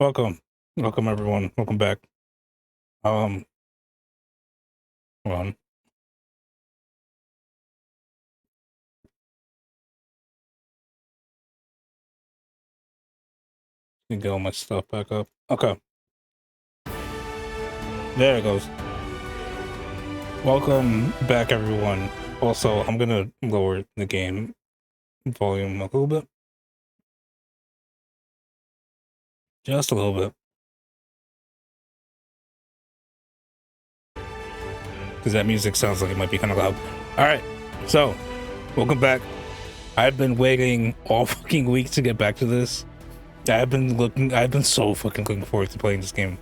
Welcome everyone. Welcome back. Um, hold on. Let me get all my stuff back up. Okay, there it goes. Welcome back, everyone. Also, I'm gonna lower the game volume a little bit, just a little bit, because that music sounds like it might be kind of loud. All right, so welcome back. I've been waiting all fucking week to get back to this. I've been so fucking looking forward to playing this game.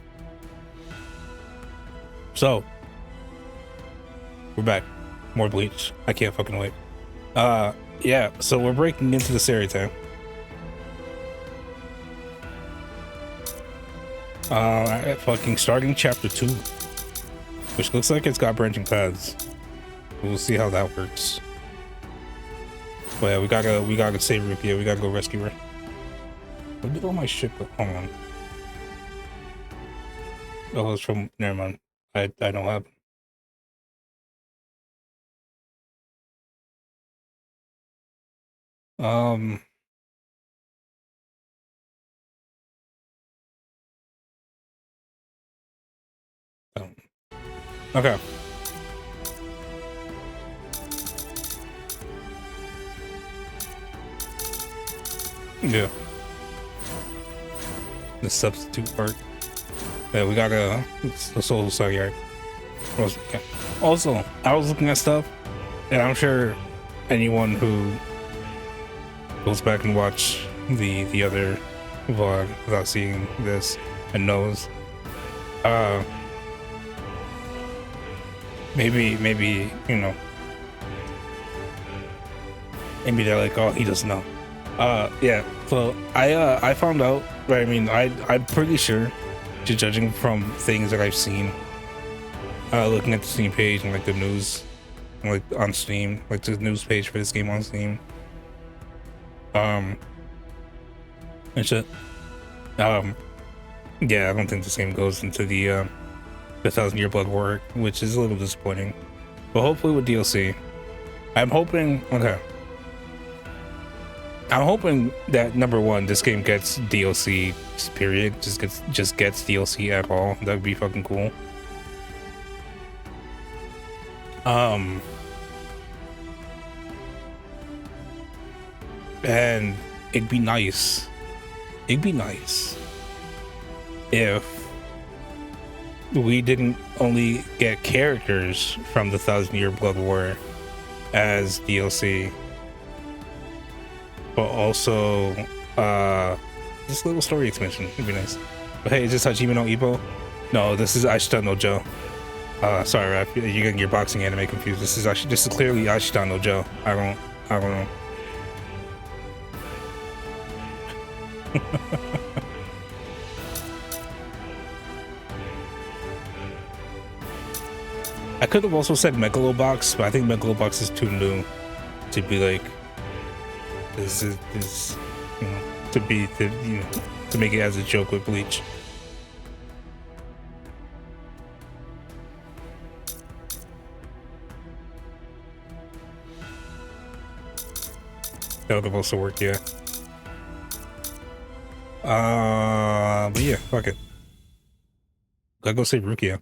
So we're back. More Bleach. I can't fucking wait. Yeah, so we're breaking into the Seireitei. Fucking starting chapter 2, which looks like it's got branching paths. We'll see how that works. But yeah, we gotta save Rukia. We gotta go rescue her. Where did all my shit go? Hold on. Oh, it's from. Never mind. I don't have. Um. Oh. Okay. Yeah. The substitute part. Yeah, we gotta. It's the soul Seireitei. Okay. Also, I was looking at stuff, and I'm sure anyone who goes back and watch the other vlog without seeing this and knows, maybe you know, maybe they're like, oh, he doesn't know. Yeah, so I found out, right? I mean, I'm pretty sure, just judging from things that I've seen, looking at the Steam page and like the news, like on Steam, like the news page for this game on Steam, and shit. Yeah, I don't think this game goes into the 1,000-year blood war, which is a little disappointing. But hopefully with DLC, I'm hoping. Okay. I'm hoping that number one, this game gets DLC. Period. Just gets DLC at all. That would be fucking cool. And it'd be nice. It'd be nice if we didn't only get characters from the 1,000-year blood war as DLC, but also this little story expansion would be nice. But hey, is this Hajime no Ippo? No, this is Ashita no Joe. Sorry, Rap, you're getting your boxing anime confused. This is clearly Ashita no Joe. I don't know. I could have also said Megalobox, but I think Megalobox is too new to be like this is you know, to make it as a joke with Bleach. That would have also worked, yeah. But yeah, fuck it. Gotta go save Rukia.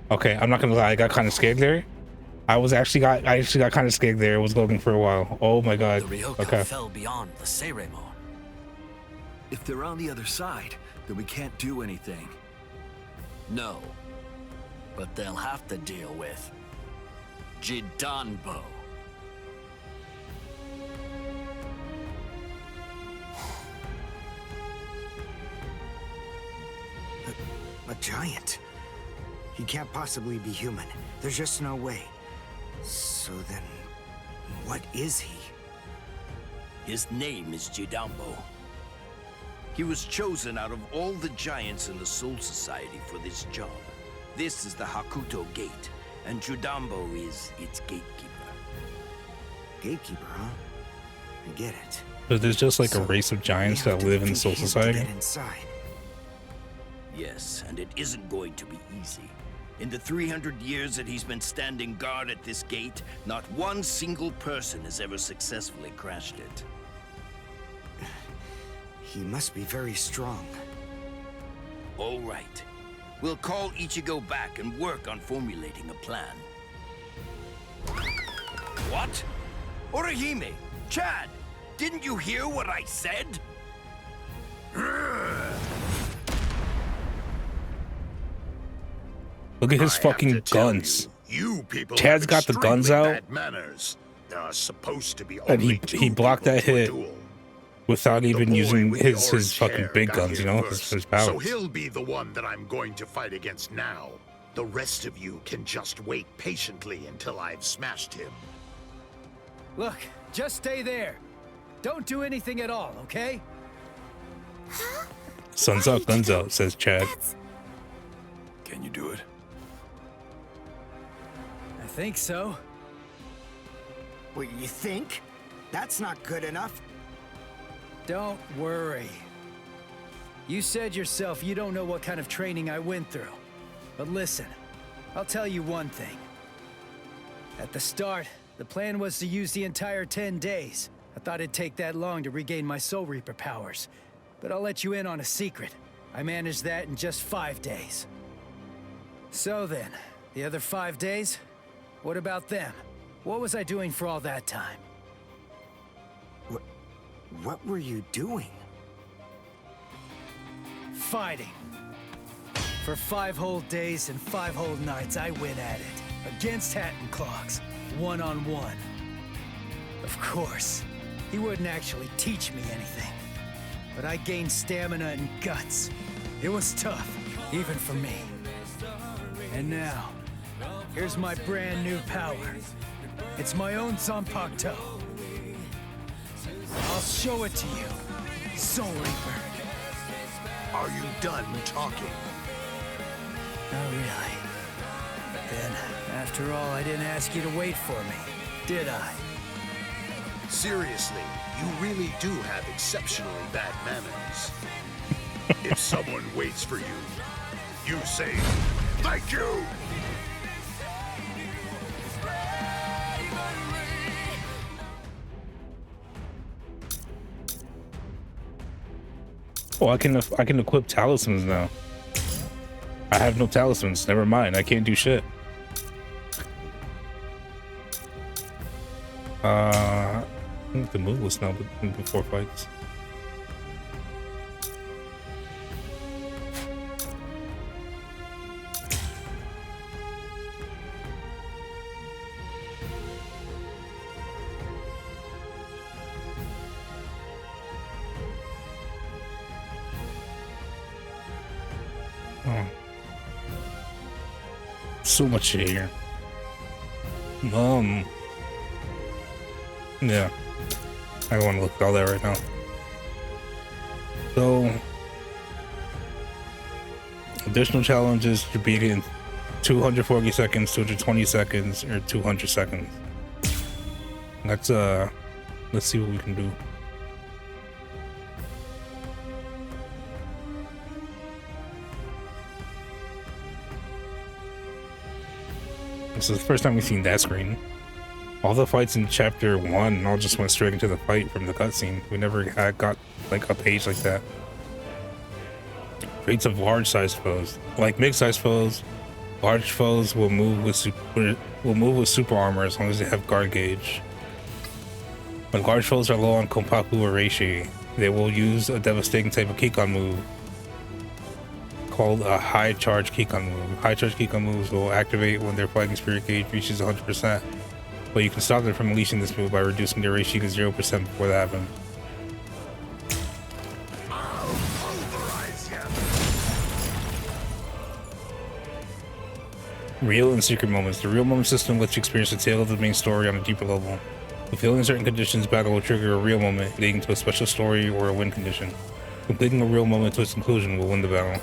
Okay, I'm not gonna lie, I got kind of scared there. I actually got kind of scared there. It was loading for a while. Oh my god. The Ryoka Okay. fell beyond the Seireitei. If they're on the other side, then we can't do anything. No. But they'll have to deal with Jidanbo. A giant. He can't possibly be human. There's just no way. So then, what is he? His name is Jidanbo. He was chosen out of all the giants in the Soul Society for this job. This is the Hakuto Gate, and Judambo is its gatekeeper. Gatekeeper, huh? I get it. But there's just like a So, race of giants we have that to live in the defeat Soul him to Society. get inside. Yes, and it isn't going to be easy. In the 300 years that he's been standing guard at this gate, not one single person has ever successfully crashed it. He must be very strong. All right. We'll call Ichigo back and work on formulating a plan. What? Orihime! Chad! Didn't you hear what I said? Look at his I have fucking to tell guns. You people Chad's have got the guns extremely out. bad manners. There are supposed to be And only he two blocked people that to a hit duel. without The even boy using with the his orange fucking hair big got guns, you here know, first, his powers. So he'll be the one that I'm going to fight against now. The rest of you can just wait patiently until I've smashed him. Look, just stay there. Don't do anything at all, okay? Sun's out, guns out, says Chad. Can you do it? I think so. What, you think? That's not good enough. Don't worry. You said yourself you don't know what kind of training I went through. But listen, I'll tell you one thing. At the start, the plan was to use the entire 10 days. I thought it'd take that long to regain my Soul Reaper powers. But I'll let you in on a secret. I managed that in just 5 days. So then, the other 5 days? What about them? What was I doing for all that time? What were you doing? Fighting. For 5 whole days and 5 whole nights, I went at it. Against Hatton Clogs. One-on-one. Of course, he wouldn't actually teach me anything. But I gained stamina and guts. It was tough, even for me. And now, here's my brand new power. It's my own Zanpakuto. I'll show it to you, Soul Reaper. Are you done talking? Not really. Then, after all, I didn't ask you to wait for me, did I? Seriously, you really do have exceptionally bad manners. If someone waits for you, you say, "Thank you!" Oh, I can equip talismans now. I have no talismans. Never mind. I can't do shit. I think the move was now before fights. Oh. So much shit here. Yeah. I don't want to look at all that right now. So, additional challenges to beat in 240 seconds, 220 seconds, or 200 seconds. Let's see what we can do. This is the first time we've seen that screen. All the fights in chapter 1 all just went straight into the fight from the cutscene. We never got like a page like that. Rates of large sized foes. Like mid-sized foes, large foes will move with super armor as long as they have guard gauge. When large foes are low on Konpaku or Reishi, they will use a devastating type of Kikan move called a high charge Kikan move. High charge Kikan moves will activate when their fighting spirit gauge reaches 100%. But you can stop them from unleashing this move by reducing their Reishi to 0% before that happens. Real and secret moments. The real moment system lets you experience the tale of the main story on a deeper level. Fulfilling certain conditions, battle will trigger a real moment, leading to a special story or a win condition. Completing a real moment to its conclusion will win the battle.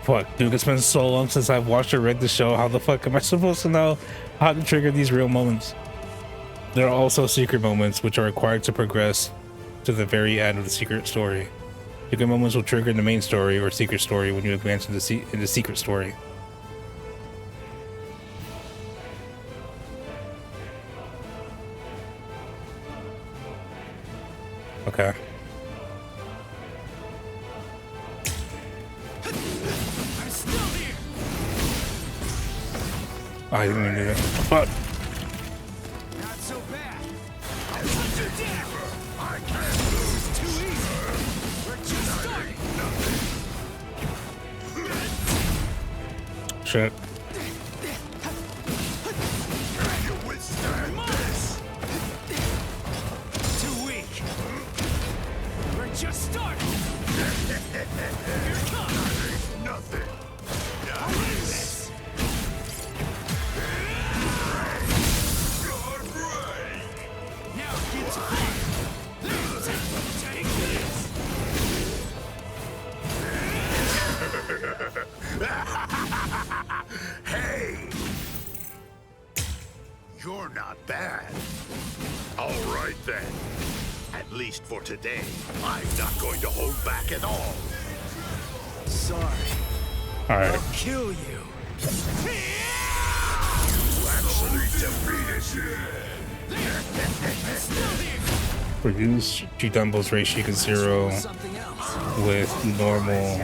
Fuck, dude, it's been so long since I've watched or read the show. How the fuck am I supposed to know how to trigger these real moments? There are also secret moments which are required to progress to the very end of the secret story. Secret moments will trigger the main story or secret story when you advance into the secret story. Okay. Oh, I didn't even do that. Fuck. Not so bad. I'll hunt you down. I can't. This is too easy. We're just starting. Shit. You withstand this. Too weak. We're just starting. Here it comes. Nothing. I'll win this. Now get to work. Take this. Hey! You're not bad. All right then. At least for today, I'm not going to hold back at all. Sorry. All right. I'll kill you. Actually defeated you. Reduce G-Dumbo's ratio to 0 Something else. with normal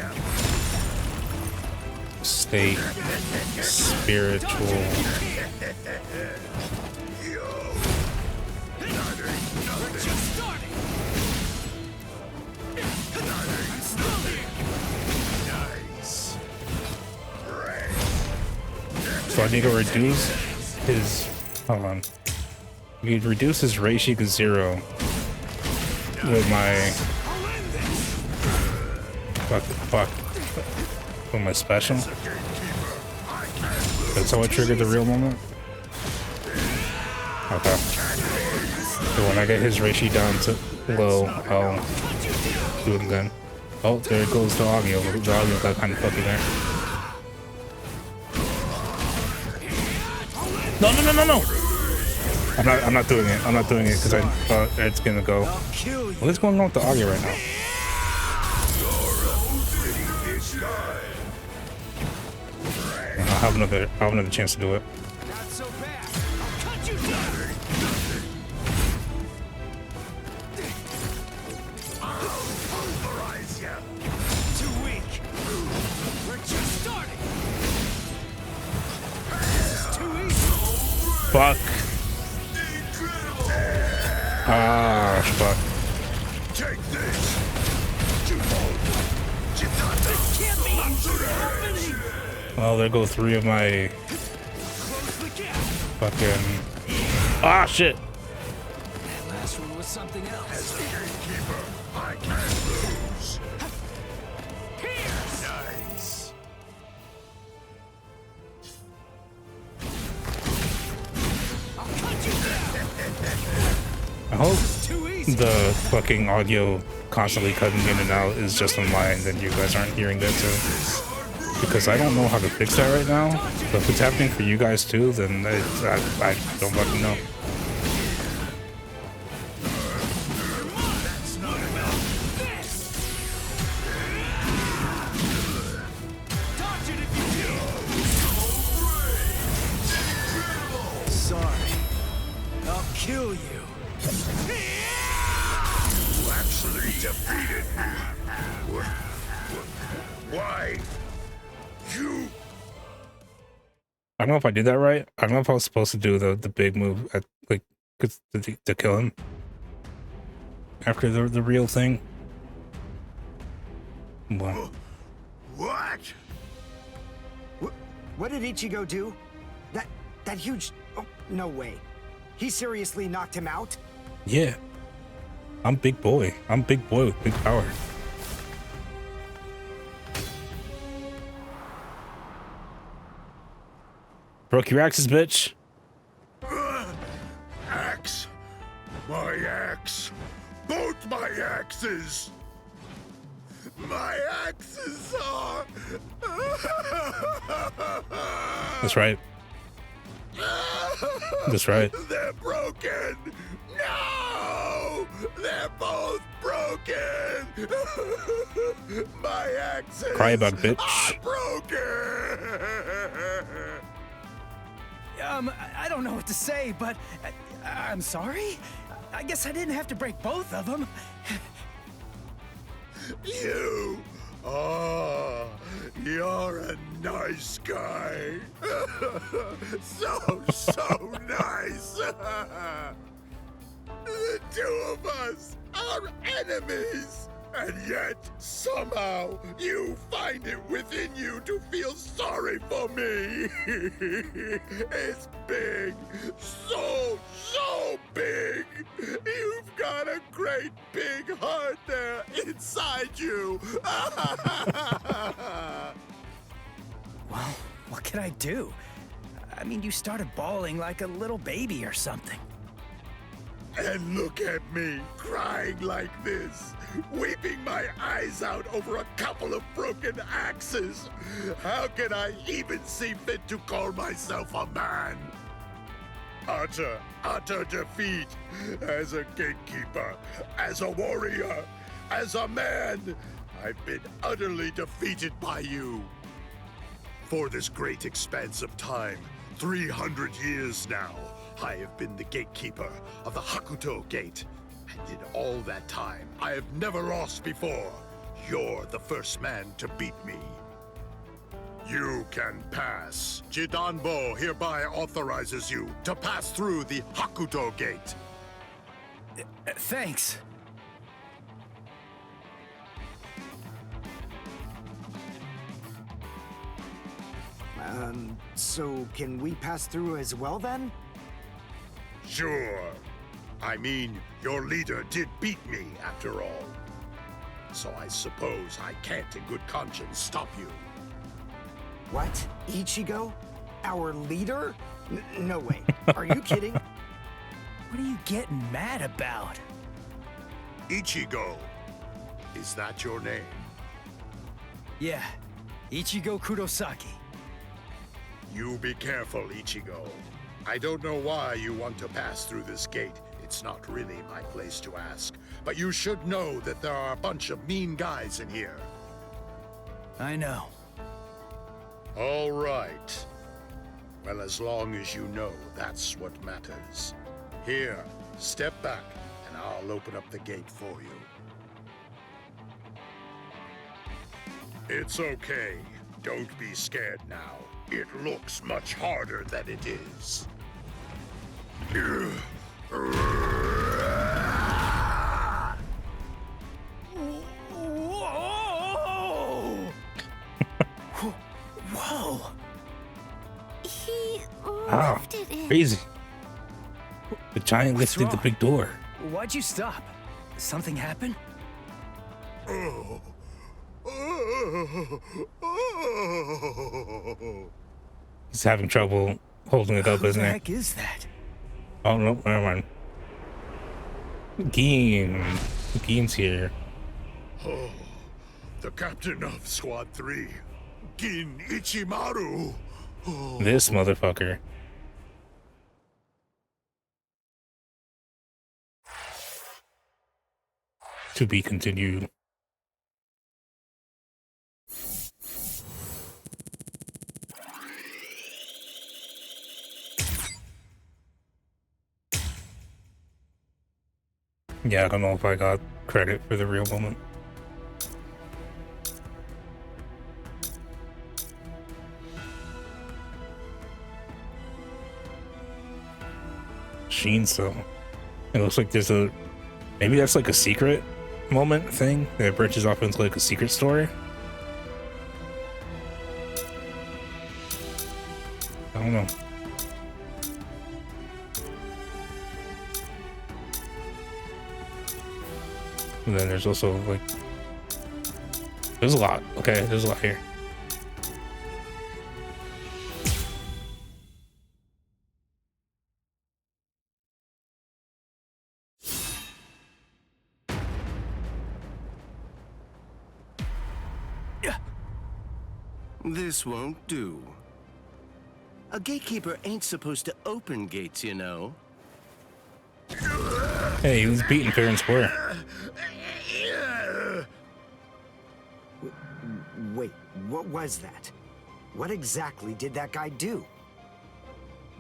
state spiritual. We're just starting. I'm still here. Nice. So I need to reduce his. Hold on. We could reduce his ratio to 0 with my. Fuck. With my special. That's how I triggered the real moment. Okay. So when I get his ratio down to low, I'll do it again. Oh, there goes the audio. The audio got kind of fucking there. No. I'm not doing it. I'm not doing it because I thought it's gonna go. I'll kill you. What is going on with the audio right now? I'll have another chance to do it. Not so bad. I'll cut you down. Too weak. We're just starting. This is too easy. Fuck. Ah, fuck. Take this. Can't be happening. Well, there go 3 of my Close the gap. fucking. Ah, shit. That last one was something else. As a gatekeeper, I can't lose. Pierce. Nice. I'll cut you down. I hope Too easy. the fucking audio constantly cutting in and out is just on my end and you guys aren't hearing that too. Because I don't know how to fix that right now. But if it's happening for you guys too, then I don't fucking know. That's not enough. This. Dodge it if you can. Sorry. I'll kill you. You actually defeated me. Why? You. I don't know if I did that right. I don't know if I was supposed to do the big move at like to kill him after the real thing. Well, What? What did Ichigo do? That huge... Oh, no way. He seriously knocked him out? yeah. I'm big boy. I'm big boy with big power. Broke your axes, bitch. Axe. My axe. Both my axes. My axes are... That's right. That's right. They're broken! No! They're both broken! My axes Cry about it, bitch. are broken! I don't know what to say, but I'm sorry. I guess I didn't have to break both of them. You're a nice guy. So nice. The two of us are enemies. And yet, somehow, you find it within you to feel sorry for me. It's big. So big. You've got a great big heart there inside you. Well, what can I do? I mean, you started bawling like a little baby or something. And look at me, crying like this, weeping my eyes out over a couple of broken axes. How can I even see fit to call myself a man? Utter defeat. As a gatekeeper, as a warrior, as a man, I've been utterly defeated by you. For this great expanse of time, 300 years now, I have been the gatekeeper of the Hakuto Gate. And in all that time, I have never lost before. You're the first man to beat me. You can pass. Jidanbo hereby authorizes you to pass through the Hakuto Gate. Thanks. So can we pass through as well then? Sure. I mean, your leader did beat me, after all. So I suppose I can't in good conscience stop you. What? Ichigo? Our leader? No way. Are you kidding? What are you getting mad about? Ichigo. Is that your name? Yeah, Ichigo Kurosaki. You be careful, Ichigo. I don't know why you want to pass through this gate. It's not really my place to ask. But you should know that there are a bunch of mean guys in here. I know. All right. Well, as long as you know, that's what matters. Here, step back, and I'll open up the gate for you. It's okay. Don't be scared now. It looks much harder than it is. Whoa! Whoa! He Wow, lifted it. crazy. The giant What's lifted the wrong? big door. Why'd you stop? Something happened? He's having trouble holding it up, Who isn't the he? heck is that? Oh no, never mind. Gein's here. The captain of Squad 3, Gin Ichimaru. This motherfucker. To be continued. Yeah, I don't know if I got credit for the real moment. Sheen, so it looks like there's a, maybe that's like a secret moment thing that branches off into like a secret story. I don't know. And then there's also like, there's a lot. Okay, there's a lot here. This won't do. A gatekeeper ain't supposed to open gates, you know. Hey, he was beating fair and square. Wait, what was that? What exactly did that guy do?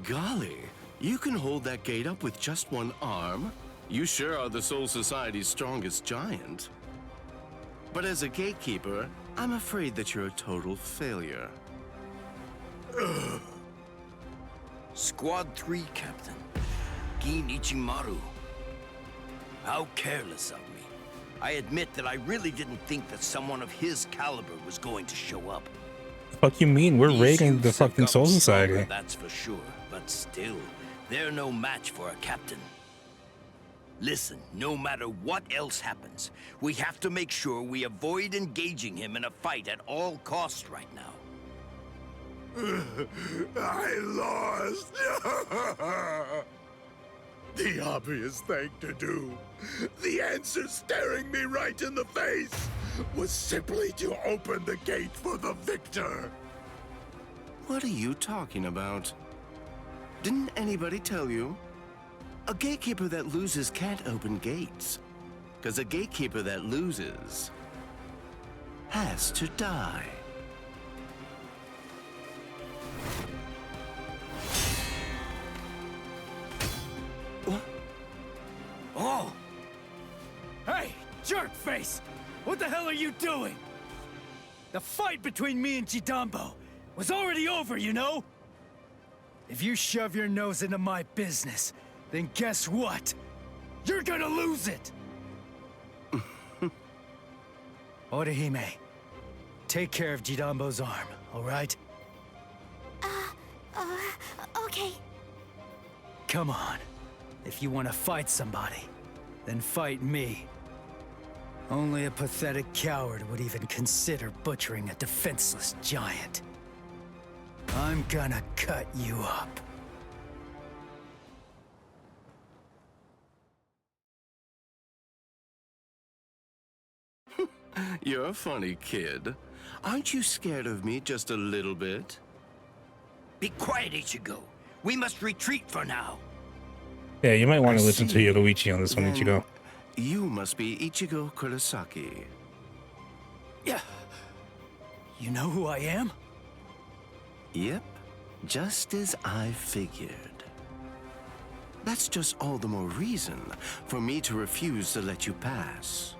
Golly, you can hold that gate up with just one arm? You sure are the Soul Society's strongest giant. But as a gatekeeper, I'm afraid that you're a total failure. Squad 3, Captain. Gin Ichimaru. How careless of me. I admit that I really didn't think that someone of his caliber was going to show up. The fuck you mean? We're These raiding the youths have fucking gotten Soul stronger, Society. that's for sure. But still, they're no match for a captain. Listen, no matter what else happens, we have to make sure we avoid engaging him in a fight at all costs right now. I lost. The obvious thing to do, the answer staring me right in the face, was simply to open the gate for the victor. What are you talking about? Didn't anybody tell you? A gatekeeper that loses can't open gates. 'Cause a gatekeeper that loses has to die. What? Oh! Hey, jerkface! What the hell are you doing? The fight between me and Jidambo was already over, you know? If you shove your nose into my business, then guess what? You're gonna lose it! Orihime, take care of Jidambo's arm, all right? Okay. Come on. If you want to fight somebody, then fight me. Only a pathetic coward would even consider butchering a defenseless giant. I'm gonna cut you up. You're a funny kid. Aren't you scared of me just a little bit? Be quiet, Ichigo. We must retreat for now. Yeah, you might want to I listen to see. Yoruichi on this one, Then Ichigo. You must be Ichigo Kurosaki. Yeah. You know who I am? Yep, just as I figured. That's just all the more reason for me to refuse to let you pass.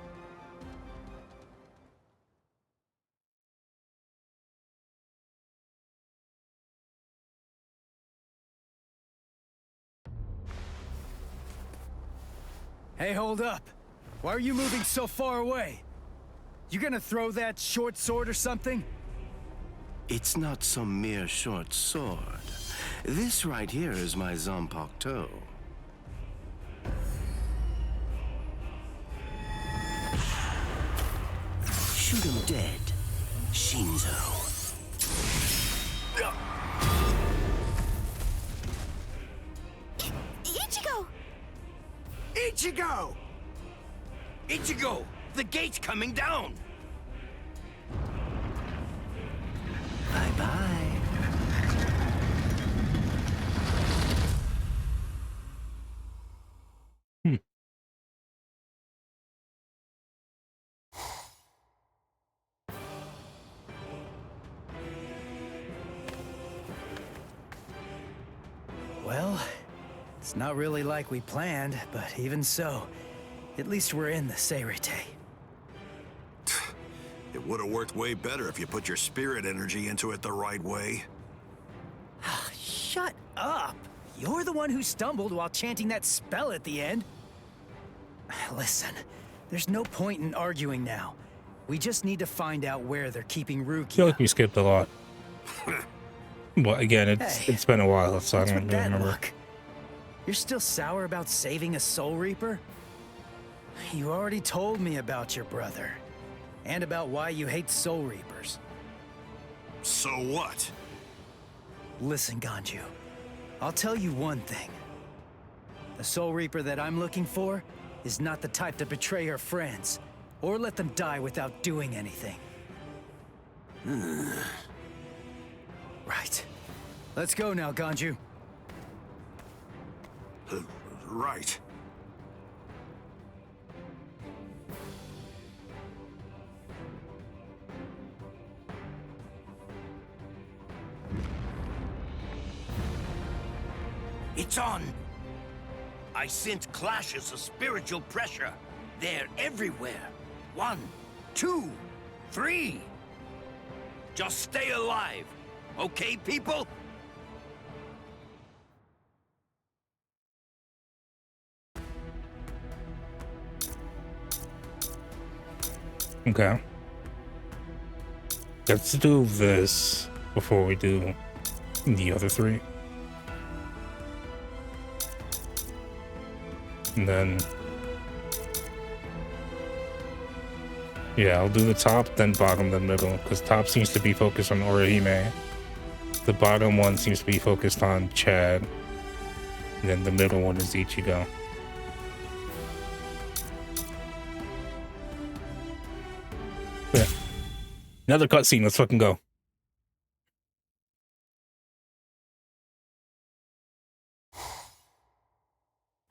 Hey, hold up. Why are you moving so far away? You gonna throw that short sword or something? It's not some mere short sword. This right here is my Zanpakuto. Shoot him dead, Shinzo. Ichigo! Ichigo! Ichigo, the gate's coming down. Bye-bye. Well, it's not really like we planned, but even so, at least we're in the Seireitei. It would have worked way better if you put your spirit energy into it the right way. Shut up! You're the one who stumbled while chanting that spell at the end. Listen, there's no point in arguing now. We just need to find out where they're keeping I feel Rukia. like we skipped a lot. But again, Hey, it's been a while, so I What's don't with really that remember. look? You're still sour about saving a Soul Reaper? You already told me about your brother. And about why you hate Soul Reapers. So what? Listen, Ganju. I'll tell you one thing. The Soul Reaper that I'm looking for is not the type to betray her friends, or let them die without doing anything. Right. Let's go now, Ganju. Right. It's on! I sense clashes of spiritual pressure. They're everywhere. 1, 2, 3. Just stay alive. Okay, people? Okay. Let's do this before we do the other 3. And then... yeah, I'll do the top, then bottom, then middle. Because top seems to be focused on Orihime. The bottom one seems to be focused on Chad. And then the middle one is Ichigo. Yeah. Another cutscene, let's fucking go.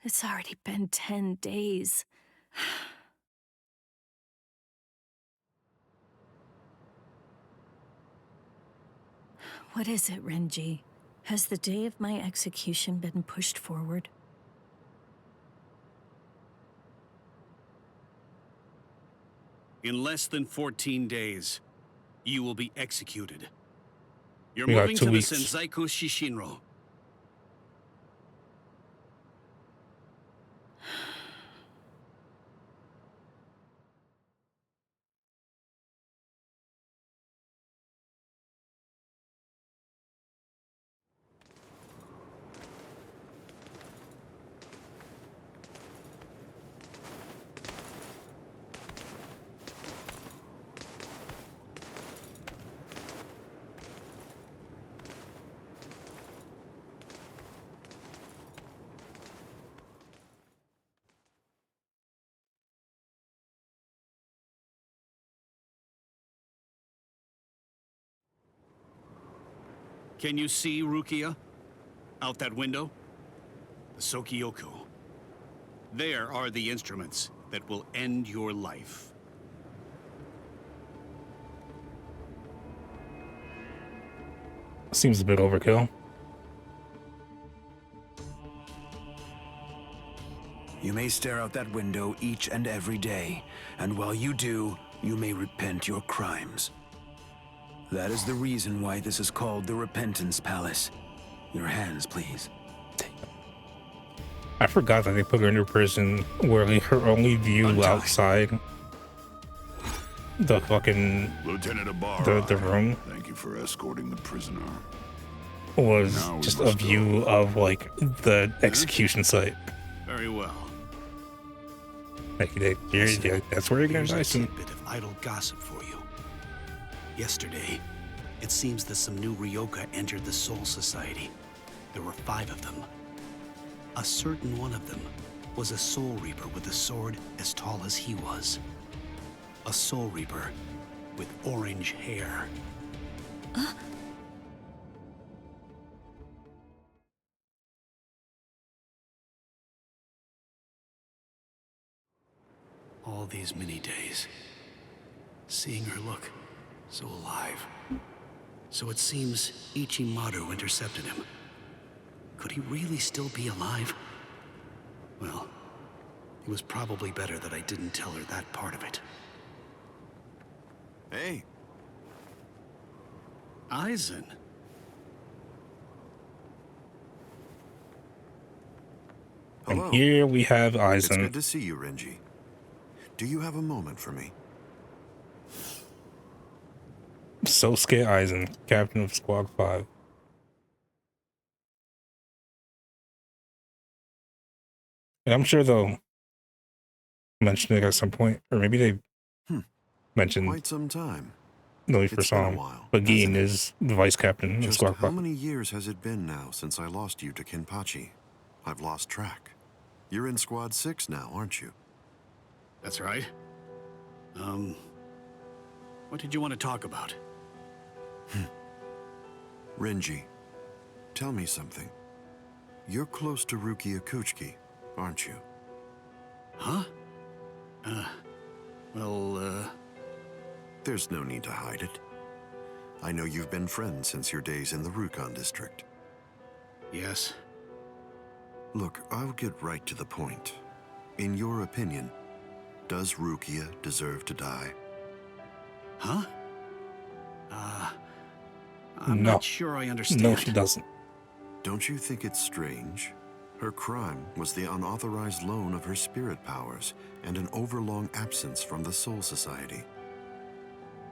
It's already been 10 days. What is it, Renji? Has the day of my execution been pushed forward? In less than 14 days, you will be executed. You're We got moving 2 to weeks. the Senzaiku Shishinro. Can you see Rukia? Out that window? The Sokyoku. There are the instruments that will end your life. Seems a bit overkill. You may stare out that window each and every day, and while you do, you may repent your crimes. That is the reason why this is called the Repentance Palace. Your hands, please. I forgot that they put her into prison where like, her only view Untie. outside the fucking Lieutenant Ibarra, the room thank you for escorting the prisoner. was Now we just a must view go. of like the execution site. Very well. Like that's where you're gonna Here's die a soon. tidbit of idle gossip for you. Yesterday, it seems that some new Ryoka entered the Soul Society. There were 5 of them. A certain one of them was a Soul Reaper with a sword as tall as he was. A Soul Reaper with orange hair. All these many days, seeing her look so alive. So it seems Ichimaru intercepted him. Could he really still be alive? Well, it was probably better that I didn't tell her that part of it. Hey. Aizen. And here we have It's Aizen. good to see you, Renji. Do you have a moment for me? Sosuke Aizen, captain of Squad 5. And I'm sure they'll mention it at some point, or maybe they mentioned Quite some time. no It's for been a song. while, But Gin hasn't it? is the vice captain of Just Squad how 5. many years has it been now since I lost you to Kenpachi? I've lost track. You're in Squad 6 now, aren't you? That's right. What did you want to talk about? Renji, tell me something. You're close to Rukia Kuchiki, aren't you? Huh? There's no need to hide it. I know you've been friends since your days in the Rukon district. Yes. Look, I'll get right to the point. In your opinion, does Rukia deserve to die? Huh? I'm No. not sure I understand. No, she doesn't. Don't you think it's strange? Her crime was the unauthorized loan of her spirit powers and an overlong absence from the Soul Society.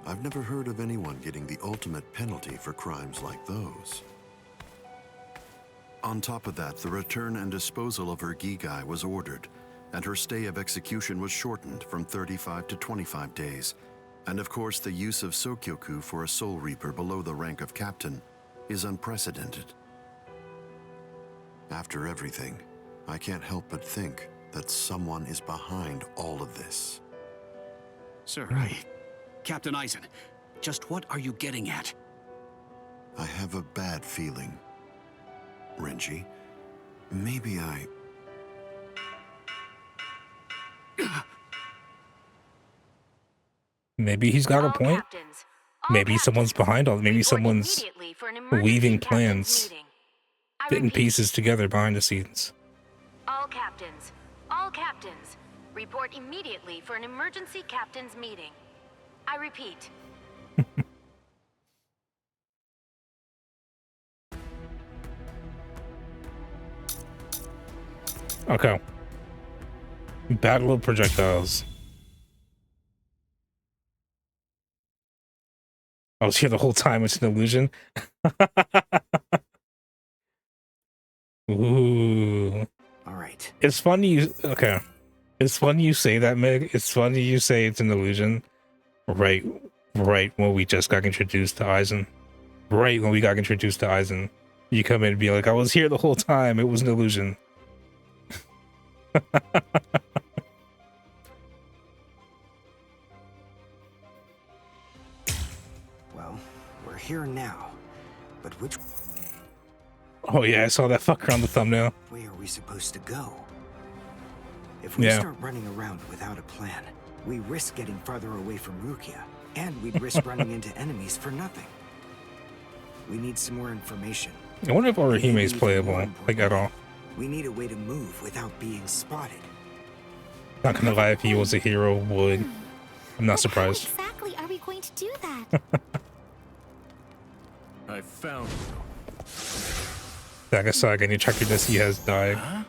I've never heard of anyone getting the ultimate penalty for crimes like those. On top of that, the return and disposal of her Gigai was ordered, and her stay of execution was shortened from 35 to 25 days. And of course, the use of Sokyoku for a Soul Reaper below the rank of captain is unprecedented. After everything, I can't help but think that someone is behind all of this. Sir, Captain Eisen, just what are you getting at? I have a bad feeling. Renji, maybe I... Maybe he's got a point. Maybe someone's behind all. Maybe someone's weaving plans, fitting pieces together behind the scenes. All captains, report immediately for an emergency captain's meeting. I repeat. Okay. Battle of projectiles. I was here the whole time. It's an illusion. Ooh. All right. It's funny you... Okay. It's funny you say that, Meg. It's funny you say it's an illusion. Right when we just got introduced to Eisen. Right when we got introduced to Eisen. You come in and be like, I was here the whole time. It was an illusion. Well, we're here now. But which Oh yeah, I saw that fucker on the thumbnail. way are we supposed to go? If we start running around without a plan, we risk getting farther away from Rukia, and we'd risk running into enemies for nothing. We need some more information. I wonder if Orihime is playable, like at all. We need a way to move without being spotted. Not gonna lie, if he was a hero, would. I'm not surprised. How exactly are we going to do that? I found you. Sagasag, any attractiveness he has died. Huh?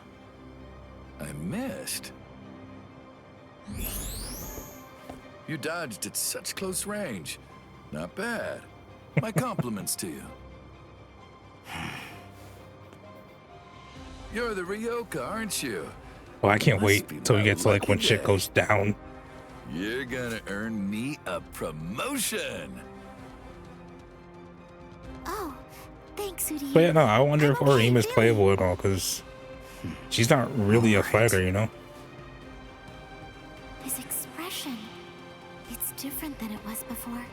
I missed. You dodged at such close range. Not bad. My compliments to you. You're the Ryoka, aren't you? Oh, I can't wait till we get to like when shit goes down. You're gonna earn me a promotion. Oh, thanks, Udi. But yeah, no, I wonder if Orihime is playable at all, because she's not really a fighter, you know? His expression, it's different than it was before.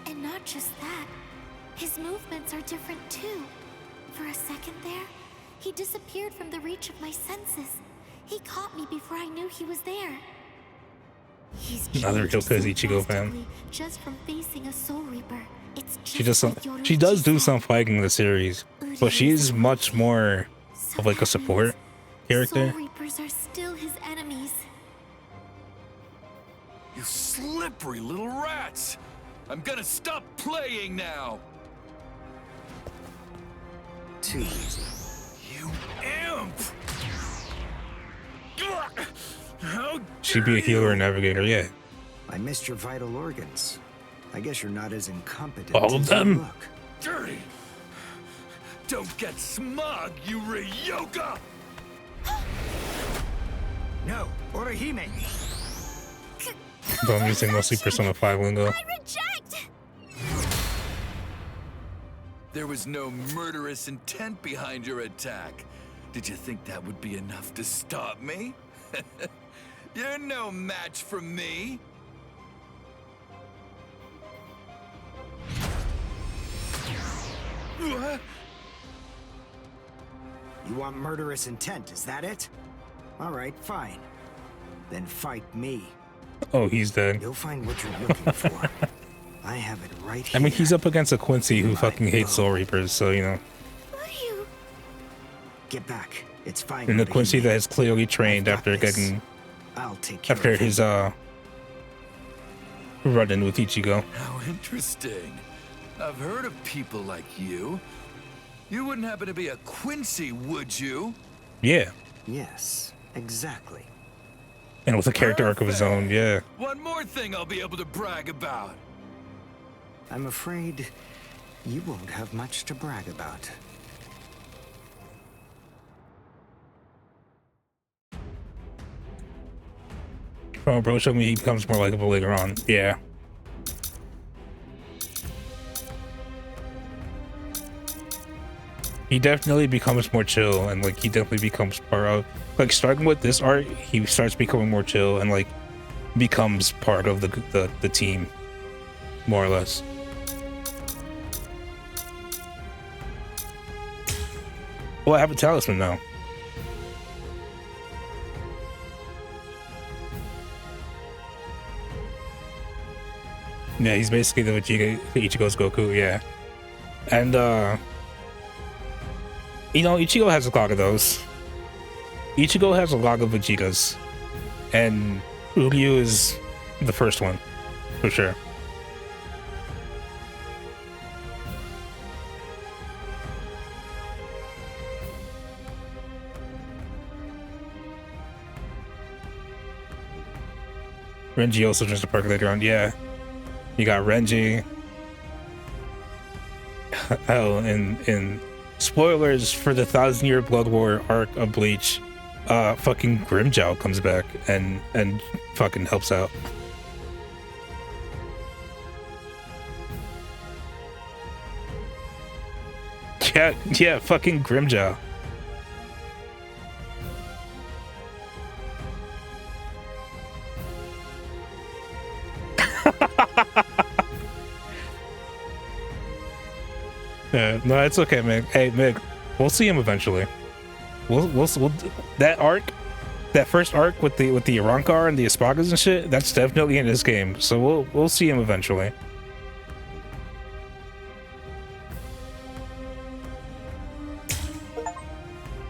And not just that, his movements are different too. For a second there, he disappeared from the reach of my senses. He caught me before I knew he was there. He's Another changed Yoka so Ichigo fan. drastically just from facing a Soul Reaper. It's She just does like some, Yoruichi she does do said. some fighting in the series, but she's much more of like a support character. Soul Reapers are still his enemies. You slippery little rats! I'm gonna stop playing now! Too easy. You imp! How She'd be a healer and navigator, yeah. I missed your vital organs. I guess you're not as incompetent All of as you them? look. dirty! Don't get smug, you Ryoka! No, Orihime! So I'm using mostly Persona 5 lingo. I reject! There was no murderous intent behind your attack. Did you think that would be enough to stop me? You're no match for me. You want murderous intent, is that it? All right, fine. Then fight me. Oh, he's dead. You'll find what you're looking for. I have it right here. I mean, he's up against a Quincy who fucking hates Soul Reapers, so you know. What are you? Get back. It's fine. And the Quincy that is clearly trained after getting I'll take care after of his run-in with Ichigo. How interesting. I've heard of people like you. You wouldn't happen to be a Quincy, would you? Yeah. Yes, exactly. And with a character arc of his own, yeah. One more thing I'll be able to brag about. I'm afraid you won't have much to brag about. Oh, bro, show me he becomes more likable later on. Yeah. He definitely becomes more chill, and like he definitely becomes part of, like, starting with this art, he starts becoming more chill and like becomes part of the team, more or less. Well, I have a talisman now. Yeah, he's basically the Ichigo's Goku, yeah. And you know, Ichigo has a lot of those. Ichigo has a lot of Vegetas. And Uryu is the first one, for sure. Renji also just a perk later on, yeah. You got Renji. Hell, in spoilers for the 1,000-year Blood War arc of Bleach, fucking Grimmjow comes back and fucking helps out. Yeah, fucking Grimmjow. Yeah, no, it's okay, Mig. Hey, Mig, we'll see him eventually. We'll that arc, that first arc with the Arankar and the Espagas and shit. That's definitely in this game, so we'll see him eventually.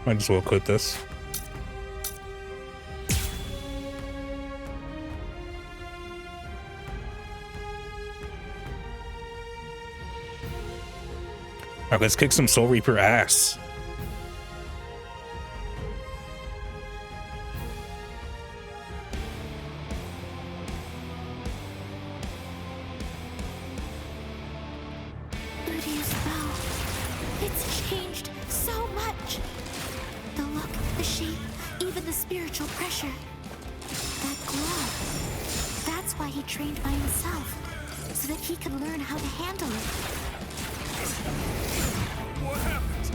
Might as well quit this. Alright, let's kick some Soul Reaper ass. Uryu's bow. It's changed so much. The look, the shape, even the spiritual pressure. That glow. That's why he trained by himself, so that he can learn how to handle it. What happened?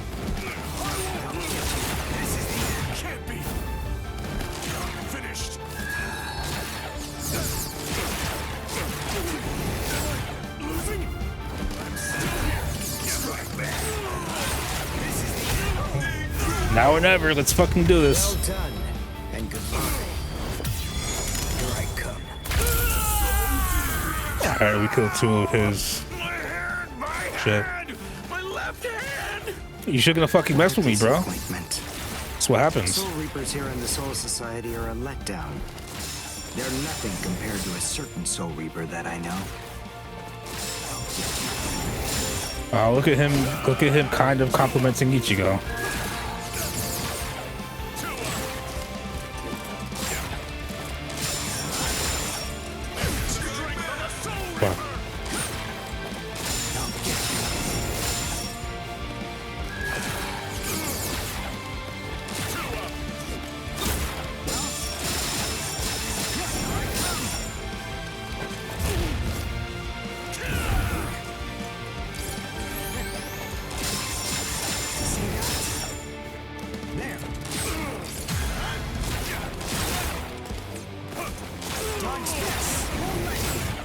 This is the end. Can't be. I'm finished. Am I losing? I'm still here. Get right back. This is the end. Now or never, let's fucking do this. Well done, and goodbye. Here I come. Alright, we killed 2 of his shit. You should gonna fucking mess with me, bro. That's what happens. Soul Reapers here in the Soul Society are a letdown. They're nothing compared to a certain Soul Reaper that I know. Look at him. Look at him, kind of complimenting Ichigo. Fuck.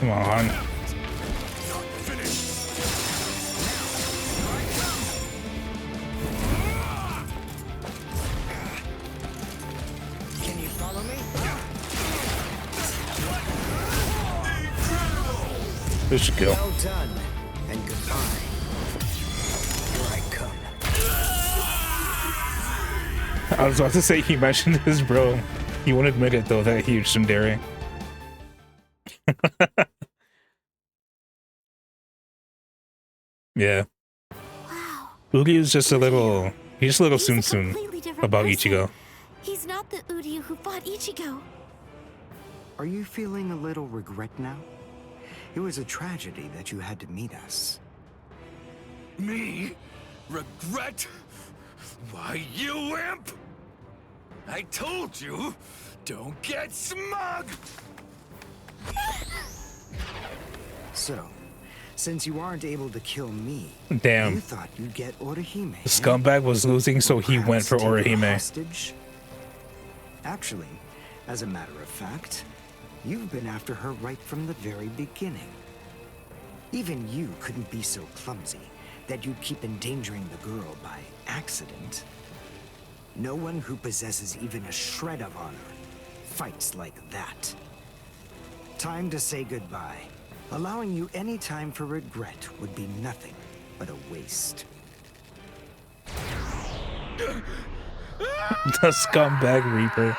Come on. for me? This should kill. Well done, and goodbye. Here I come. I was about to say he mentioned his bro. He won't admit it though, that huge tsundere. Yeah. Wow. Ugi is just a little, he's just a little He's a soon completely different about person. Ichigo. He's not the Uryu who fought Ichigo. Are you feeling a little regret now? It was a tragedy that you had to meet us. Me? Regret? Why, you imp! I told you, don't get smug! So, since you aren't able to kill me, Damn. you thought you'd get Orihime. The scumbag was losing, so he went for Orihime. Hostage? Actually, as a matter of fact, you've been after her right from the very beginning. Even you couldn't be so clumsy that you'd keep endangering the girl by accident. No one who possesses even a shred of honor fights like that. Time to say goodbye. Allowing you any time for regret would be nothing but a waste. The scumbag reaper.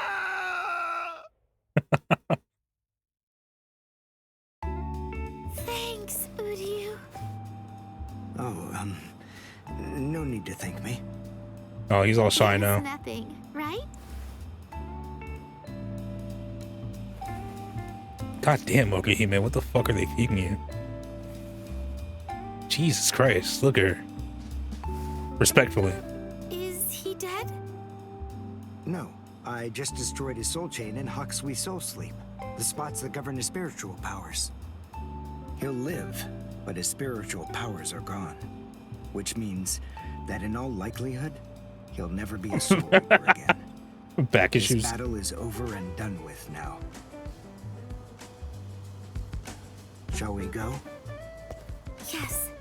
Thanks, Uryu. Oh, no need to thank me. Oh, he's all shy now. Nothing, right? God damn, Orihime, what the fuck are they feeding you? Jesus Christ, look at her. Respectfully. Is he dead? No, I just destroyed his soul chain in Hakusui Soul Sleep, the spots that govern his spiritual powers. He'll live, but his spiritual powers are gone, which means that in all likelihood, he'll never be a soul reaper again. Back This issues. battle is over and done with now. Shall we go? Yes.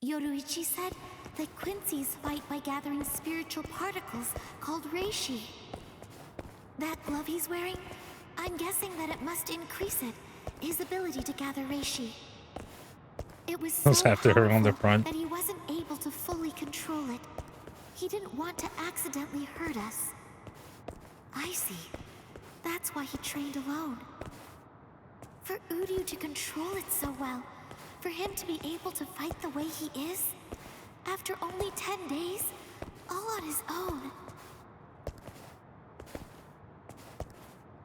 Yoruichi said that Quincy's fight by gathering spiritual particles called reishi. That glove he's wearing, I'm guessing that it must increase it, his ability to gather reishi. It was so after her on the powerful front. that he wasn't able to fully control it. He didn't want to accidentally hurt us. I see. That's why he trained alone. For Uryu to control it so well, for him to be able to fight the way he is, after only 10 days, all on his own.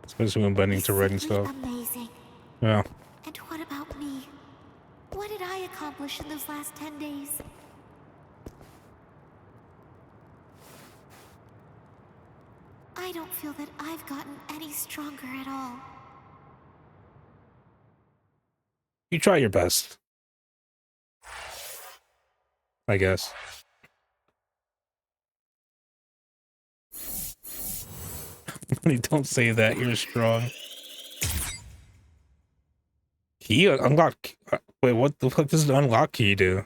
Especially when bending to red and Simply stuff. amazing. Yeah. And what about me? What did I accomplish in those last 10 days? I don't feel that I've gotten any stronger at all. You try your best. I guess. Don't say that, you're strong. Key unlock. Wait, what the fuck does the unlock key do?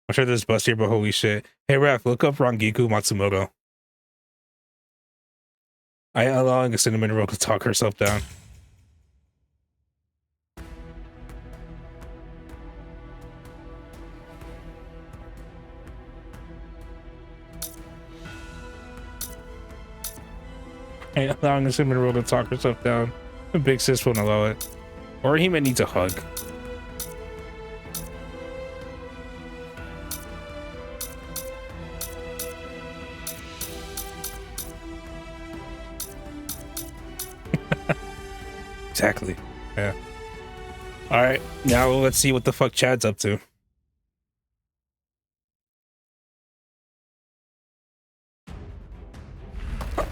I'm sure there's bust here, but holy shit. Hey, Raph, look up Rangiku Matsumoto. I allowing a cinnamon roll to talk herself down. I allowing a cinnamon roll to talk herself down. The big sis won't allow it. Or he might need a hug. Exactly. Yeah. Alright, now let's see what the fuck Chad's up to.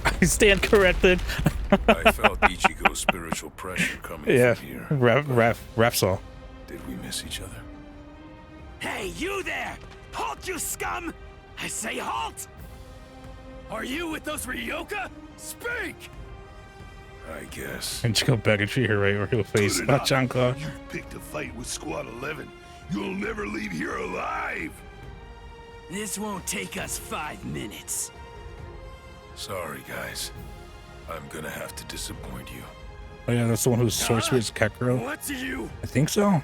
I stand corrected. I felt Ichigo's spiritual pressure coming Yeah, from here. Rapsol. Did we miss each other? Hey, you there! Halt, you scum! I say halt! Are you with those Ryoka? Speak! I guess. And you go back and treat her right, or he'll face Good not enough. John Claw. You picked a fight with Squad 11. You'll never leave here alive. This won't take us 5 minutes. Sorry, guys. I'm gonna have to disappoint you. Oh yeah, that's the one who's Sword Spirit's Kekro. What's you? I think so.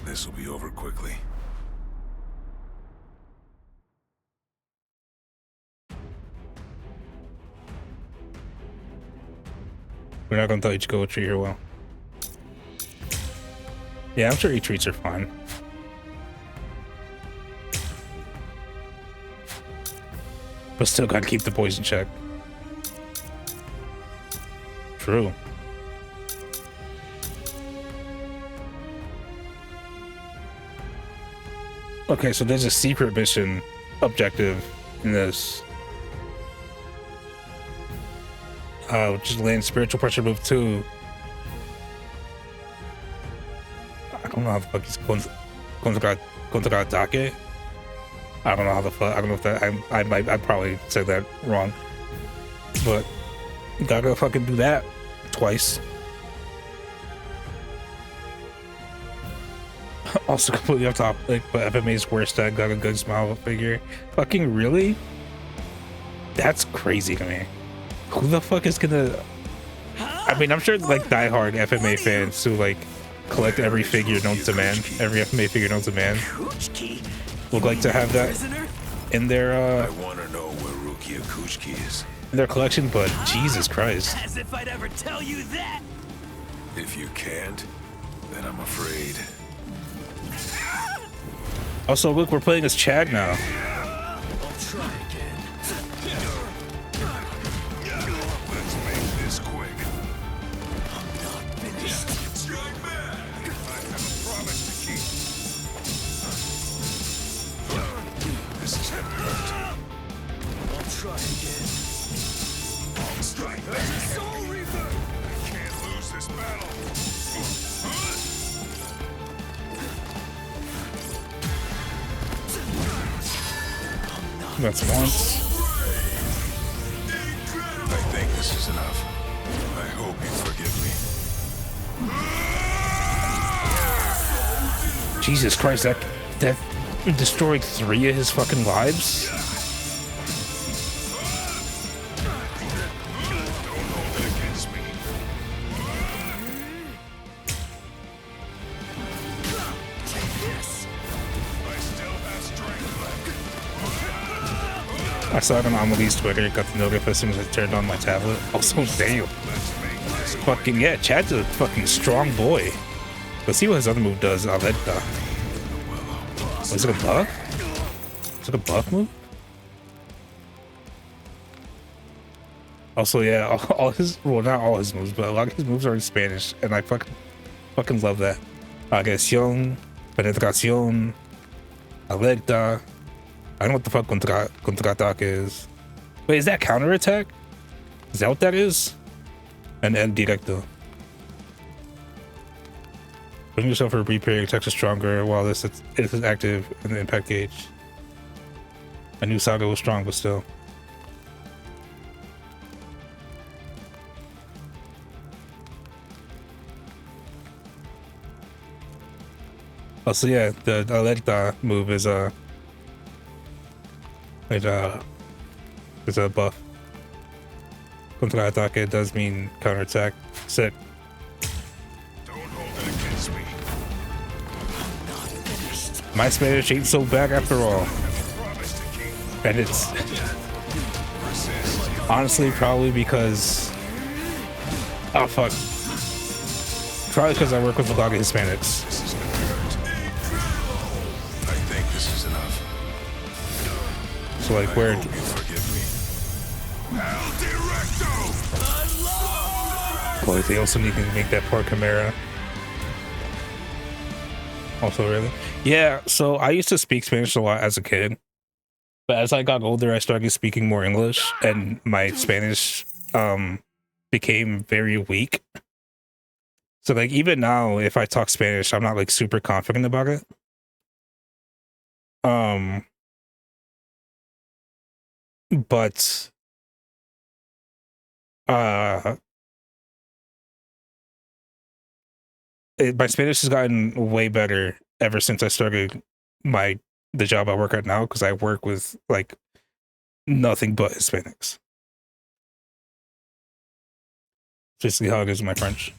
This will be over quickly. We're not gonna tell Ichigo to treat her well. Yeah, I'm sure he treats her fine. But still gotta keep the boys in check. True. Okay, so there's a secret mission objective in this. Which is land spiritual pressure move 2. I don't know how the fuck he's Kontagatake. I don't know how the fuck. I don't know if that. I probably said that wrong. But you gotta fucking do that twice. Also completely off topic, but FMA's worst at got a good smile figure. Fucking really? That's crazy to me. Who the fuck is gonna? I mean, I'm sure like diehard FMA fans who like collect every figure known to man, every FMA figure known to man, would like to have that in their I want to know where Rukia Kuchiki is. in their collection. But Jesus Christ! As if I'd ever tell you that. If you can't, then I'm afraid. Also, look, we're playing as Chad now. I'll try again. Let's make this quick. I'm not finished. Strike back! I have a promise to keep. This is gonna hurt. I'll try again. I'll strike back! Soul Reaper! I can't lose this battle. That's once. I think this is enough. I hope you forgive me. Jesus Christ! That destroyed 3 of his fucking lives. Don't hold it against me. Take this. I still have strength left. I saw it on Amelie's Twitter. Got the notification as soon as I turned on my tablet. Also, damn. Fucking yeah, Chad's a fucking strong boy. Let's see what his other move does. Alerta. Is it a buff? Is it a buff move? Also, yeah, all his, well, not all his moves, but a lot of his moves are in Spanish, and I fucking love that. Agresión, penetración, alerta. I don't know what the fuck contraataque is. Wait, is that counterattack? Is that what that is? And el directo. Putting yourself for a brief period attacks are stronger while this is active in the impact gauge. I knew Saga was strong, but still. Also, yeah, the alerta move is it's a buff. Contraataque does mean counterattack. Sick. Don't hold it against me. My Spanish ain't so bad after all. And it's honestly probably because oh fuck. Probably because I work with a lot of Hispanics. This is gonna hurt. I think this is enough. So like where I hope you forgive me. El Directo! well, they also need to make that poor Chimera. Also really? Yeah, so I used to speak Spanish a lot as a kid. But as I got older I started speaking more English and my Spanish became very weak. So like even now if I talk Spanish I'm not like super confident about it. But my Spanish has gotten way better ever since I started my the job I work at now because I work with like nothing but Hispanics. Basically how it is with my French.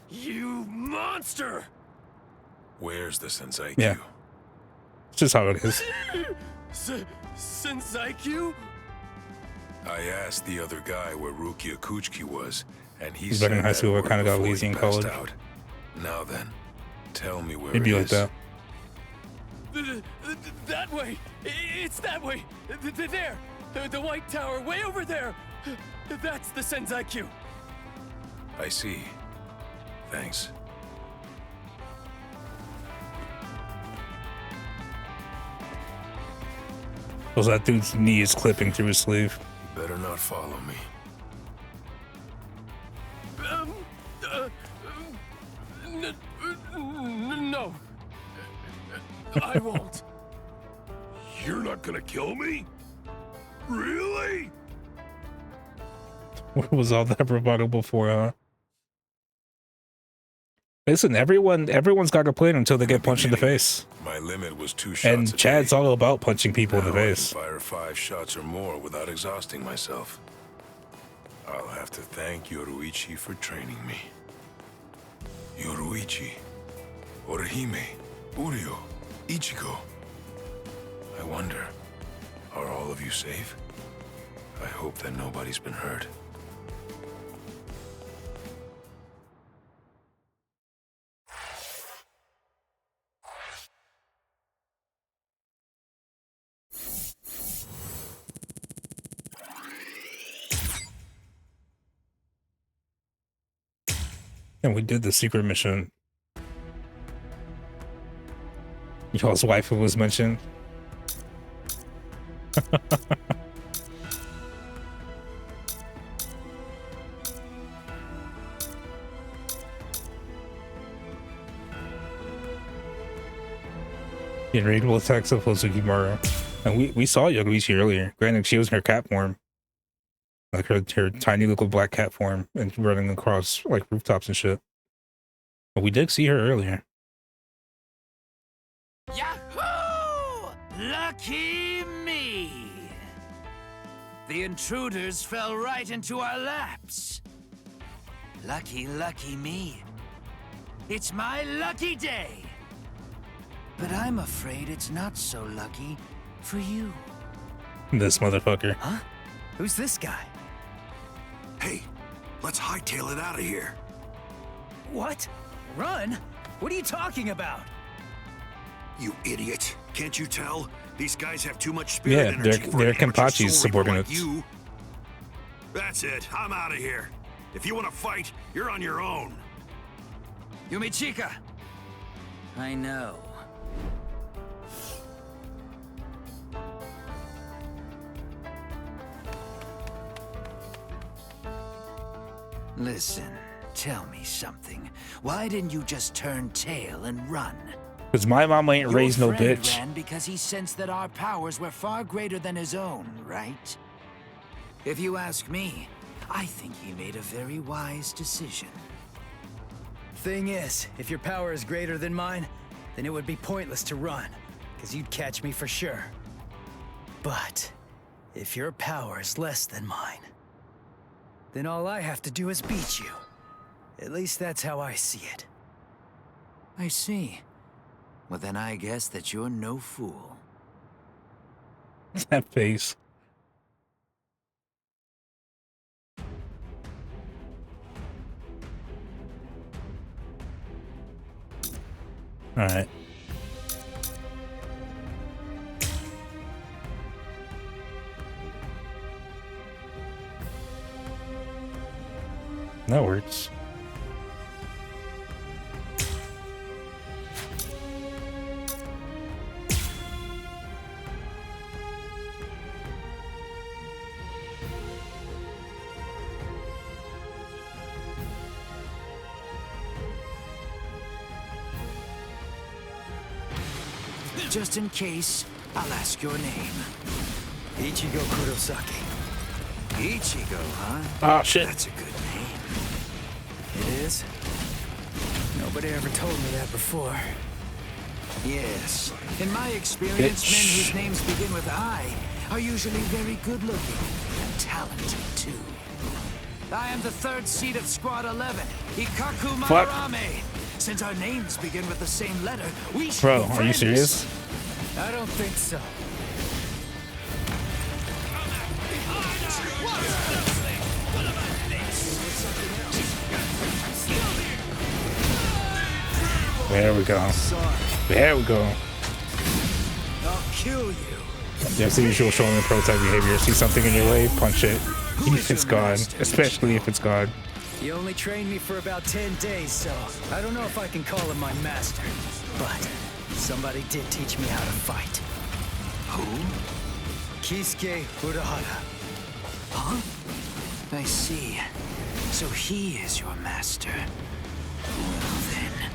You monster! Where's the Senseiku? Yeah. It's just how it is. Senseiku? I asked the other guy where Rukia Kuchiki was, and he He's back said in high school, that I kind of got before lazy he in passed college. out. Now then, tell me where It'd be it like is. that. That way! It's that way! There! The White Tower, way over there! That's the Senseiku! I see. Thanks. Was that dude's knee is clipping through his sleeve. Better not follow me. No. I won't. You're not gonna kill me? Really? What was all that bravado before, huh? Listen, everyone's got a plan until they get punched in the face. My limit was 2 shots And a Chad's day. all about punching people in the Now I can face. fire 5 shots or more without exhausting myself. I'll have to thank Yoruichi for training me. Yoruichi, Orihime, Uryo, Ichigo. I wonder, are all of you safe? I hope that nobody's been hurt. And we did the secret mission. Y'all's wife was mentioned. In raidable attacks of Hosukimura. And we saw Yoruichi earlier. Granted, she was in her cat form. Like her tiny little black cat form and running across like rooftops and shit. But we did see her earlier. Yahoo! Lucky me! The intruders fell right into our laps. Lucky me. It's my lucky day. But I'm afraid it's not so lucky for you. This motherfucker. Huh? Who's this guy? Hey, let's hightail it out of here. What? Run? What are you talking about? You idiot. Can't you tell? These guys have too much spirit Yeah, energy for they're an amateur Kenpachi's soul reaper like subordinates. you. That's it. I'm out of here. If you want to fight, you're on your own. Yumichika! I know. Listen, tell me something. Why didn't you just turn tail and run? Because my mama ain't raised no Your friend bitch. ran because he sensed that our powers were far greater than his own, right? If you ask me, I think he made a very wise decision. Thing is, if your power is greater than mine, then it would be pointless to run, because you'd catch me for sure. But if your power is less than mine, then all I have to do is beat you. At least that's how I see it. I see. Well, then I guess that you're no fool. That face. All right. That works. Just in case, I'll ask your name. Ichigo Kurosaki. Ichigo, huh? Ah, shit. That's a good name. It is? Nobody ever told me that before. Yes. In my experience, Bitch. men whose names begin with I are usually very good-looking and talented, too. I am the third seat of Squad 11, Ikaku Fuck. Madarame. Since our names begin with the same letter, we should Bro, be are you friends. serious? I don't think so. There we go. There we go. I'll kill you. That's the usual showing pro type behavior. See something in your way, punch it. If it's God, especially if it's God. He only trained me for about 10 days, so I don't know if I can call him my master. But somebody did teach me how to fight. Who? Kisuke Urahara. Huh? I see. So he is your master. Well then.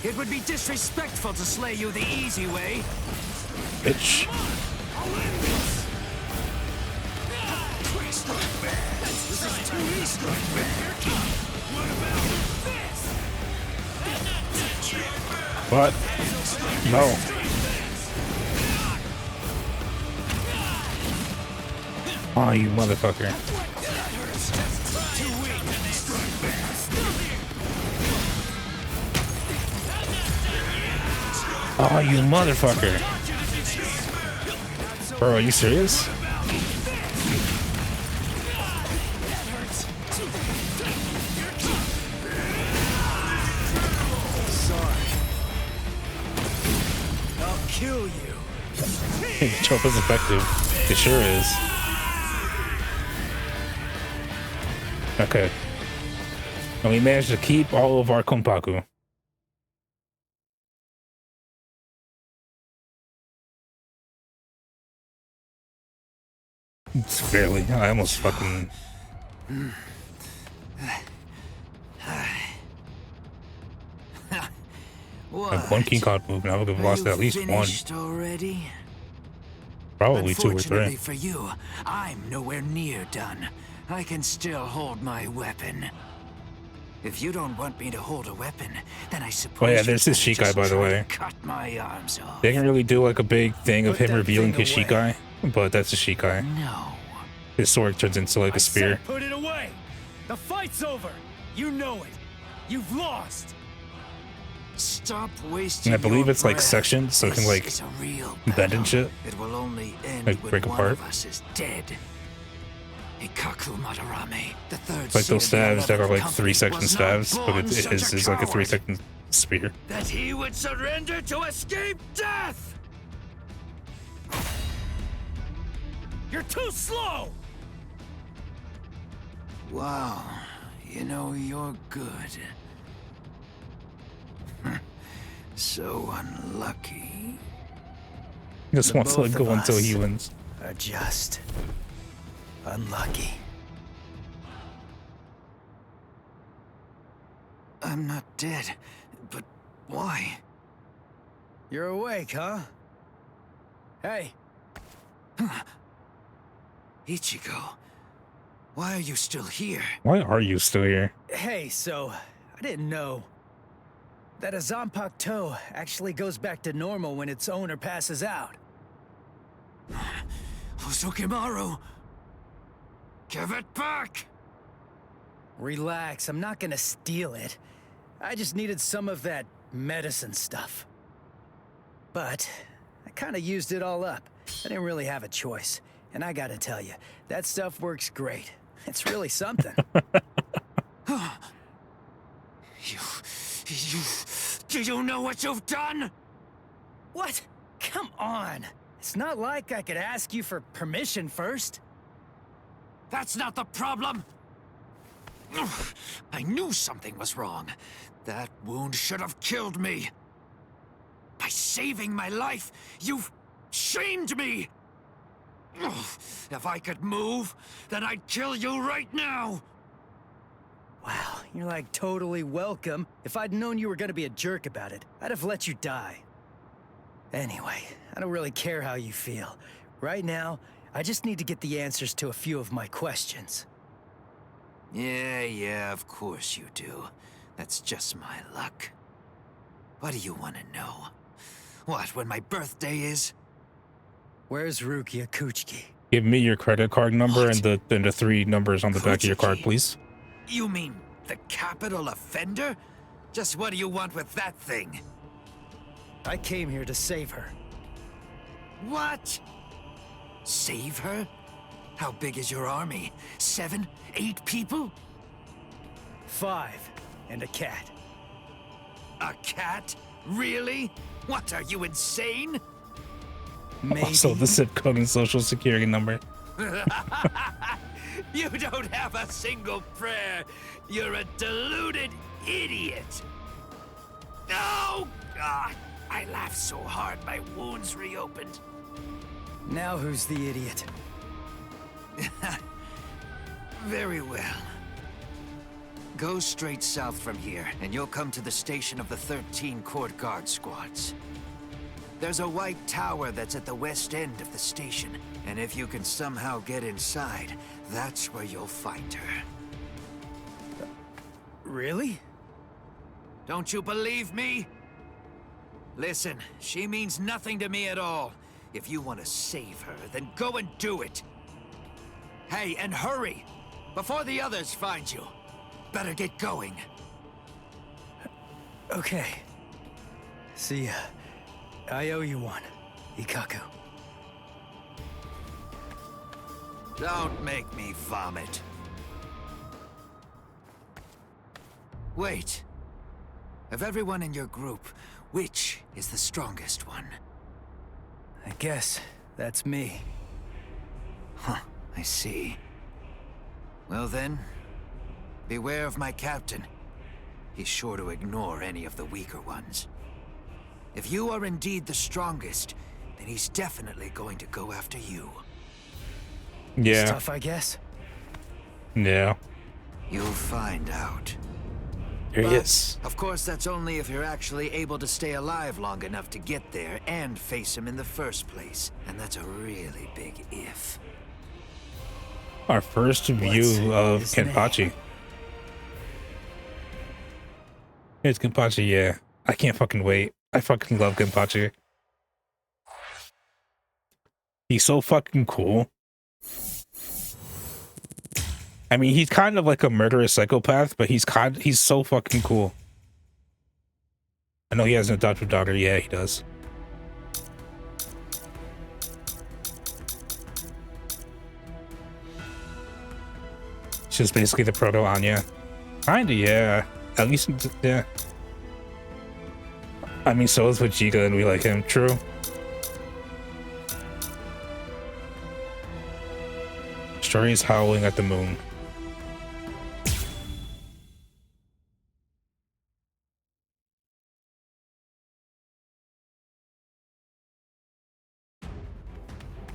It would be disrespectful to slay you the easy way. Bitch. What? No. Oh, you motherfucker. Oh, you motherfucker. Bro, are you serious? Kill you. Choke is effective. It sure is. Okay. And we managed to keep all of our Konpaku. It's barely. I almost fucking. Like one King Cod move, now we've lost at least one. Already? Probably two or three. For you, I'm nowhere near done. I can still hold my weapon. If you don't want me to hold a weapon, then I suppose. Oh yeah, there's this Shikai, by the way. Cut my arms off. They didn't really do like a big thing of him revealing his Shikai, but that's a Shikai. No. His sword turns into like a spear. Put it away. The fight's over. You know it. You've lost. Stop wasting. And I believe your it's like breath. sectioned, so it can like This is a real bend and shit. It will only end Like when break one apart. of us is dead. Ikaku Madarame, the third It's like those seed of the stabs that are 11th like company, 3-second was not stabs, but born it such is like a coward. 3-second spear. That he would surrender to escape death. You're too slow. Wow, you know, you're good. So unlucky. Just The wants to both let go of until us he wins. Are just unlucky. I'm not dead, but why? You're awake, huh? Hey. Ichigo, why are you still here? Why are you still here? Hey, so I didn't know that a Zanpakuto actually goes back to normal when its owner passes out. Hosokimaru! Give it back! Relax, I'm not gonna steal it. I just needed some of that medicine stuff. But I kinda used it all up. I didn't really have a choice. And I gotta tell you, that stuff works great. It's really something. Do you know what you've done? What? Come on. It's not like I could ask you for permission first. That's not the problem. I knew something was wrong. That wound should have killed me. By saving my life, you've shamed me. If I could move, then I'd kill you right now. Wow, you're like totally welcome. If I'd known you were gonna be a jerk about it, I'd have let you die. Anyway, I don't really care how you feel. Right now, I just need to get the answers to a few of my questions. Yeah, of course you do. That's just my luck. What do you want to know? What, when my birthday is? Where's Rukia Kuchiki? Give me your credit card number and the 3 numbers on the back of your card, Kuchiki? please. You mean the capital offender? Just what do you want with that thing? I came here to save her. What? Save her? How big is your army? 7, 8 people? 5, and a cat. A cat? Really? What, are you insane? Maybe. Also, the zip code and social security number. You don't have a single prayer. You're a deluded idiot. Oh, God. I laughed so hard my wounds reopened. Now who's the idiot? Very well. Go straight south from here, and you'll come to the station of the 13 court guard squads. There's a white tower that's at the west end of the station, and if you can somehow get inside, that's where you'll find her. Really? Don't you believe me? Listen, she means nothing to me at all. If you want to save her, then go and do it. Hey, and hurry! Before the others find you. Better get going. Okay. See ya. I owe you one, Ikkaku. Don't make me vomit. Wait. Of everyone in your group, which is the strongest one? I guess that's me. Huh, I see. Well then, beware of my captain. He's sure to ignore any of the weaker ones. If you are indeed the strongest, then he's definitely going to go after you. Yeah. It's tough, I guess. Yeah. You'll find out. Here he is. Of course, that's only if you're actually able to stay alive long enough to get there and face him in the first place. And that's a really big if. Our first view of Kenpachi. It's Kenpachi, yeah. I can't fucking wait. I fucking love Kenpachi. He's so fucking cool. I mean, he's kind of like a murderous psychopath, but he's so fucking cool. I know he has an adopted daughter. Yeah, he does. She's basically the proto Anya. Kinda, yeah. At least, yeah. I mean, so is Vegeta, and we like him. True. Story is howling at the moon.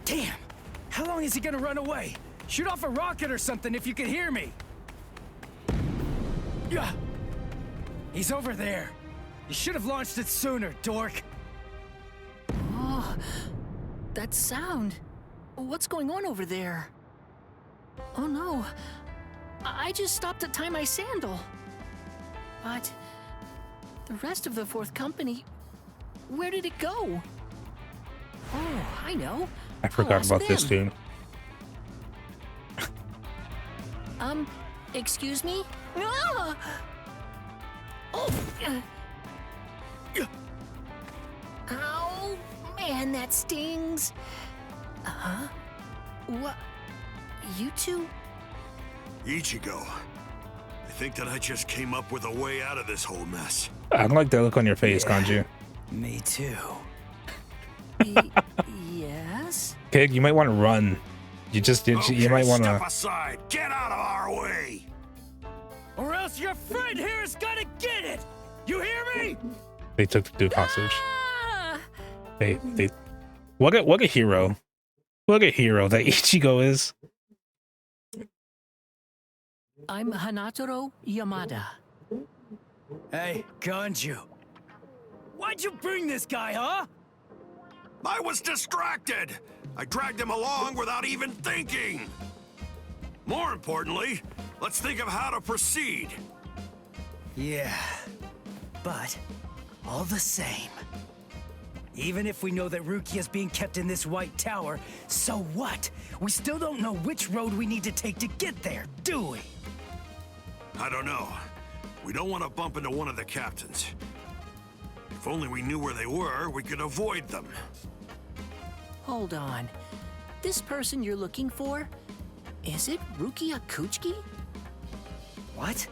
Damn! How long is he gonna run away? Shoot off a rocket or something if you can hear me! Yeah. He's over there. You should have launched it sooner, dork. Oh, that sound. What's going on over there? Oh no. I just stopped to tie my sandal. But the rest of the fourth company, where did it go? Oh, I know. I forgot about this dude. Excuse me? Ah! Oh! Ow! Man, that stings! Huh? What? You two? Ichigo, I think that I just came up with a way out of this whole mess. I don't like that look on your face, Kanju. Me too. Yes? Kid, you might want to run. You might want to. Step aside. Get out of our way. Or else your friend here is gonna get it. You hear me? They took the dude hostage. Ah! They what a hero. What a hero that Ichigo is. I'm Hanataro Yamada. Hey, Kanju. Why'd you bring this guy, huh? I was distracted. I dragged him along without even thinking. More importantly, let's think of how to proceed. Yeah, but all the same, Even if we know that Rukia's being kept in this white tower, so what? We still don't know which road we need to take to get there, do we? I don't know. We don't want to bump into one of the captains. If only we knew where they were, we could avoid them. Hold on. This person you're looking for, is it Rukia Kuchiki? What?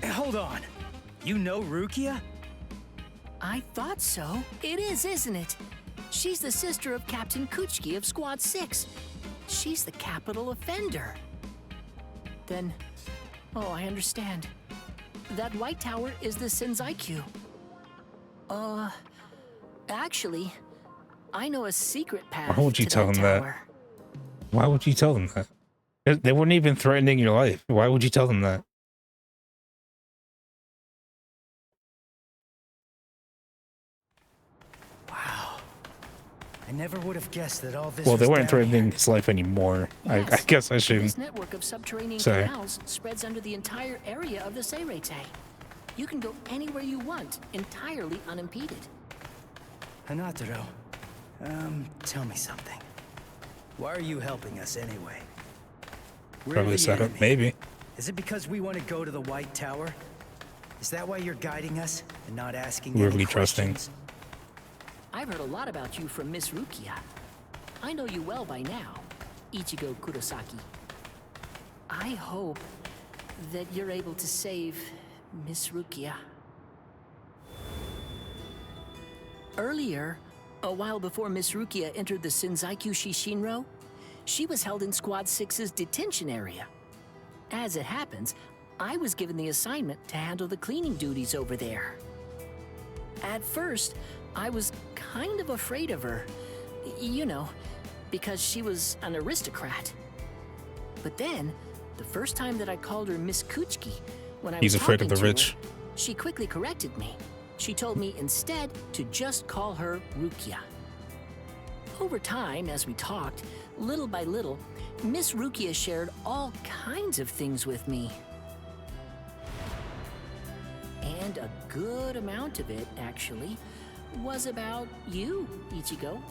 Hold on. You know Rukia? I thought so. It is, isn't it? She's the sister of Captain Kuchiki of Squad 6. She's the capital offender. Then, oh, I understand. That white tower is the Seireitei. Actually, I know a secret path. Why would you to tell that them tower. that? Why would you tell them that? They weren't even threatening your life. Why would you tell them that? Wow. I never would have guessed that all this Well, was they weren't down threatening here. his life anymore. Yes. I guess I shouldn't This network of subterranean say. canals spreads under the entire area of the Seireitei. You can go anywhere you want, entirely unimpeded. Hanataro, tell me something. Why are you helping us anyway? We're Probably the set up, enemy. maybe. Is it because we want to go to the White Tower? Is that why you're guiding us and not asking Weirdly any trusting. questions? I've heard a lot about you from Miss Rukia. I know you well by now, Ichigo Kurosaki. I hope that you're able to save Miss Rukia. Earlier, a while before Miss Rukia entered the Seireitei Shishinro, she was held in Squad 6's detention area. As it happens, I was given the assignment to handle the cleaning duties over there. At first, I was kind of afraid of her, you know, because she was an aristocrat. But then, the first time that I called her Miss Kuchiki, when I He's was afraid of talking the to rich. her, she quickly corrected me. She told me instead to just call her Rukia. Over time, as we talked, little by little, Miss Rukia shared all kinds of things with me. And a good amount of it, actually, was about you, Ichigo.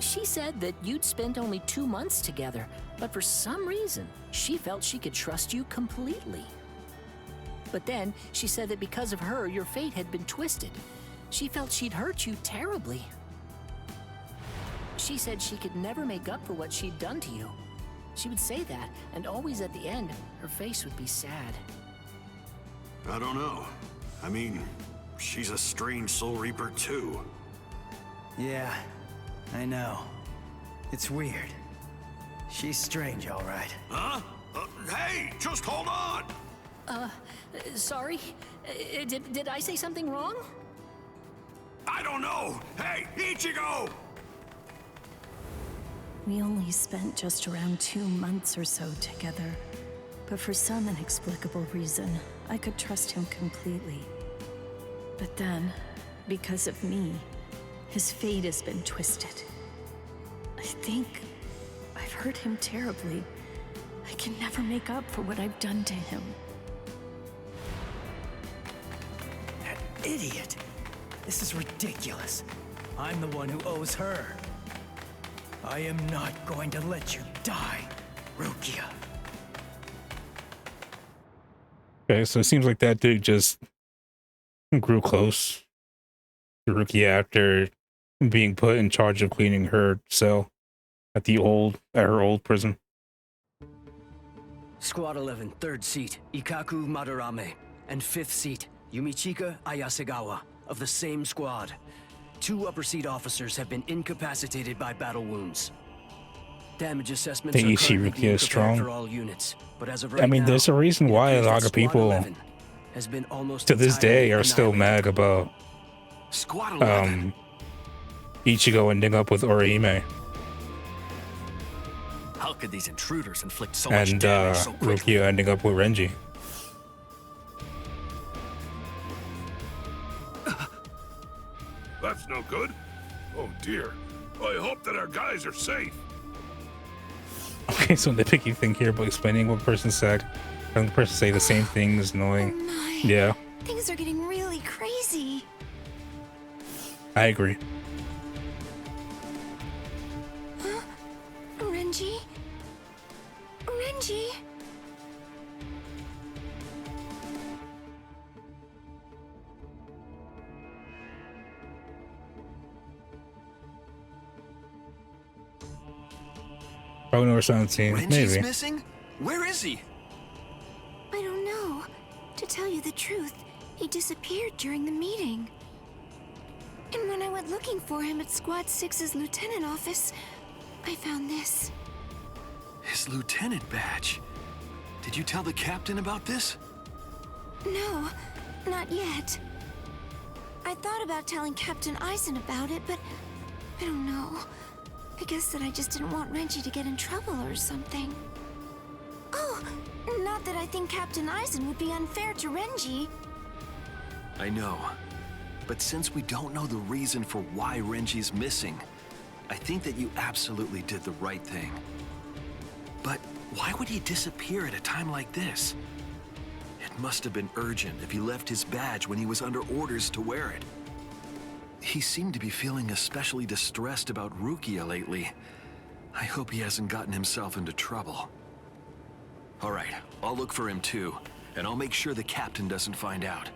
She said that you'd spent only 2 months together, but for some reason, she felt she could trust you completely. But then, she said that because of her, your fate had been twisted. She felt she'd hurt you terribly. She said she could never make up for what she'd done to you. She would say that, and always at the end, her face would be sad. I don't know. I mean, she's a strange Soul Reaper too. Yeah, I know. It's weird. She's strange, all right. Huh? Hey, just hold on! Sorry? Did I say something wrong? I don't know! Hey, Ichigo! We only spent just around 2 months or so together, but for some inexplicable reason, I could trust him completely. But then, because of me, his fate has been twisted. I think I've hurt him terribly. I can never make up for what I've done to him. That idiot! This is ridiculous. I'm the one who owes her. I am not going to let you die, Rukia. Okay, so it seems like that dude just grew close to Rukia after being put in charge of cleaning her cell at her old prison. Squad 11, 3rd seat, Ikaku Madarame, and 5th seat, Yumichika Ayasegawa, of the same squad. 2 upper seat officers have been incapacitated by battle wounds. Damage assessments The are Ichi currently Rukia being is prepared strong. for all units, but as of I right mean, now, there's a reason it why a appears lot that of Squad people 11 has been almost to this day entirely are still mad about Squad 11. Ichigo ending up with Orihime How could these intruders inflict so much and damage so quickly? Rukia ending up with Renji. That's no good. Oh dear. I hope that our guys are safe. Okay, so nitpicky thing here about explaining what person said. And the person say the same thing is annoying. Oh my. Yeah. Things are getting really crazy. I agree. Huh? Renji? Renji? Probably number 17. Renji's Maybe. missing? Where is he? I don't know. To tell you the truth, he disappeared during the meeting. And when I went looking for him at Squad 6's lieutenant office, I found this. His lieutenant badge. Did you tell the captain about this? No, not yet. I thought about telling Captain Eisen about it, but I don't know. I guess that I just didn't want Renji to get in trouble or something. Oh, not that I think Captain Eisen would be unfair to Renji. I know. But since we don't know the reason for why Renji's missing, I think that you absolutely did the right thing. But why would he disappear at a time like this? It must have been urgent if he left his badge when he was under orders to wear it. He seemed to be feeling especially distressed about Rukia lately. I hope he hasn't gotten himself into trouble. All right, I'll look for him too, and I'll make sure the captain doesn't find out.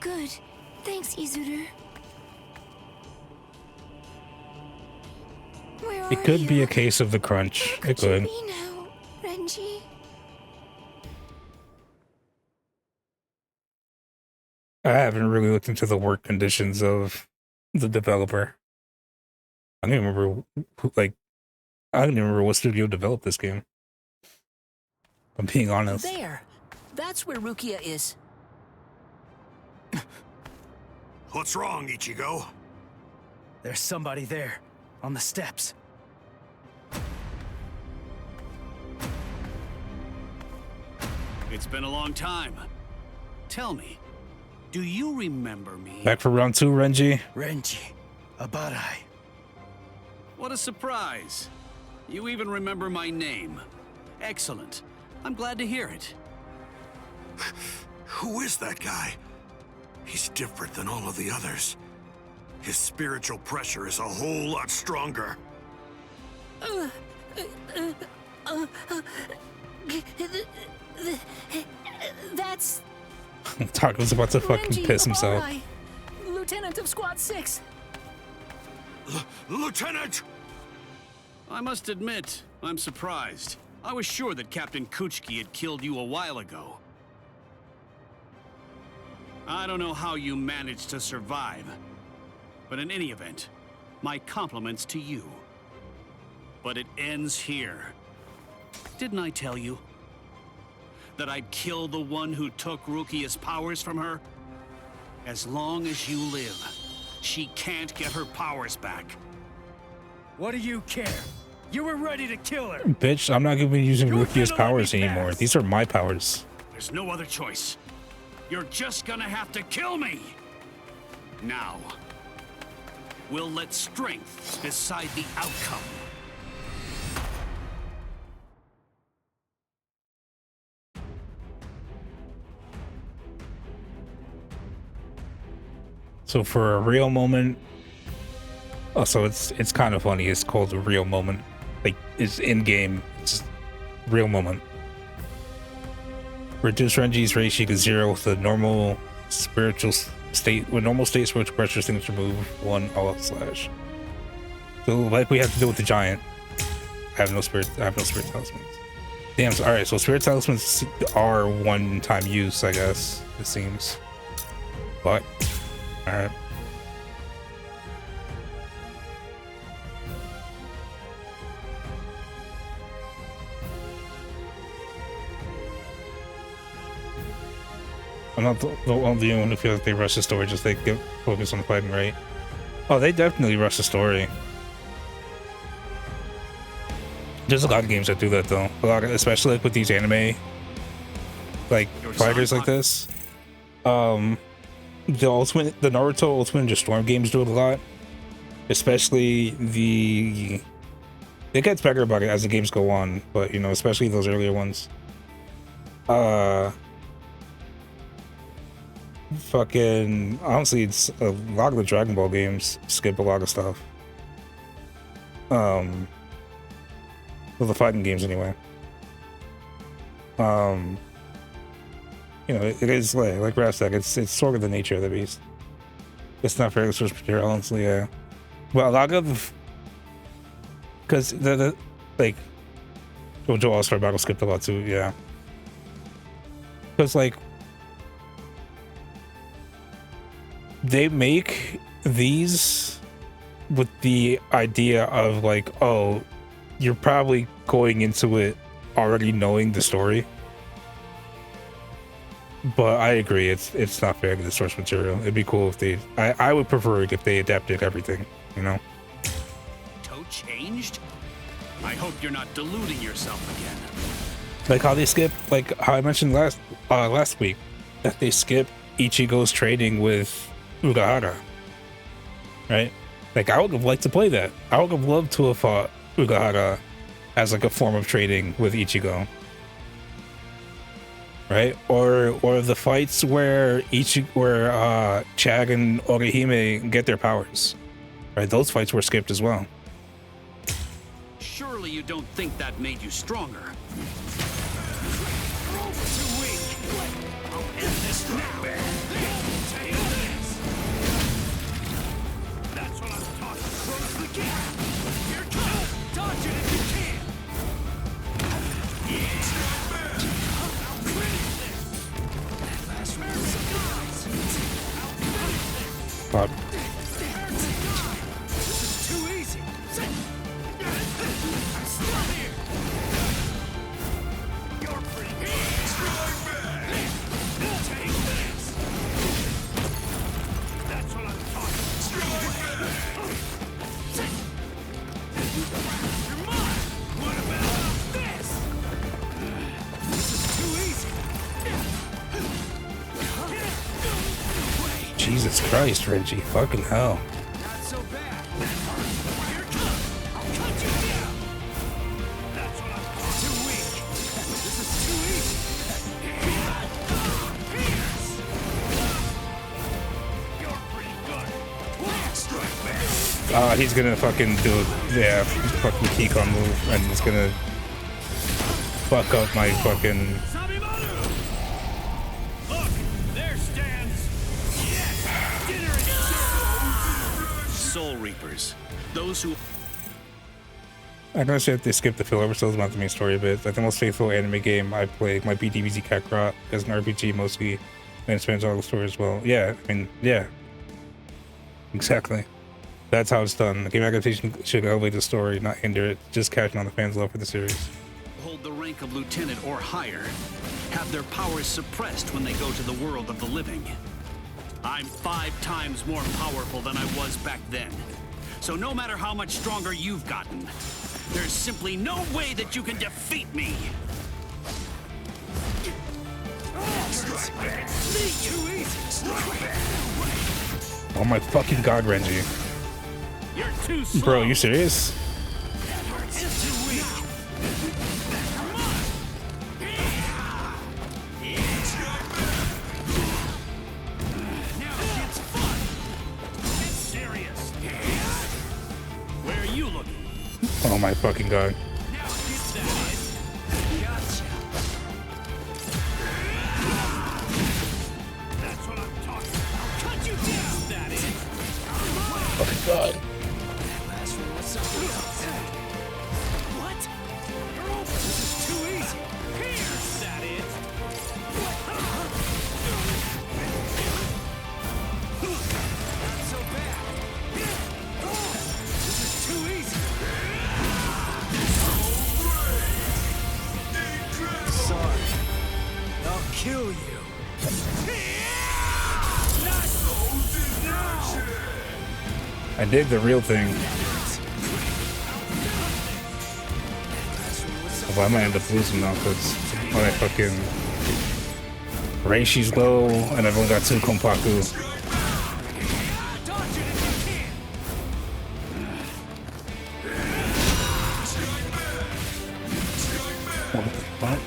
Good. Thanks, Izuru. Where are It could you? be a case of the crunch. It could. Be now, Renji. I haven't really looked into the work conditions of the developer. I don't even remember who, like, I don't even remember what studio developed this game. I'm being honest. There. That's where Rukia is. What's wrong, Ichigo? There's somebody there, on the steps. It's been a long time. Tell me, do you remember me? Back for round 2, Renji. Renji, Abarai. What a surprise. You even remember my name. Excellent. I'm glad to hear it. Who is that guy? He's different than all of the others. His spiritual pressure is a whole lot stronger. That's Taco's about to fucking Renji piss himself. Abarai, Lieutenant of Squad 6. Lieutenant! I must admit, I'm surprised. I was sure that Captain Kuchiki had killed you a while ago. I don't know how you managed to survive, but in any event, my compliments to you. But it ends here. Didn't I tell you that I'd kill the one who took Rukia's powers from her? As long as you live, she can't get her powers back. What do you care? You were ready to kill her. Bitch, I'm not gonna be using You Rukia's cannot let powers me anymore. pass. These are my powers. There's no other choice. You're just gonna have to kill me. Now, we'll let strength decide the outcome. So for a real moment, also it's kind of funny. It's called a real moment. Like it's in game. It's real moment. Reduce Renji's ratio to 0 with the normal spiritual state. With normal state spiritual pressure things remove 1 all slash. So like we have to do with the giant. I have no spirit talismans. Damn. So, all right. So spirit talismans are one-time use, I guess it seems. But all right. I'm not the only one who feels like they rush the story, just they get focused on fighting, right? Oh, they definitely rush the story. There's a lot of games that do that though. A lot of, especially like with these anime like fighters like this. The Naruto Ultimate Ninja Storm games do it a lot. Especially it gets better about it as the games go on, but you know, especially those earlier ones. fucking honestly, it's a lot of the Dragon Ball games skip a lot of stuff. Well, the fighting games anyway. You know, it is like Raph said, it's sort of the nature of the beast. It's not very source material, honestly. Yeah. Well, a lot of because the like JoJo All-Star Battle skipped a lot too. Yeah. Because like they make these with the idea of like, oh, you're probably going into it already knowing the story. But I agree, it's not fair to the source material. It'd be cool if they I would prefer it if they adapted everything, you know? Toe changed? I hope you're not deluding yourself again. Like how they skip, like how I mentioned last week, that they skip Ichigo's training with Urahara. Right? Like I would have liked to play that. I would have loved to have fought Urahara as like a form of training with Ichigo. Right? Or the fights where Chag and Orihime get their powers. Right? Those fights were skipped as well. Surely you don't think that made you stronger. Too weak. I'll end this now. Take this. That's what I'm talking. Close the gap. Here it comes. Dodge it if you can. I'll finish this. Last round surprise. I'll finish this. Fuck. This is too easy. I'm still here. You're pretty good. Take this. That's what I'm talking about. You're mine. What about this? This is too easy. Jesus Christ, Reggie. Fucking hell. Not so bad. Here it comes. I'll cut you down. That's what I'm talking. Too weak. This is too easy. Pierce. You're pretty good. Strike back. He's gonna fucking do fucking Kikon move, and it's gonna fuck up my fucking. Look, there stands. Yes, dinner is served. Soul Reapers. Those who... I'm gonna say if they skip the filler episodes about the main story a bit. Like the most faithful anime game I played might be DBZ Kakarot as an RPG mostly, and it spans all the story as well. Yeah, I mean, yeah. Exactly. That's how it's done. The game adaptation should elevate the story, not hinder it. Just catching on the fans' love for the series. hold the rank of lieutenant or higher have their powers suppressed when they go to the world of the living. I'm 5 times more powerful than I was back then. So no matter how much stronger you've gotten, there's simply no way that you can defeat me. Oh my fucking god, Renji. You're too slow. Bro, you serious? It's too weak. Come on. Now it gets fun. Get serious. Where are you looking? Oh my fucking god. Now it gets that in. Gotcha. That's what I'm talking about. I'll cut you down. That is. Oh my god. Last one was something else. What? You're over. This is too easy. Here, that is. Not so bad. This is too easy. Sorry. I'll kill you. Not so now. I dig the real thing. Well, I might end up losing now because my fucking Reishi's low and I've only got 2 Kompaku. Dodge it if you can. What the fuck?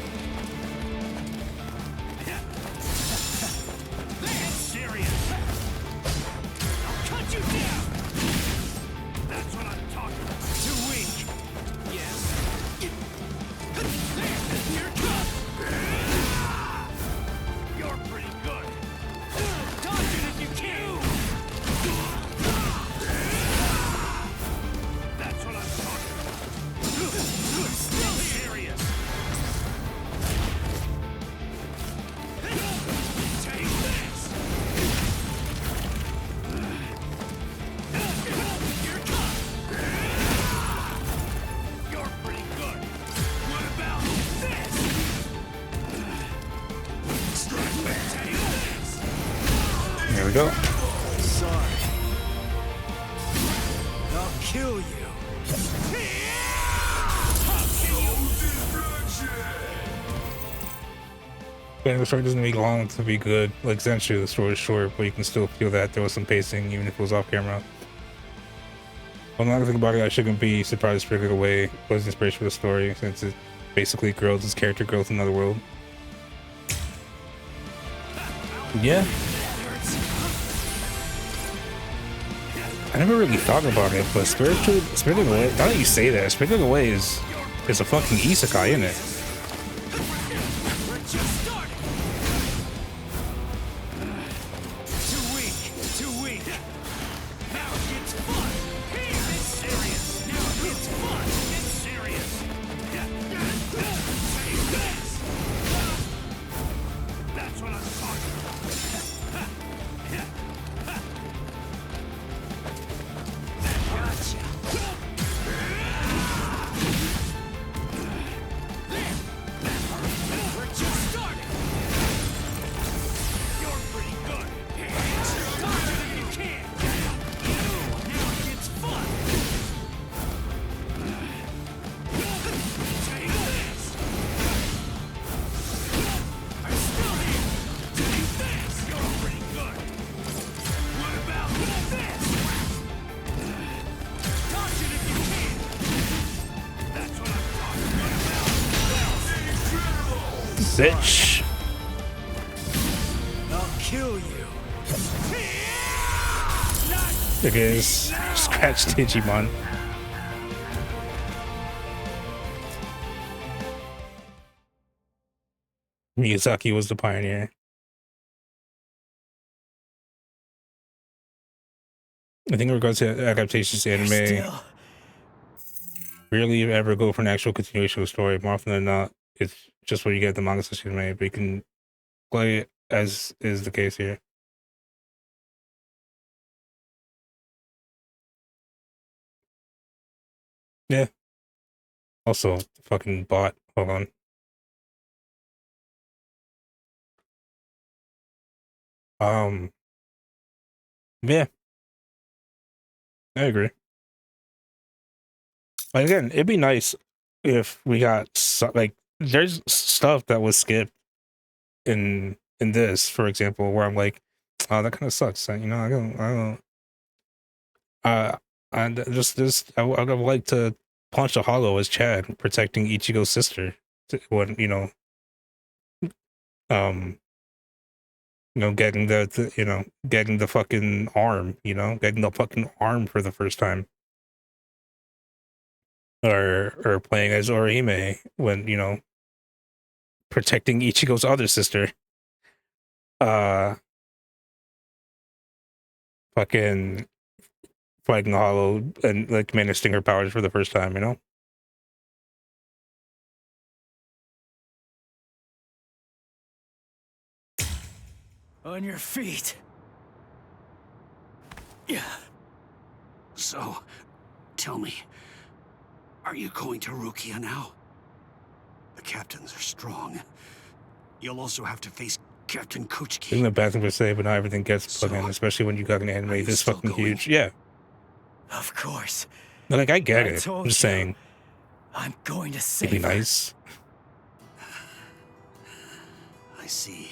That's go. Sorry. I'll kill you. And the story doesn't take long to be good. Like essentially the story is short, but you can still feel that there was some pacing, even if it was off camera. Well, now that I think about it, I shouldn't be surprised Spirited Away was inspiration for the story, since it basically grows his character growth in another world. Yeah. I never really thought about it, but Spirited Away, now that you say that, Spirited Away is a fucking isekai, isn't it? Bitch. I'll kill you. It is Scratch Digimon. Miyazaki was the pioneer. I think in regards to adaptations to anime, rarely ever go for an actual continuation of the story. More often than not, it's just what you get at the manga section anime, but you can play it as is the case here. Yeah. Also, fucking bot. Hold on. Yeah. I agree. Like, again, it'd be nice if we got like there's stuff that was skipped in this, for example, where I'm like, oh, that kind of sucks. You know, I don't. And just I would have liked to punch a hollow as Chad protecting Ichigo's sister when getting getting the fucking arm, getting the fucking arm for the first time. Or playing as Orihime when, protecting Ichigo's other sister. Fucking fighting the hollow and like manifesting her powers for the first time. On your feet. Yeah. So, tell me, are you going to Rukia now? The captains are strong. You'll also have to face Captain Kuchiki. Isn't the bad thing to say, but not everything gets put in, especially when you got an anime this fucking huge. Yeah. Of course. Like, I get it. I'm just saying. I'm going to save it'd be nice. I see.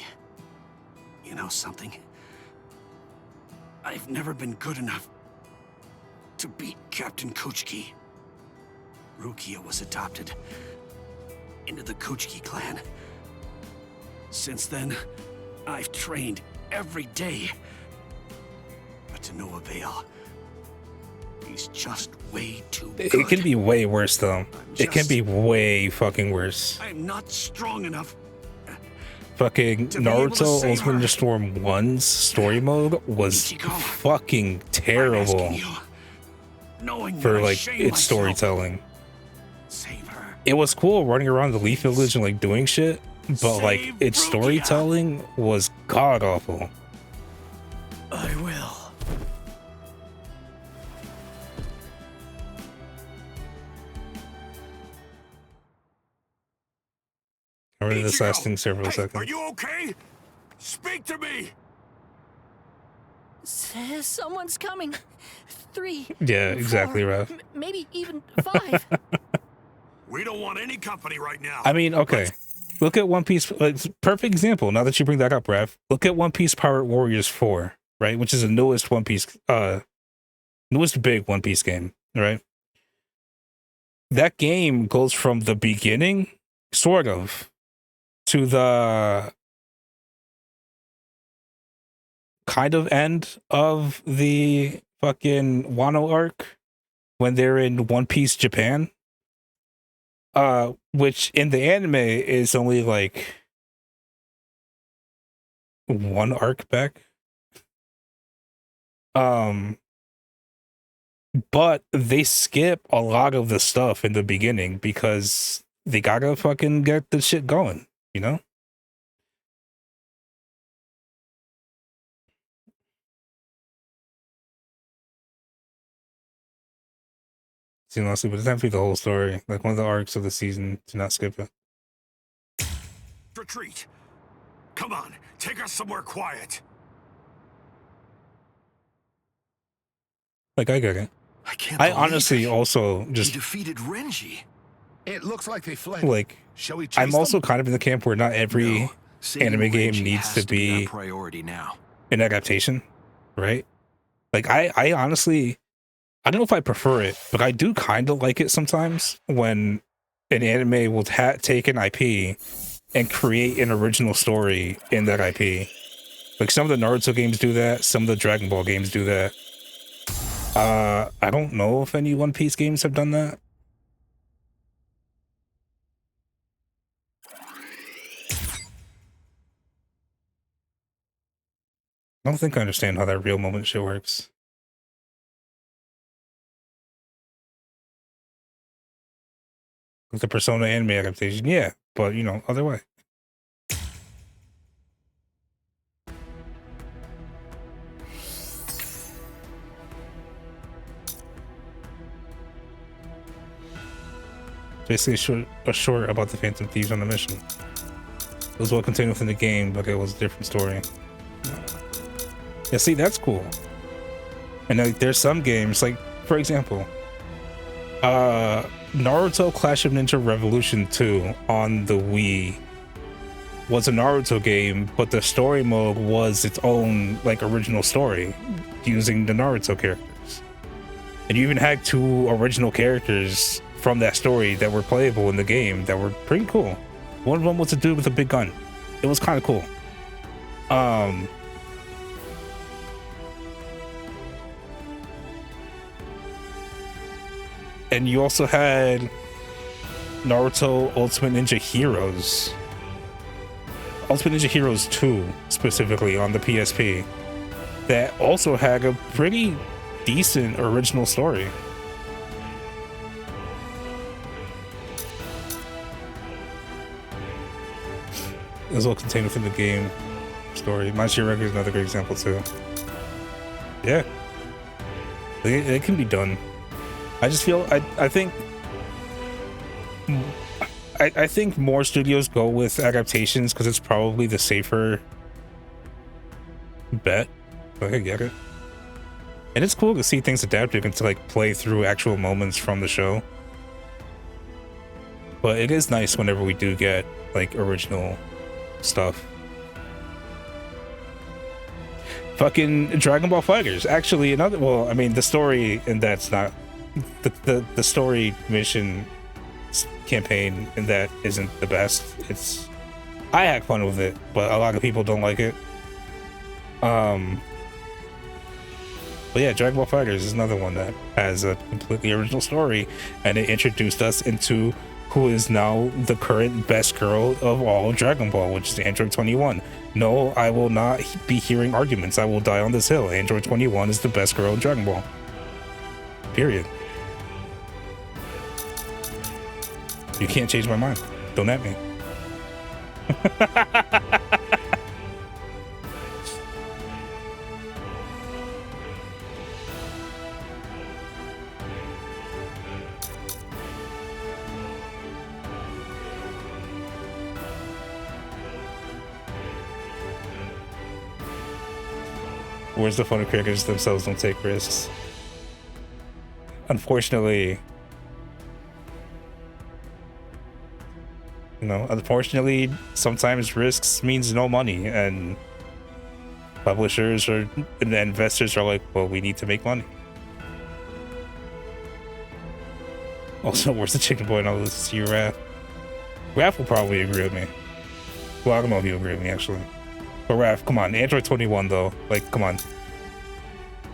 You know something? I've never been good enough to beat Captain Kuchiki. Rukia was adopted into the Kuchiki clan. Since then, I've trained every day. But to no avail. He's just way too good. It can be way worse, though. It can be way fucking worse. I'm not strong enough. Fucking Naruto Ultimate Ninja Storm 1's story mode was fucking terrible for like its storytelling. It was cool running around the Leaf Village and like doing shit, but like its storytelling was god awful. I will. I remember this lasting several seconds. Are you okay? Speak to me! Someone's coming. 3. Yeah, exactly, 4, Rev. Maybe even 5. We don't want any company right now. I mean, okay. Look at One Piece. Like, perfect example. Now that you bring that up, Rev. Look at One Piece Pirate Warriors 4, right? Which is the newest One Piece, newest big One Piece game, right? That game goes from the beginning, sort of, to the kind of end of the fucking Wano arc when they're in One Piece Japan. Which in the anime is only like one arc back. But they skip a lot of the stuff in the beginning because they gotta fucking get the shit going, you know? See, honestly, but it doesn't have to be the whole story. Like one of the arcs of the season, to not skip it. Retreat. Come on, take us somewhere quiet. Like, I get it. I honestly also just... He defeated Renji. It looks like they fled. Like, Shall we chase I'm also them? kind of in the camp where not every anime game needs to be our priority now. an adaptation, right? Like, I honestly... I don't know if I prefer it, but I do kind of like it sometimes when an anime will take an IP and create an original story in that IP. Like some of the Naruto games do that, some of the Dragon Ball games do that. I don't know if any One Piece games have done that. I don't think I understand how that real moment shit works. With the Persona anime adaptation, yeah, but you know, other way. Basically, a short about the Phantom Thieves on the mission. It was well contained within the game, but it was a different story. Yeah, see, that's cool. And like, there's some games, like for example, Naruto Clash of Ninja Revolution 2 on the Wii was a Naruto game, but the story mode was its own like original story using the Naruto characters. And you even had 2 original characters from that story that were playable in the game that were pretty cool. One of them was a dude with a big gun. It was kind of cool. And you also had Naruto Ultimate Ninja Heroes. Ultimate Ninja Heroes 2, specifically on the PSP, that also had a pretty decent original story. It was all contained within the game story. My Hero is another great example too. Yeah. It can be done. I just feel I think more studios go with adaptations because it's probably the safer bet. But I get it. And it's cool to see things adapted and to like play through actual moments from the show. But it is nice whenever we do get like original stuff. Fucking Dragon Ball FighterZ. Actually, another. Well, I mean, the story, and that's not the story mission campaign, and that isn't the best. It's. I had fun with it, but a lot of people don't like it. But yeah, Dragon Ball FighterZ is another one that has a completely original story, and it introduced us into who is now the current best girl of all Dragon Ball, which is Android 21. No, I will not be hearing arguments. I will die on this hill. Android 21 is the best girl in Dragon Ball. Period. You can't change my mind. Don't at me. Whereas the photo creators themselves don't take risks. Unfortunately, sometimes risks means no money, and publishers or and investors are like, well, we need to make money. Also, where's the chicken boy and all this? You, Raph. Raph will probably agree with me. Well, I don't know if he'll agree with me, actually. But Raph, come on. Android 21, though. Like, come on.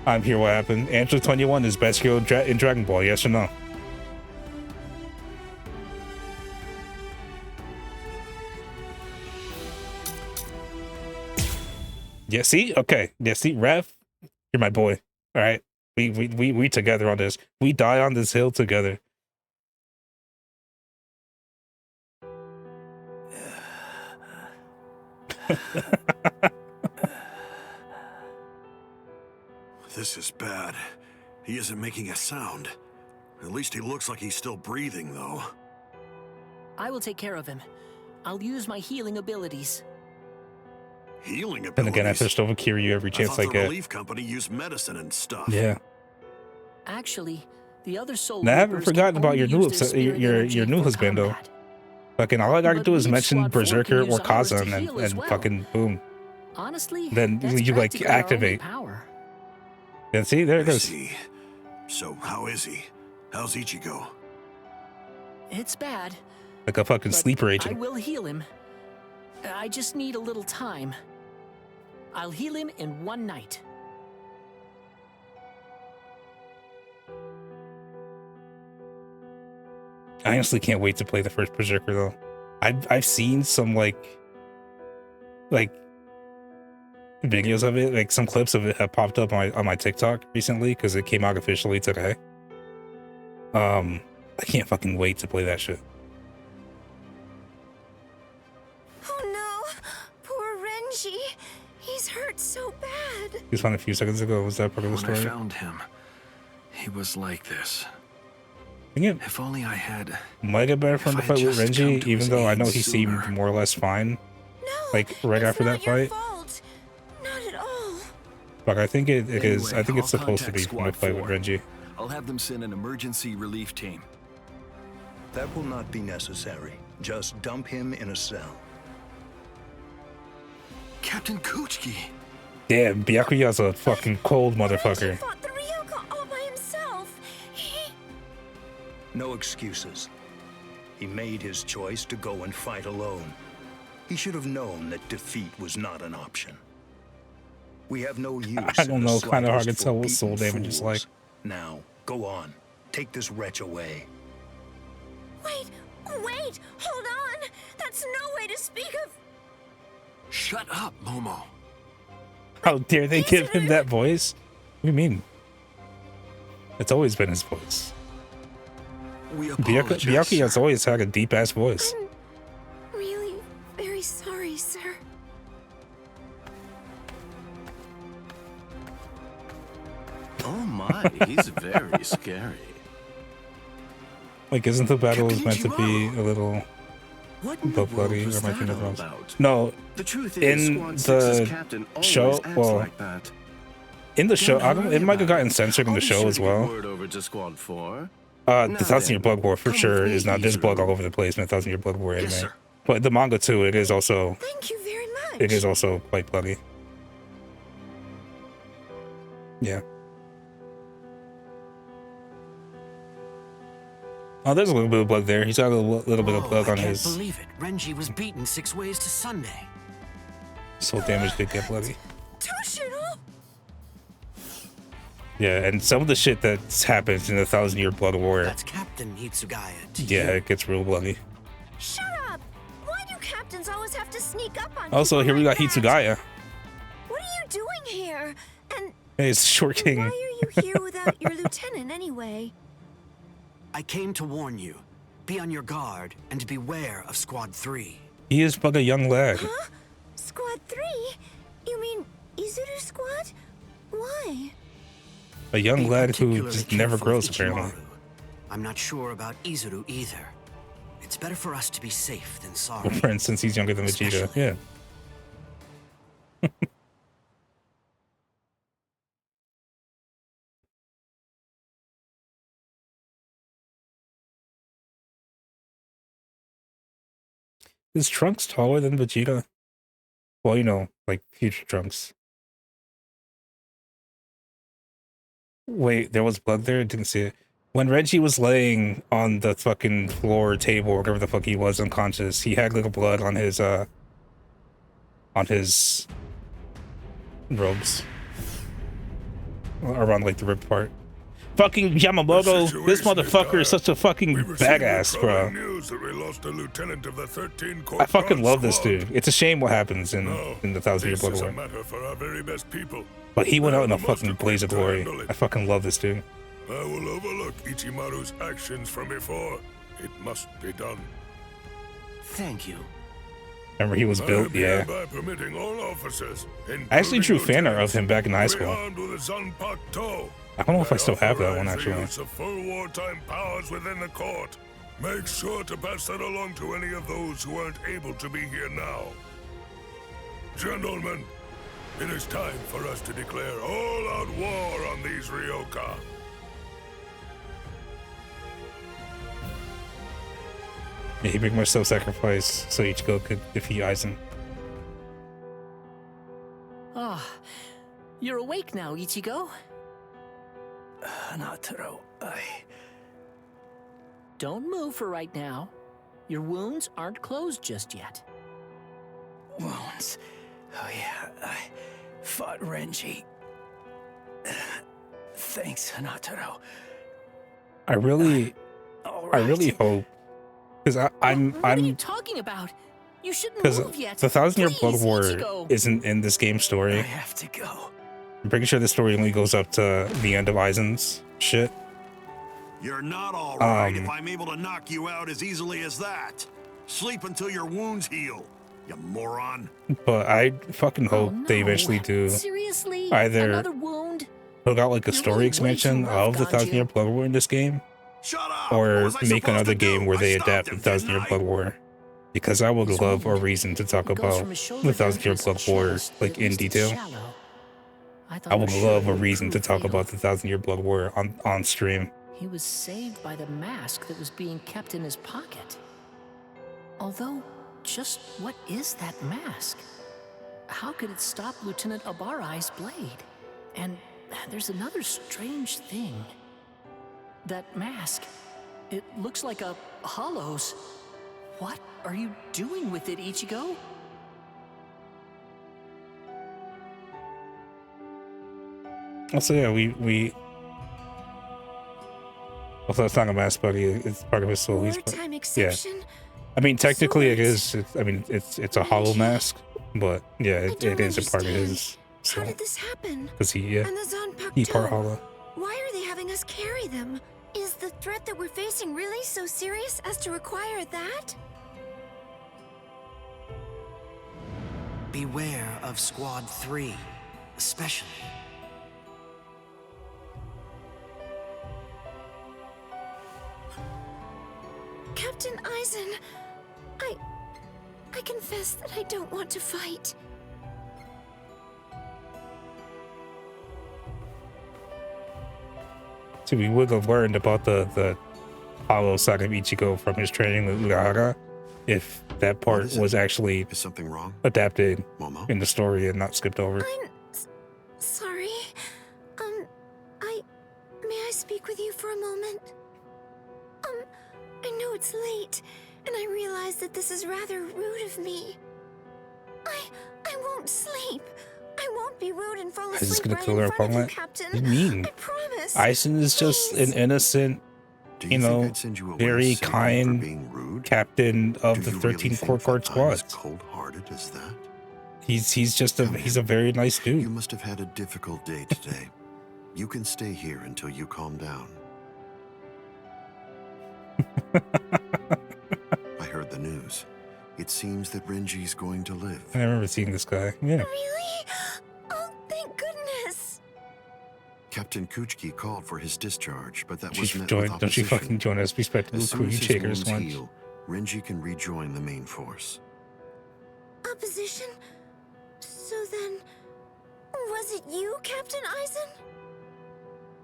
I'm here, what happened? Android 21 is best hero in Dragon Ball, yes or no? Yeah, see? Okay. Yeah, see, Raph, you're my boy. All right? We together on this. We die on this hill together. This is bad. He isn't making a sound. At least he looks like he's still breathing, though. I will take care of him. I'll use my healing abilities. Healing abilities? And again, I pushed over Kiryu every chance I the get. relief company used medicine and stuff. Yeah. Actually, the other soul. Now, I haven't forgotten about your new husband, though. Fucking all I gotta do is mention Berserker or Kazan and fucking boom. Honestly, then you like activate. Yeah, see, there it goes. So how is he? How's Ichigo? It's bad. Like a fucking sleeper agent. I will heal him. I just need a little time. I'll heal him in one night. I honestly can't wait to play the first Berserker, though. I've seen some like videos of it, like some clips of it have popped up on my TikTok recently because it came out officially today. I can't fucking wait to play that shit. Oh no, poor Renji. He's hurt so bad. He was found a few seconds ago. Was that part of the story? When I found him, he was like this. If only I had. Might get better from the fight with Renji, even though I know he seemed more or less fine. Like right after that fight. Not at all. But I think it is. Anyway, I think it's I'll supposed to be contact from the Squad fight with 4. Renji. I'll have them send an emergency relief team. That will not be necessary. Just dump him in a cell. Captain Kuchiki. Damn, Byakuya's a fucking cold motherfucker. Fought the Ryoka all by himself. No excuses. He made his choice to go and fight alone. He should have known that defeat was not an option. We have no use. I don't know. Kind of hard to tell what soul damage is like. Now, go on. Take this wretch away. Wait! Hold on! That's no way to speak of... Shut up, Momo. How dare they give him that voice? What do you mean? It's always been his voice. Byakuya has always had a deep-ass voice. I'm really very sorry, sir. Oh my, he's very scary. Like, isn't the battle meant to be a little bloody? Or am I thinking wrong? No, the truth is, in the show, well, like that. In the show, I don't. It might have gotten censored in the show as well. Over to Squad 4. The 1,000 Year Blood War for sure is not. There's blood all over the place in the 1,000 Year Blood War anime. Yes, but the manga too, it is also. Thank you very much. It is also quite bloody. Yeah. Oh, there's a little bit of blood there. He's got a little bit of blood on his. I can't believe it. Renji was beaten 6 ways to Sunday. Soul damage did get bloody. Toshiro! Yeah, and some of the shit that's happened in the 1,000 Year Blood War. That's Captain Hitsugaya. Yeah, it gets real bloody. Shut up! Why do captains always have to sneak up on Also, here we got Hitsugaya. What are you doing here? And hey, it's Short King. Why are you here without your lieutenant anyway? I came to warn you. Be on your guard and beware of Squad 3. He is but a young lad. Huh? Squad 3? You mean Izuru Squad? Why? A young lad who just never grows, apparently. I'm not sure about Izuru either. It's better for us to be safe than sorry. Well, for instance, he's younger than Vegeta. Yeah. Is Trunks taller than Vegeta? Well, you know, like future Trunks. Wait, there was blood there? I didn't see it. When Reggie was laying on the fucking floor table, whatever the fuck he was unconscious, he had little blood on his robes. Around like the rib part. Fucking Yamamoto, this motherfucker is such a fucking badass, bro. News that we lost a lieutenant of the 13 I fucking love this dude. It's a shame what happens in the 1,000-Year Blood War. matter for our very best people. But he went out in a fucking blaze of glory. I fucking love this dude. I will overlook Ichimaru's actions from before. It must be done. Thank you. Remember he was built, yeah. By permitting all officers, I actually drew fan art of him back in high school. armed with a Zanpakuto. I don't know if I still have that one, The actually. use of full wartime powers within the court. Make sure to pass that along to any of those who aren't able to be here now. Gentlemen, it is time for us to declare all-out war on these Ryoka. Yeah, he made my self-sacrifice so Ichigo could defeat Aizen. Ah, you're awake now, Ichigo. Hanataro, Don't move for right now. Your wounds aren't closed just yet. Wounds. Oh yeah, I fought Renji. Thanks, Hanataro. I really hope, because What are you talking about? You shouldn't because move yet. the 1,000-Year Blood Please, War Ichigo. isn't in this game story. I have to go. I'm pretty sure the story only goes up to the end of Aizen's shit. You're not all right if I'm able to knock you out as easily as that. Sleep until your wounds heal, you moron. But I fucking hope they eventually do Seriously? either Another wound? put out like a story expansion of the 1,000-Year Blood War in this game, or make another game where they adapt the 1,000-Year Blood War. Because I would love a reason to talk about the 1,000-Year Blood War like in detail. I would love a reason to talk about the 1,000-Year Blood War on stream. He was saved by the mask that was being kept in his pocket. Although, just what is that mask? How could it stop Lieutenant Abarai's blade? And there's another strange thing. That mask, it looks like a hollow's. What are you doing with it, Ichigo? Also, yeah, also, it's not a mask, but it's part of his soul. Yeah. I mean, technically, it is. It's a hollow mask, but yeah, it is a part of his soul. How did this happen? Because he part hollow. Why are they having us carry them? Is the threat that we're facing really so serious as to require that? Beware of Squad 3, especially. Captain Aizen, I confess that I don't want to fight. So we would have learned about the hollow side of Ichigo from his training with Urahara if that part was actually something wrong? Adapted in the story and not skipped over. I'm sorry. May I speak with you for a moment? I know it's late, and I realize that this is rather rude of me. I won't sleep. I won't be rude and fall Is this asleep gonna right kill her in front of you, opponent? Captain. What do you mean? I promise. Aizen is just an innocent, you know, very kind captain of the 13 Court Guard squads. Cold-hearted as that? He's just he's a very nice dude. You must have had a difficult day today. You can stay here until you calm down. I heard the news. It seems that Renji's going to live. I remember seeing this guy. Yeah. Really? Oh, thank goodness. Captain Kuchiki called for his discharge, but that was Don't met with opposition. you fucking join us, respectable As soon crew as his shakers wounds once. heal, Renji can rejoin the main force. Opposition? So then, was it you, Captain Aizen?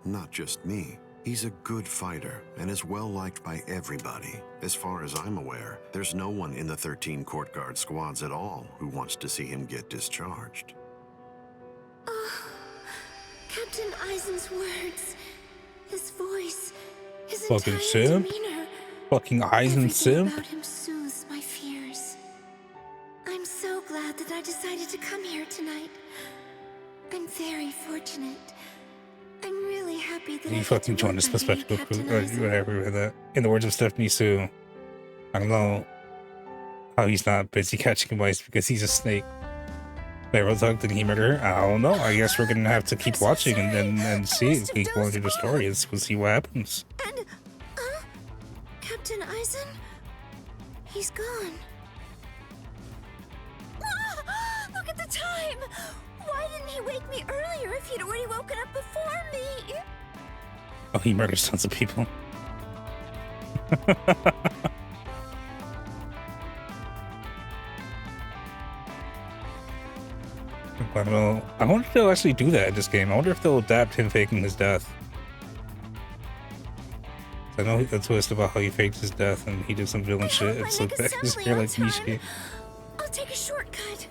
Not just me. He's a good fighter and is well liked by everybody. As far as I'm aware, there's no one in the 13 court guard squads at all who wants to see him get discharged. Captain Eisen's words, his voice, his Fucking entire simp. demeanor. Fucking Eisen Everything simp. about him soothes my fears. I'm so glad that I decided to come here tonight. I'm very fortunate. I'm really happy that You fucking joined this spectacle crew, or whatever with that. In the words of Stephanie Sue, I don't know how he's not busy catching mice because he's a snake. Did he murder her? I don't know. I guess we're gonna have to keep watching and see if we go into the story and we'll see what happens. And, Captain Eisen? He's gone. Look at the time! Why didn't he wake me earlier if he'd already woken up before me? Oh, he murders tons of people. I don't know. I wonder if they'll actually do that in this game. I wonder if they'll adapt him faking his death. I know the twist about how he faked his death and he did some villain shit. It's like that. It's here like Nishi. I'll take a shortcut.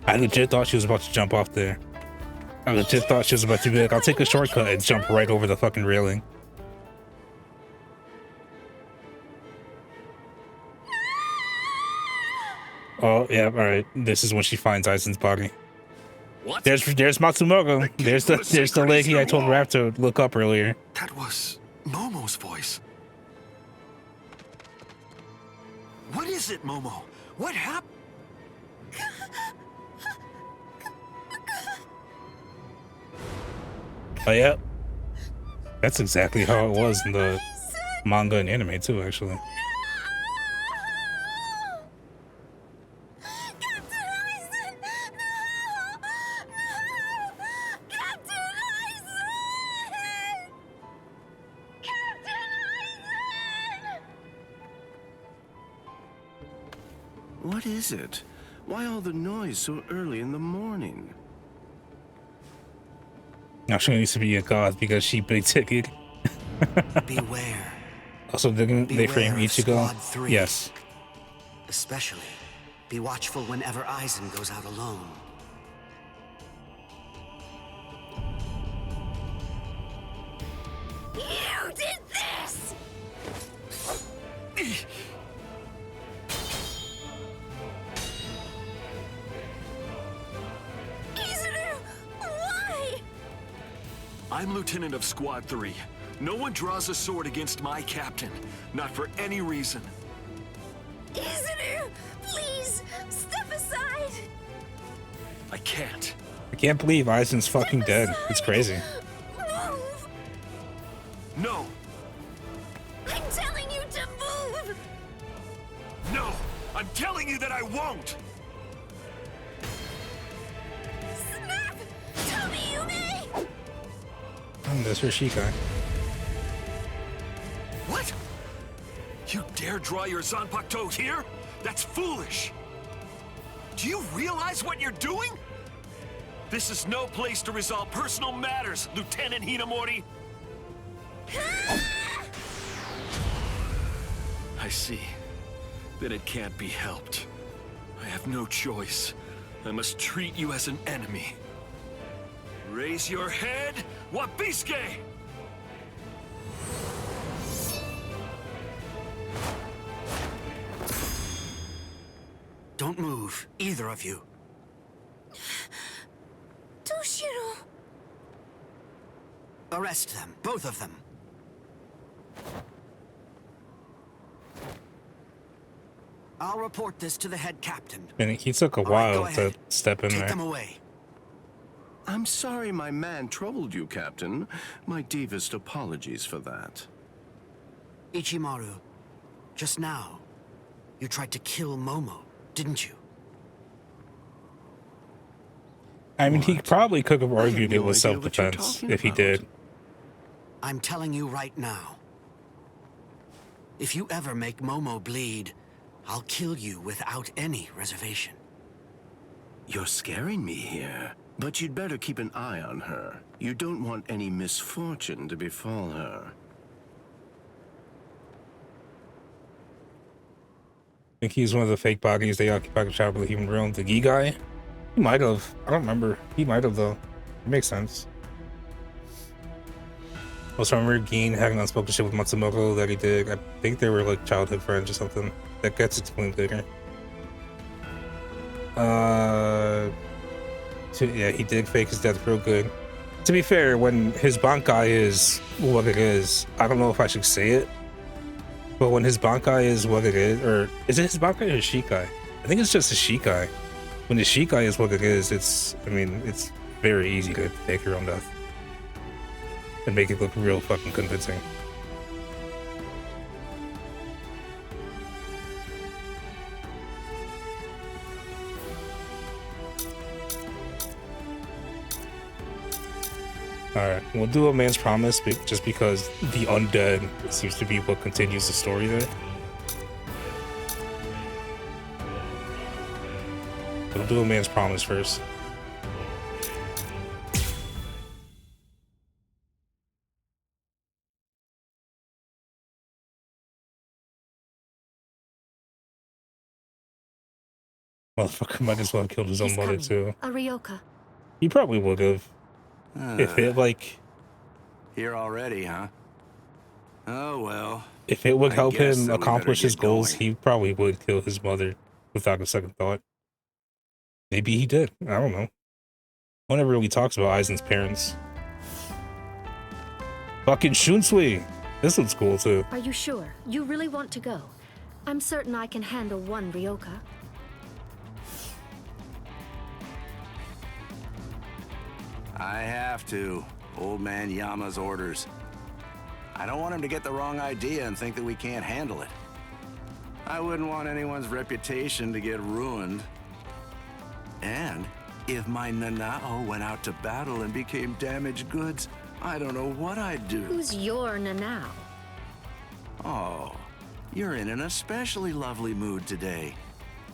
I legit thought she was about to jump off there. I legit thought she was about to be like, I'll take a shortcut and jump right over the fucking railing. Oh, yeah, alright. This is when she finds Aizen's body. What? There's Matsumoto. There's the lady I told Raph to look up earlier. That was Momo's voice. What is it, Momo? What happened? Oh, yeah. That's exactly how it was in the manga and anime, too, actually. What is it? Why all the noise so early in the morning? Now she needs to be a god because she big ticket. Beware. Also, didn't they frame Beware of Ichigo? Squad 3. Yes. Especially, be watchful whenever Eisen goes out alone. You did this! Izuru, why? I'm Lieutenant of Squad 3. No one draws a sword against my captain. Not for any reason. Izuru, please, step aside! I can't. I can't believe Aizen's fucking dead. It's crazy. Move! No! I'm telling you to move! No! I'm telling you that I won't! Snap! Tell me you may! Oh, that's her Shikai. What? You dare draw your Zanpakuto here? That's foolish! Do you realize what you're doing? This is no place to resolve personal matters, Lieutenant Hinamori! I see. Then it can't be helped. I have no choice. I must treat you as an enemy. Raise your head, Wabisuke! Don't move, either of you. Toshiro! Arrest them, both of them. I'll report this to the head captain. And he took a while to step in Take there. them away. I'm sorry my man troubled you, Captain. My deepest apologies for that. Ichimaru, just now, you tried to kill Momo, didn't you? I mean, he probably could have argued it no was idea what you're self-defense talking if he about. did. I'm telling you right now. If you ever make Momo bleed, I'll kill you without any reservation. You're scaring me here. But you'd better keep an eye on her. You don't want any misfortune to befall her. I think he's one of the fake bodies they occupy the shadow of the human realm. The Gi guy? He might have. I don't remember. He might have, though. It makes sense. Also, I remember Gin having unspoken shit with Matsumoto that he did. I think they were like childhood friends or something. That gets explained later. Yeah, he did fake his death real good. To be fair, when his Bankai is what it is, I don't know if I should say it, but when his Bankai is what it is, or is it his Bankai or his Shikai? I think it's just his Shikai. When his Shikai is what it is, it's very easy to fake your own death and make it look real fucking convincing. Alright, we'll do a man's promise just because the undead seems to be what continues the story there. We'll do a man's promise first. Motherfucker might as well have killed his own mother too. A Ryoka. He probably would have. If it here already, huh? Oh well. If it would help him accomplish his goals, he probably would kill his mother without a second thought. Maybe he did. I don't know. One never really talks about Aizen's parents. Fucking Shunsui. This looks cool too. Are you sure? You really want to go? I'm certain I can handle one Ryoka. I have to. Old man Yama's orders. I don't want him to get the wrong idea and think that we can't handle it. I wouldn't want anyone's reputation to get ruined. And if my Nanao went out to battle and became damaged goods, I don't know what I'd do. Who's your Nanao? Oh, you're in an especially lovely mood today.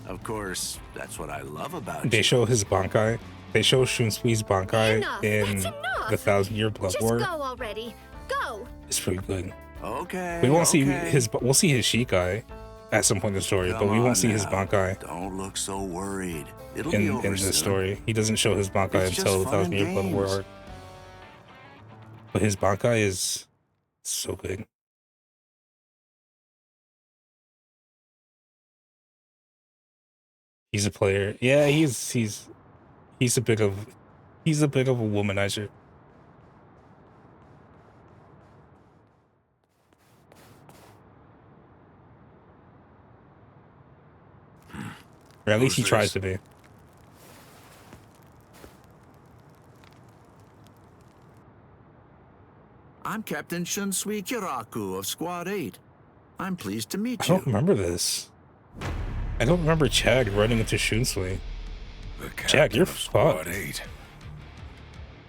Of course, that's what I love about you. They show his Bankai. They show Shunsui's Bankai in the 1,000-Year Blood War. Just go already. Go. It's pretty good. Okay. We won't see his. We'll see his Shikai at some point in the story, but we won't see his Bankai. Don't look so worried. It'll in be over the soon. story. He doesn't show his Bankai It's until the just fun 1,000-Year Blood War games. arc. But his Bankai is so good. He's a player. Yeah, he's a bit of a womanizer. Or at least he tries to be. I'm Captain Shunsui Kiraku of Squad 8. I'm pleased to meet I you. don't remember this. I don't remember Chad running into Shunsui. Chad, you're fucked.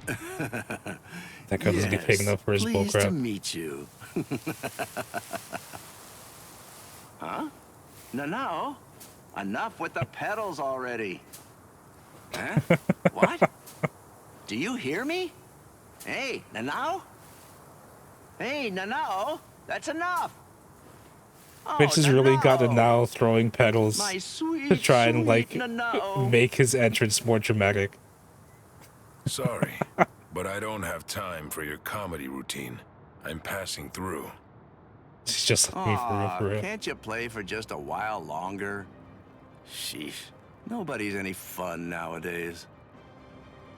That guy doesn't get paid enough for his pleased to bullcrap. meet you. Huh? No. Enough with the pedals already. Huh? What? Do you hear me? Hey, Nanao? Hey, Nanao, that's enough. Mitch has really gotten now throwing pedals My sweet, to try and like Nanao. make his entrance more dramatic. Sorry, but I don't have time for your comedy routine. I'm passing through. It's just like me for real. Can't you play for just a while longer? Sheesh, nobody's any fun nowadays.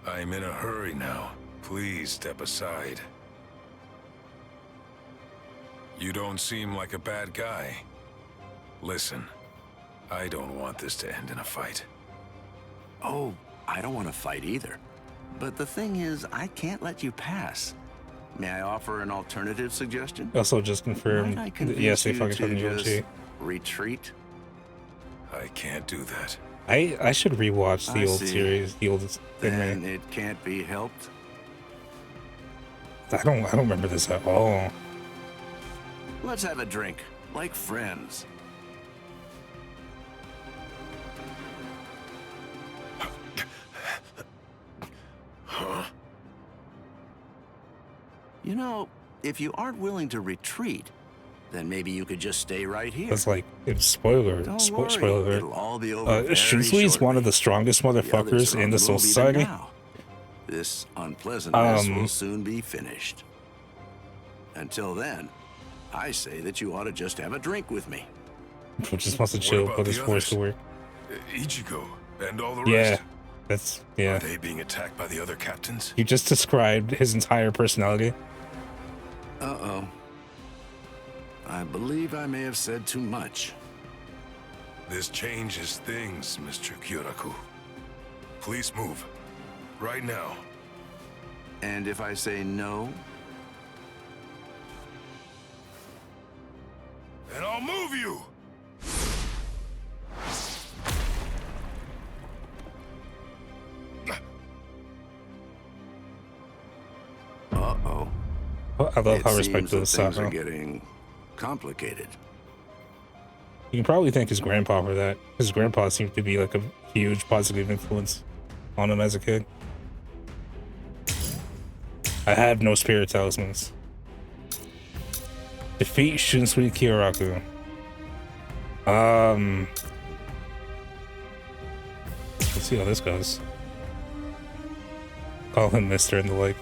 I'm in a hurry now. Please step aside. You don't seem like a bad guy. Listen, I don't want this to end in a fight. Oh, I don't want to fight either. But the thing is, I can't let you pass. May I offer an alternative suggestion? Also just confirmed. Might I convince Yes, they you fucking to told me just UNG. retreat? I can't do that. I should rewatch the I old see. series, the old Then anime. it can't be helped. I don't remember this at all. Let's have a drink, like friends. You know, if you aren't willing to retreat, then maybe you could just stay right here. That's like, it's spoiler. Don't worry, Spoiler. it'll all be over very Shunsui is one of the strongest motherfuckers in the Soul Society. This unpleasantness will soon be finished. Until then, I say that you ought to just have a drink with me. He just wants to chill, put his force to work. Ichigo and all the Yeah, rest. that's yeah. Are they being attacked by the other captains? You just described his entire personality. Uh-oh. I believe I may have said too much. This changes things, Mr. Kyuraku. Please move. Right now. And if I say no? Then I'll move you! Uh-oh. I love how respectful things this are getting complicated. You can probably thank his grandpa for that. His grandpa seemed to be like a huge positive influence on him as a kid. I have no spirit talismans. Defeat Shunsui Kyuraku. Let's see how this goes. Call him Mister and the like.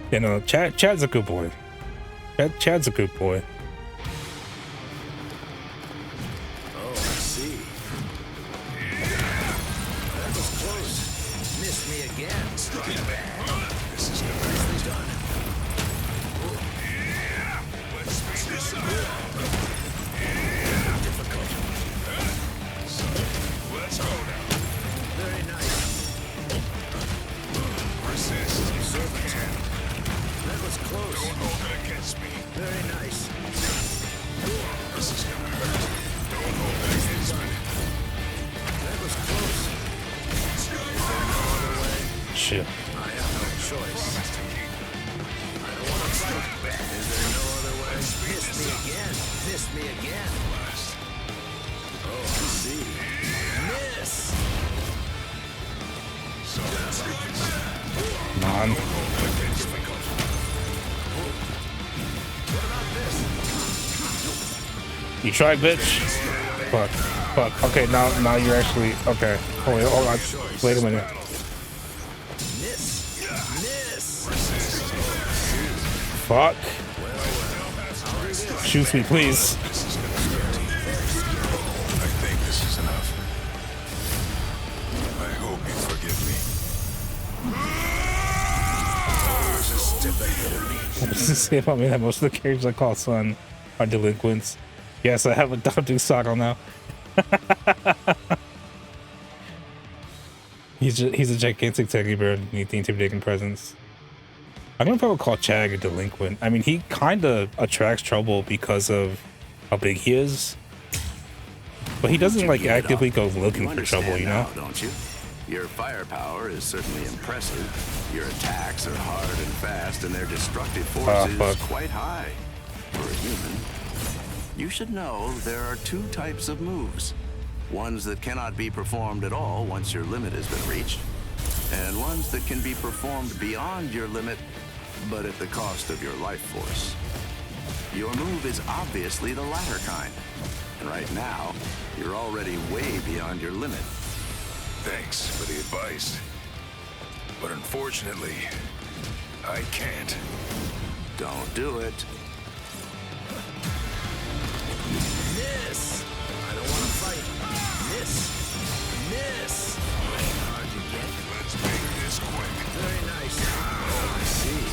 You know, Chad's a good boy. Chad's a good boy. Oh, I see. That was close. Missed me again. This is nicely done. Let's make this difficult. Let's go now. Very nice. Resist. That was close. Don't hold it against me. Very nice. This is gonna hurt. Don't hold it against me. That was close. Is there no other way? Shit. I have no choice. I don't want to fight. Is there no other way? Missed me again. Missed me again. Oh, I see. Miss. Come on. You tried, bitch. Fuck. Fuck. Okay, now you're actually okay. Hold on. Wait a minute. Fuck. Shoot me, please. I think this is enough. I hope you forgive me. Just step ahead of me. What does this say about me that most of the characters I call son are delinquents? Yes, I have a Dr. Sako now. He's a gigantic teddy bear underneath the intimidating presence. I don't know if I would call Chag a delinquent. I mean, he kind of attracts trouble because of how big he is. But he doesn't like actively go looking for trouble, you know? Now, don't you? Your firepower is certainly impressive. Your attacks are hard and fast, and their destructive force is quite high for a human. You should know there are two types of moves. Ones that cannot be performed at all once your limit has been reached, and ones that can be performed beyond your limit, but at the cost of your life force. Your move is obviously the latter kind, and right now, you're already way beyond your limit. Thanks for the advice. But unfortunately, I can't. Don't do it. Miss! I don't want to fight. Miss! Miss! Hard to get. Let's make this quick. Very nice. Oh, I see.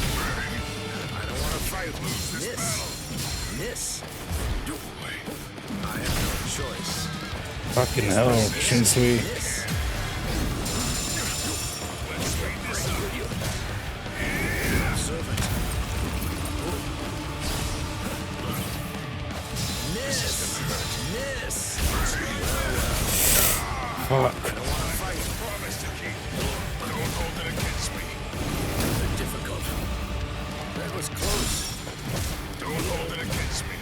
I don't want to fight. Miss! Miss! I have no choice. Fucking hell, Shunsui. Fuck. That was close. Don't hold it against me.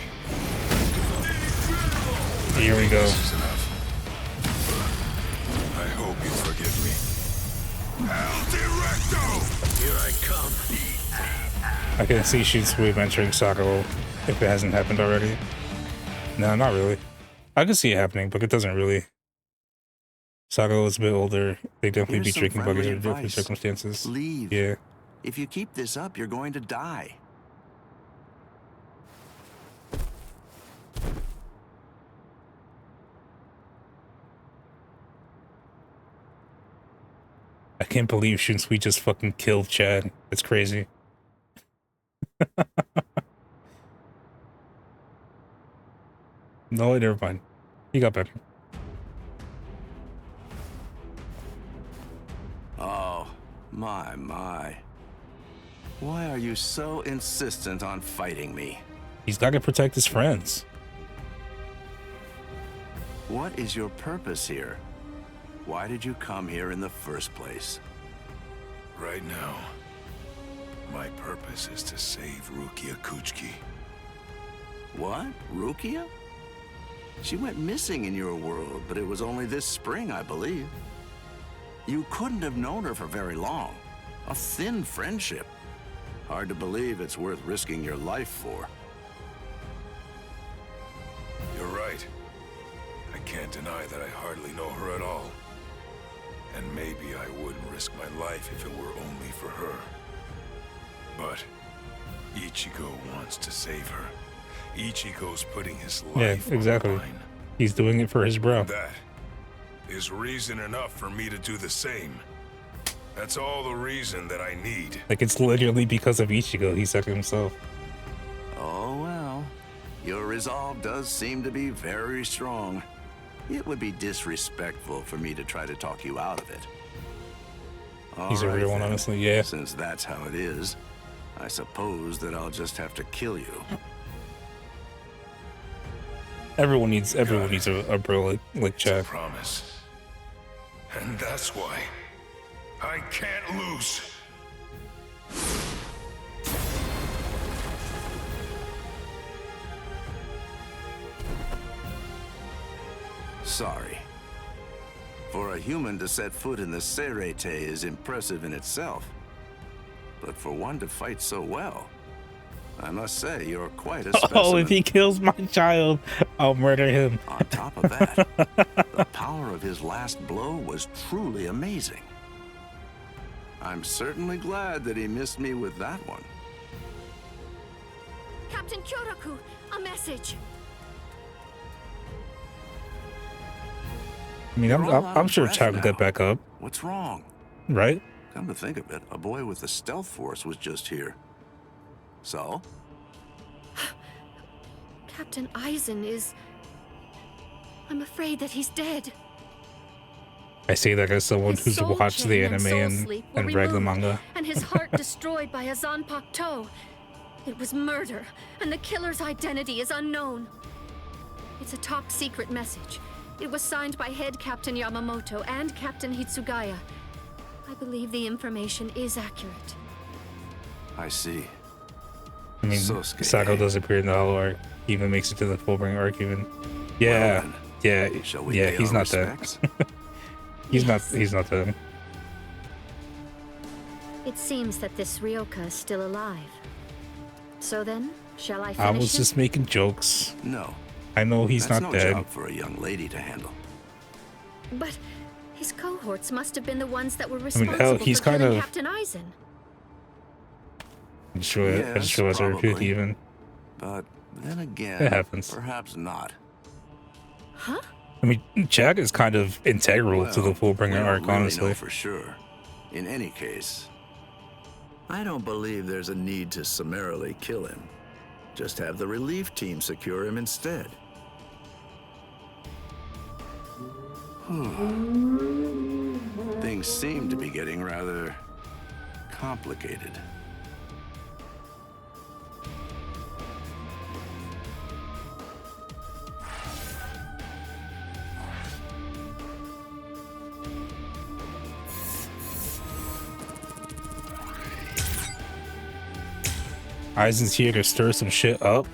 Here we go. This is enough. I hope you forgive me. I'll direct come. I can see Shunsui mentoring Sako if it hasn't happened already. No, not really. I can see it happening, but it doesn't really. Sako is a bit older. They definitely Here's be some drinking friendly buddies in different advice. circumstances. Leave. Yeah. If you keep this up, you're going to die. I can't believe Shunsui just fucking killed Chad. It's crazy. No, never mind. He got better. Oh, my. Why are you so insistent on fighting me? He's got to protect his friends. What is your purpose here? Why did you come here in the first place? Right now, my purpose is to save Rukia Kuchiki. What? Rukia? She went missing in your world, but it was only this spring, I believe. You couldn't have known her for very long. A thin friendship. Hard to believe it's worth risking your life for. You're right. I can't deny that I hardly know her at all. And maybe I wouldn't risk my life if it were only for her. But Ichigo wants to save her. Ichigo's putting his life Yeah, exactly. on the line. He's doing it for his bro. That is reason enough for me to do the same. That's all the reason that I need. Like, it's literally because of Ichigo, he said himself. Oh well. Your resolve does seem to be very strong. It would be disrespectful for me to try to talk you out of it. He's a real one, honestly, yeah. Since that's how it is, I suppose that I'll just have to kill you. Everyone needs a bro like Chad. Promise. And that's why I can't lose. Sorry. For a human to set foot in the Seireitei is impressive in itself. But for one to fight so well, I must say you're quite a specimen. Oh, if he kills my child, I'll murder him. On top of that, the power of his last blow was truly amazing. I'm certainly glad that he missed me with that one. Captain Kyoraku, a message. I mean, I'm sure Chad will get back up. What's wrong? Right? Come to think of it, a boy with the stealth force was just here. So? Captain Aizen is... I'm afraid that he's dead. I say that as someone His who's soul watched the chain and anime soul and sleep were read the removed, manga. And his heart destroyed by a Zanpakuto. It was murder, and the killer's identity is unknown. It's a top-secret message. It was signed by Head Captain Yamamoto and Captain Hitsugaya. I believe the information is accurate. I see. I mean, Sako does appear in the Hollow Arc. He even makes it to the Fullbring Arc even. Yeah, yeah, yeah, he's not dead. He's not dead. It seems that this Ryoka is still alive. So then, shall I finish I was him? just making jokes. No. I know he's That's not no dead. job for a young lady to handle. But his cohorts must have been the ones that were mean, responsible hell, he's for kind killing of- Captain Aizen. I'm sure as a truth probably. even. But then again, It happens. perhaps not. Huh? I mean, Chad is kind of integral to the we Fullbringer don't arc, really honestly. know for sure. In any case, I don't believe there's a need to summarily kill him. Just have the relief team secure him instead. Things seem to be getting rather complicated. Aizen's here to stir some shit up.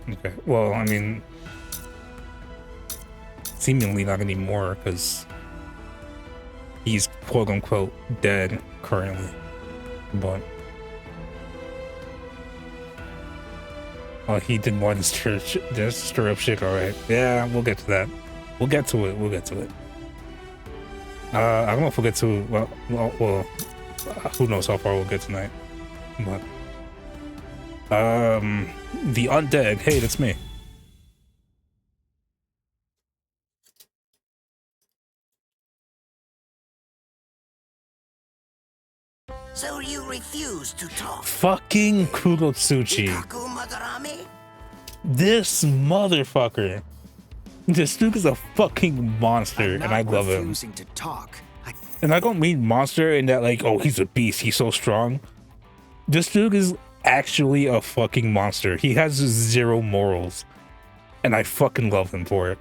Okay, well, I mean, seemingly not anymore because he's quote unquote dead currently. But oh, he didn't want to stir up shit. All right, yeah, we'll get to that. We'll get to it. We'll get to it. I don't know if we'll get to well, who knows how far we'll get tonight. But the undead. Hey, that's me. So you refuse to talk? Fucking Kurotsuchi. This motherfucker. This dude is a fucking monster, and I love him. To talk. And I don't mean monster in that like, oh, he's a beast, he's so strong. This dude is actually a fucking monster. He has 0 morals, and I fucking love him for it.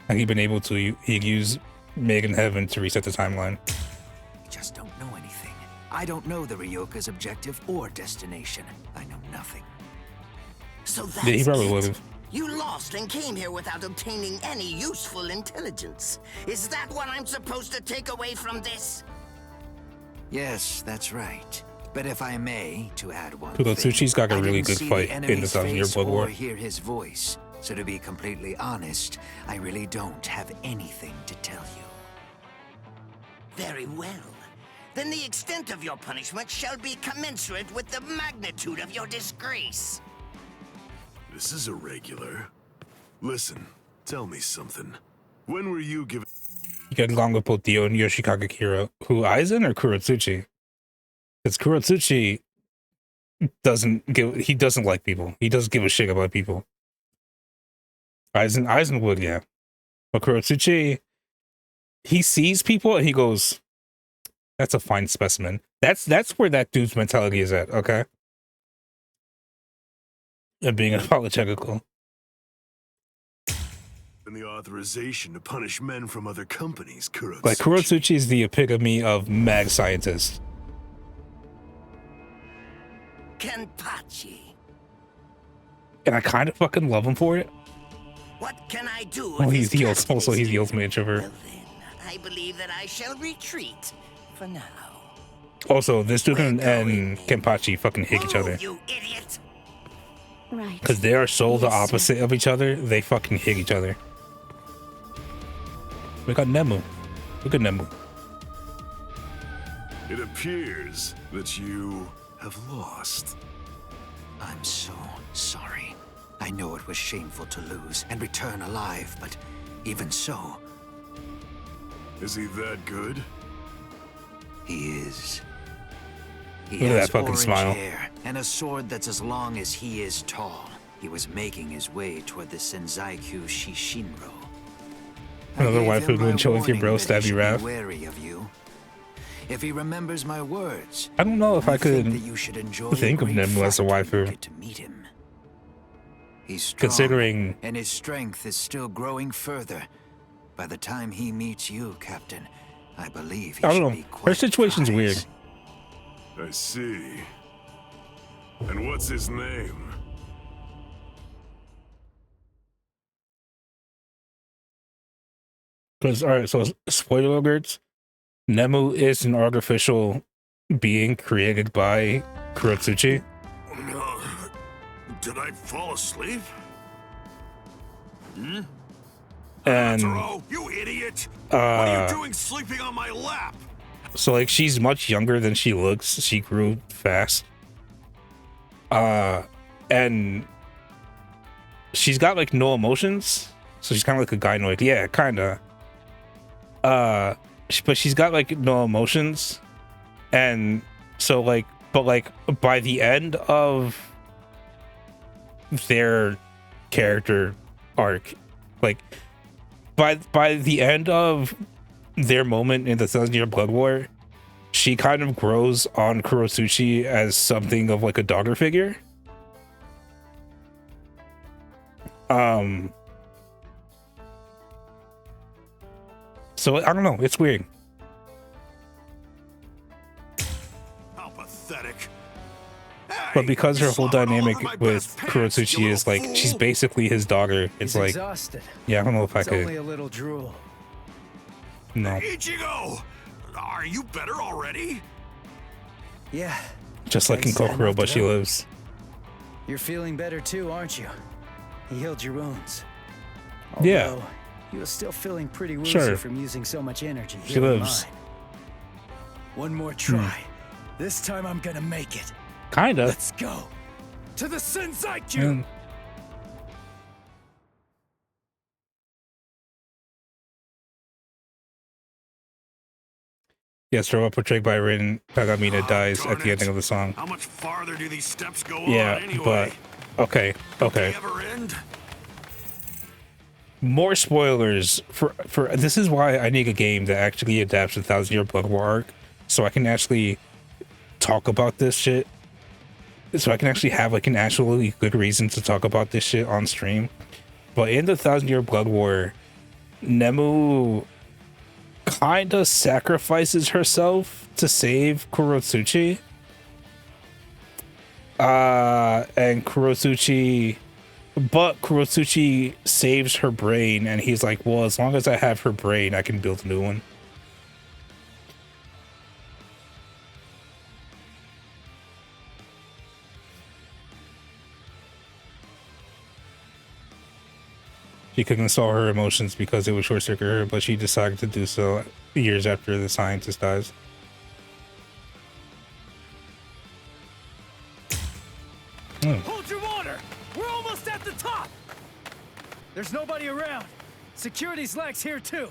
And he's been able to use Meg in Heaven to reset the timeline. I just don't know anything. I don't know the Ryoka's objective or destination. I know nothing. So that's Yeah, he probably would have. You lost and came here without obtaining any useful intelligence. Is that what I'm supposed to take away from this? Yes, that's right. But if I may, to add one Kurotsuchi's got a thing, really I good didn't fight see in the enemy's 1000-year face Blood War. or hear his voice. So to be completely honest, I really don't have anything to tell you. Very well. Then the extent of your punishment shall be commensurate with the magnitude of your disgrace. This is irregular. Listen, tell me something. When were you given... You get along with both Dio and Yoshikage Kira. Who, Aizen or Kurotsuchi? Because Kurotsuchi doesn't like people. He doesn't give a shit about people. Aizen would, yeah. But Kurotsuchi, he sees people and he goes, that's a fine specimen. That's where that dude's mentality is at, okay? And being apologetical. And the authorization to punish men from other companies, Kurotsuchi. Like, Kurotsuchi is the epitome of mad scientist. Kenpachi. And I kind of fucking love him for it. What can I do? Well, he's the ultimate introvert. Well then, I believe that I shall retreat for now. Also, this dude and Kenpachi fucking hate each other. You idiot! Right. Because they are so the opposite of each other, they fucking hate each other. We got Nemu. Look at Nemu. It appears that you have lost. I'm so sorry. I know it was shameful to lose and return alive, but even so... Is he that good? He is. He Look at has that fucking orange smile. hair and a sword that's as long as he is tall. He was making his way toward the Senzaiku Shishinro. Another waifu going chill with your bro, stab you, Raph. Wary of you. If he remembers my words, I don't know if I could that you should enjoy think of Nemu as a waifu. to meet him. He's strong, Considering and his strength is still growing further. By the time he meets you, Captain, I believe he I don't should know. be Her quite situation's weird. I see. And what's his name? Because, alright, so spoiler alerts. Nemu is an artificial being created by Kurotsuchi. Did I fall asleep? Hmm? And you idiot! What are you doing sleeping on my lap? so like she's much younger than she looks. She grew fast. And she's got like no emotions. So she's kind of like a gynoid. Yeah, kind of. But she's got like no emotions. And so like, but like by the end of their character arc, like by the end of their moment in the 1000-year Blood War, she kind of grows on Kurotsuchi as something of like a daughter figure. So I don't know, it's weird. How pathetic. Hey, But because her whole dynamic with Kurotsuchi is like she's basically his daughter, it's He's like exhausted. yeah, I don't know if I It's could. only a little drool. No. Ichigo! Are you better already? Yeah. Just like in Thanks, I Kokoro, knocked but it she out. lives. You're feeling better too, aren't you? He healed your wounds. Yeah. Although, he was still feeling pretty woozy Sure. from using so much energy. She healing lives. mine. One more try. This time I'm gonna make it. Kinda. Let's go. To the Senzaiku! Mm. Yes, Roa portrayed by Rin Kagamina dies at the ending of the song. How much farther do these steps go Yeah, on anyway? but okay. They ever end? More spoilers for this is why I need a game that actually adapts the 1000-Year Blood War arc, so I can actually talk about this shit. So I can actually have like an actually good reason to talk about this shit on stream. But in the 1000-Year Blood War, Nemu kinda sacrifices herself to save Kurotsuchi. And Kurotsuchi saves her brain, and he's like, well, as long as I have her brain, I can build a new one. She couldn't control her emotions because it would short circuit her, but she decided to do so years after the scientist dies. Hold your water! We're almost at the top! There's nobody around. Security's lax here too.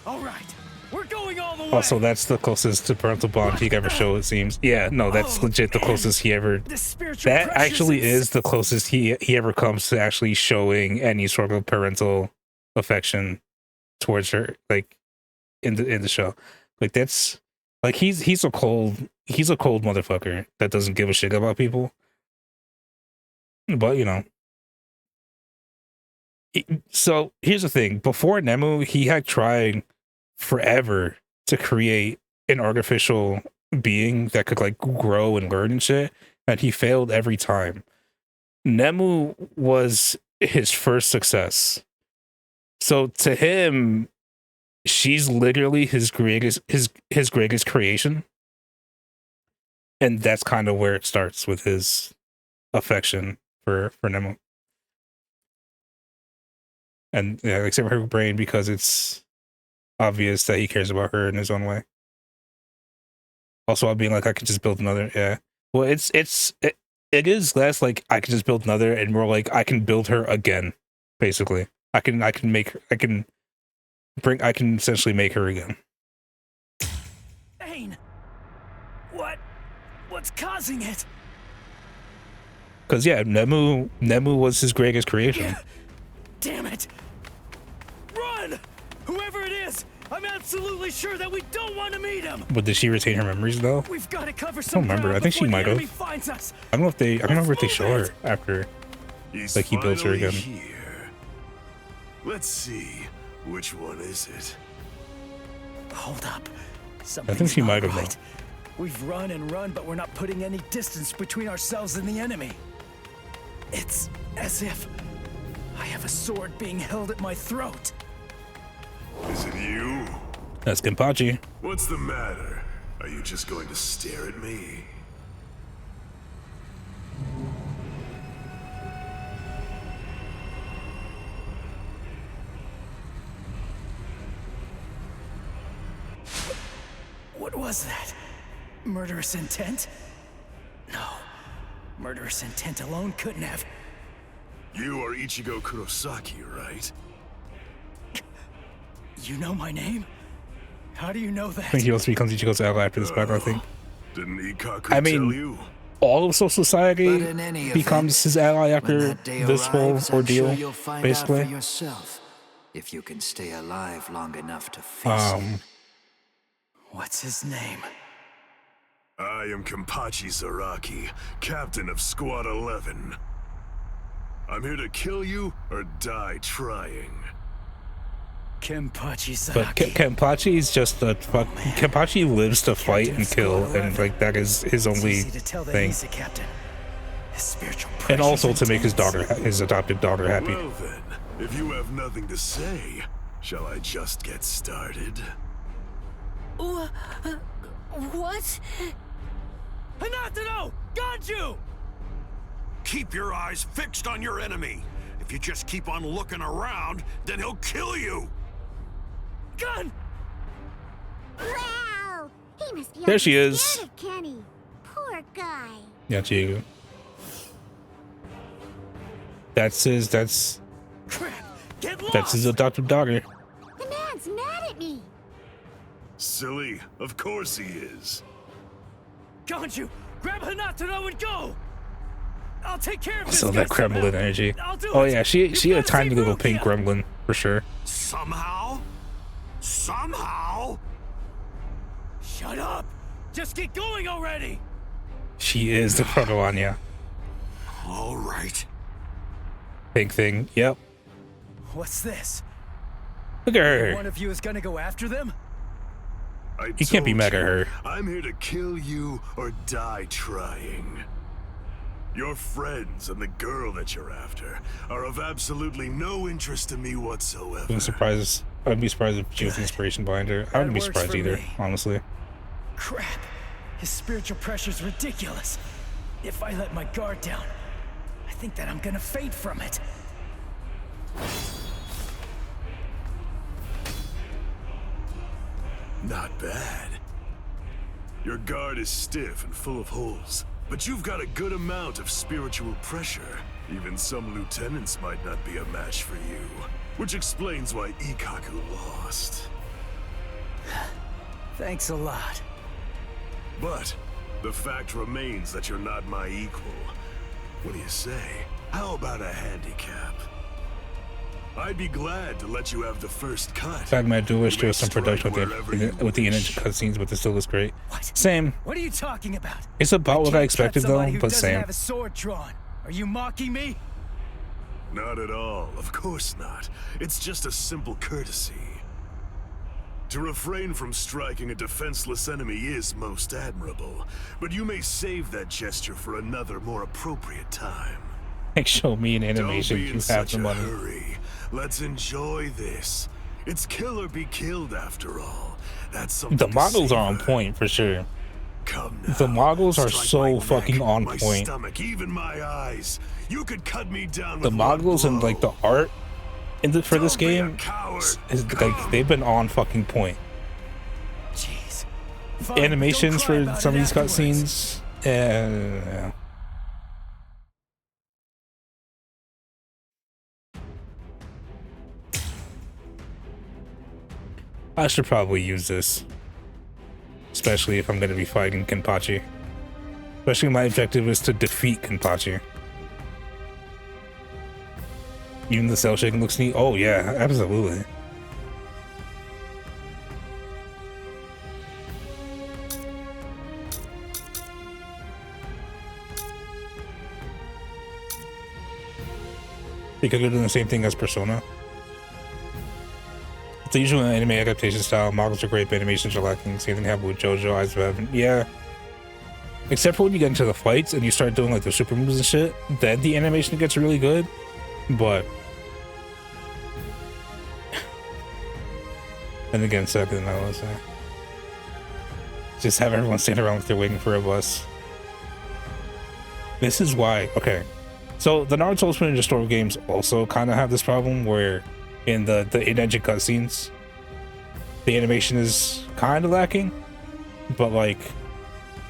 All right, we're going all the way. Also, that's the closest to parental bond he could ever show, it seems. Yeah, no, that's legit the closest he ever... That actually is the closest he ever comes to actually showing any sort of parental affection towards her, like, in the show. Like, that's... Like, he's a cold motherfucker that doesn't give a shit about people. But, you know. So, here's the thing. Before Nemu, he had tried forever to create an artificial being that could like grow and learn and shit, and he failed every time. Nemu was his first success, so to him she's literally his greatest creation, and that's kind of where it starts with his affection for Nemu. And yeah, except for her brain, because it's obvious that he cares about her in his own way. Also, I'm being like, I could just build another. Yeah. Well, it is less like I could just build another, and more like I can build her again. Basically, I can essentially make her again. Ain, what's causing it? Because yeah, Nemu was his greatest creation. Damn it! Run! Whoever it is, I'm absolutely sure that we don't want to meet him. But did she retain her memories though? We've got to cover I some don't remember. ground I think she before the might have. enemy finds us. I don't know if they show her after, like he builds her again. Here. Let's see, which one is it? Hold up. I think she might have. Right. We've run and run, but we're not putting any distance between ourselves and the enemy. It's as if I have a sword being held at my throat. Is it you? That's Kenpachi. What's the matter? Are you just going to stare at me? What was that? Murderous intent? No. Murderous intent alone couldn't have. You are Ichigo Kurosaki, right? You know my name? How do you know that? I think he also becomes Ichigo's ally after this battle, I think. Didn't Ikaku I mean, tell you? all of Soul Society But in any becomes event, his ally when after that day this whole arrives, I'm ordeal, sure you'll find basically. out for yourself, if you can stay alive long enough to face him. What's his name? I am Kenpachi Zaraki, captain of Squad 11. I'm here to kill you or die trying. Kenpachi Zaraki. But Kenpachi is just a fuck. Kenpachi lives to fight and kill, and like that is his only It's easy to tell that thing. he's a captain. Spiritual and also pressure's to make his intense. daughter, his adopted daughter, happy. Well then, if you have nothing to say, shall I just get started? What? Hanatano! Ganju! Keep your eyes fixed on your enemy. If you just keep on looking around, then he'll kill you. Gun! Wow! He must be There she awfully is. scared of Kenny. Poor guy. Yeah, Chiego. That's his. That's his adopted daughter. The man's mad at me. Silly, of course he is. Ganju, grab Hanatano and go! I'll take care of this. So guy that Kremlin somehow. energy. I'll do Oh it. yeah, she You've a gotta tiny save little Rukia. pink gremlin for sure. Somehow? Somehow? Shut up! Just get going already! She is the proto Anya. All right. Pink thing. Yep. What's this? Look at her. One of you is gonna go after them? You can't be told mad at you, her. I'm here to kill you or die trying. Your friends and the girl that you're after are of absolutely no interest to me whatsoever. I'd be surprised if she was inspiration behind her. I wouldn't be works surprised for either, me. honestly. Crap. His spiritual pressure's ridiculous. If I let my guard down, I think that I'm gonna fade from it. Not bad. Your guard is stiff and full of holes, but you've got a good amount of spiritual pressure. Even some lieutenants might not be a match for you, which explains why Ikaku lost. Thanks a lot. But the fact remains that you're not my equal. What do you say? How about a handicap? I'd be glad to let you have the first cut. Fact, I do wish You there may was some strike production wherever you with the wish. energy cutscenes, but it still looks great. Same. What are you talking about? It's about what I Can't expected cut somebody though, who but doesn't same. have a sword drawn. Are you mocking me? Not at all, of course not. It's just a simple courtesy. To refrain from striking a defenseless enemy is most admirable, but you may save that gesture for another, more appropriate time. Like, show me an animation. Don't be You in have such the a money. hurry. Let's enjoy this. It's kill or be killed after all. That's something The to models are on savor. point for sure. Come now. The models are Strike so my neck, fucking on my point. stomach, even my eyes. You could cut me down The with one models and blow. like the art for this Don't be a game coward. is like they've been on fucking point. Jeez. Fine, Animations don't cry for about some of it these afterwards. cutscenes. Yeah. I should probably use this, especially if I'm going to be fighting Kenpachi. Especially my objective is to defeat Kenpachi. Even the cell shading looks neat. Oh yeah, absolutely. Because they're doing the same thing as Persona. It's the usual anime adaptation style. Models are great, but animations are lacking. Same thing happened with JoJo, Eyes of Heaven. Yeah. Except for when you get into the fights and you start doing like the super moves and shit, then the animation gets really good. But and again, second, I was just have everyone stand around like they're waiting for a bus. This is why. Okay, so the Naruto Ultimate Ninja Storm games also kind of have this problem where in the in-engine cutscenes, the animation is kind of lacking, but like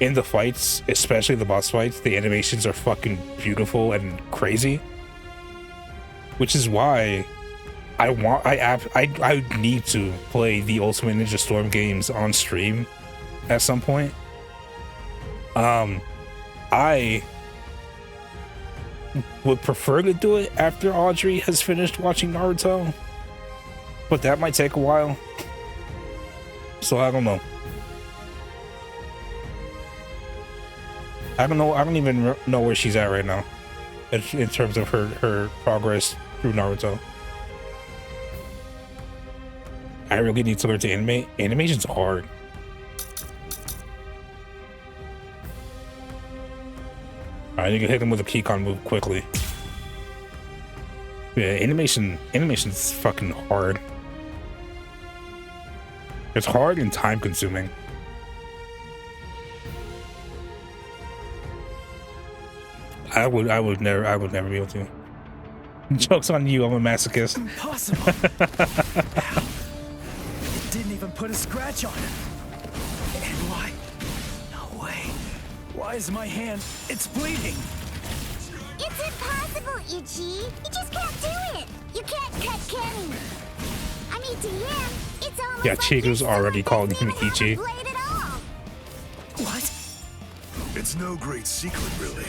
in the fights, especially the boss fights, the animations are fucking beautiful and crazy. Which is why I need to play the Ultimate Ninja Storm games on stream at some point. I would prefer to do it after Audrey has finished watching Naruto, but that might take a while. So I don't know. I don't even know where she's at right now in terms of her progress through Naruto. I really need to learn to animate. Animation's hard. Alright, Alright, you can hit him with a keycon move quickly. Yeah, animation's fucking hard. It's hard and time consuming. I would never be able to. Joke's on you, I'm a masochist. Impossible. It didn't even put a scratch on it. And why? No way. Why is my hand? It's bleeding. It's impossible, Ichi. You just can't do it. You can't cut Kenny. I mean, to him, it's almost Yeah, like Chigu's already called him Ichi. What? It's no great secret, really.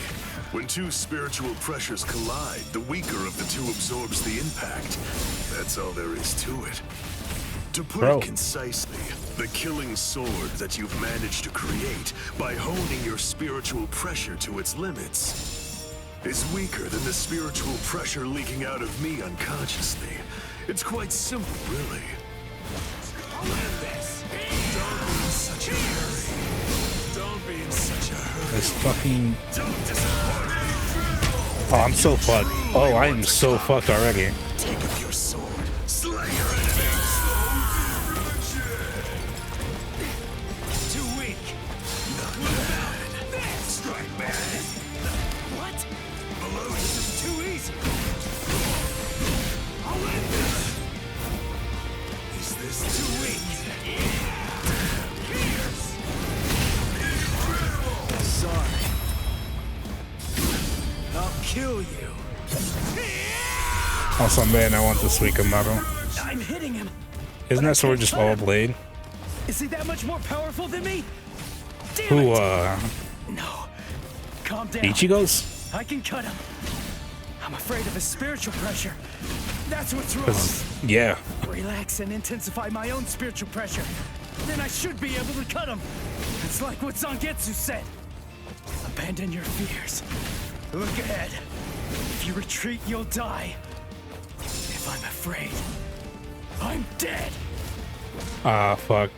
When two spiritual pressures collide, the weaker of the two absorbs the impact. That's all there is to it. To put it concisely, the killing sword that you've managed to create by honing your spiritual pressure to its limits is weaker than the spiritual pressure leaking out of me unconsciously. It's quite simple, really. Don't be in such a hurry. Don't be in such a hurry. This fucking... Oh, I'm so fucked. Oh, I am so fucked already. Take up your sword. Slay your enemies. Too weak. Not bad. Strike bad. What? Below This is too easy. I'll end this. Is this too weak? Sorry. I'll kill you. Also, man, I want the Suika model. I'm hitting him. Isn't that sword just all blade? Is he that much more powerful than me? Damn Who, No. Calm down. Ichigo's? I can cut him. I'm afraid of his spiritual pressure. That's what's wrong. Yeah. Relax and intensify my own spiritual pressure. Then I should be able to cut him. It's like what Zangetsu said. Abandon your fears. Look ahead. If you retreat, you'll die. If I'm afraid, I'm dead. Ah, fuck.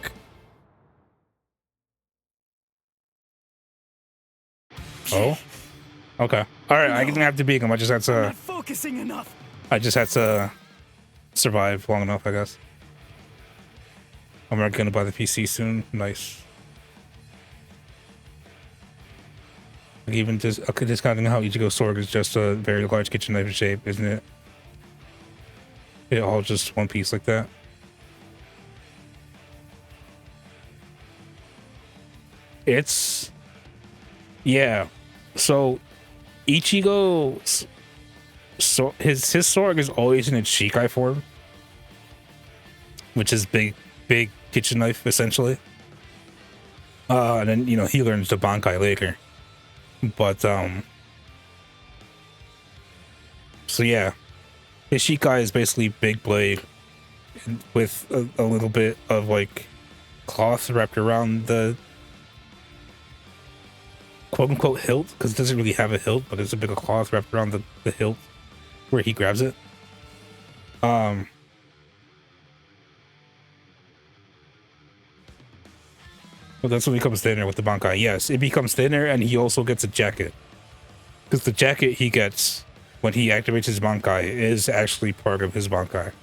Oh? Okay. Alright, I didn't have to beat him. I just had to... Not focusing enough. I just had to survive long enough, I guess. I'm already gonna buy the PC soon. Nice. Like even just discounting how Ichigo's sword is just a very large kitchen knife shape, isn't it? It all just one piece like that. It's... Yeah. So Ichigo's... So his sword is always in its Shikai form. Which is big kitchen knife, essentially. And then, you know, he learns the Bankai later. But, so yeah. His Shikai is basically big blade with a little bit of, like, cloth wrapped around the quote-unquote hilt, because it doesn't really have a hilt, but there's a bit of cloth wrapped around the hilt where he grabs it. Well, that's when he becomes thinner with the Bankai. Yes, it becomes thinner, and he also gets a jacket. Because the jacket he gets when he activates his Bankai is actually part of his Bankai.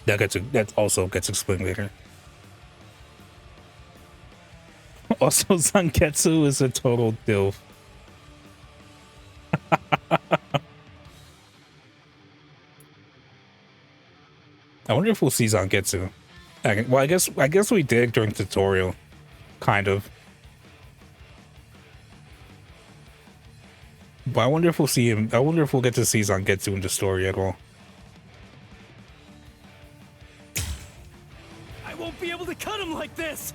That also gets explained later. Also, Zangetsu is a total dilf. I wonder if we'll see Zangetsu. Well, I guess we did during the tutorial, kind of. But I wonder if we'll see him. I wonder if we'll get to see Zangetsu in the story at all. I won't be able to cut him like this.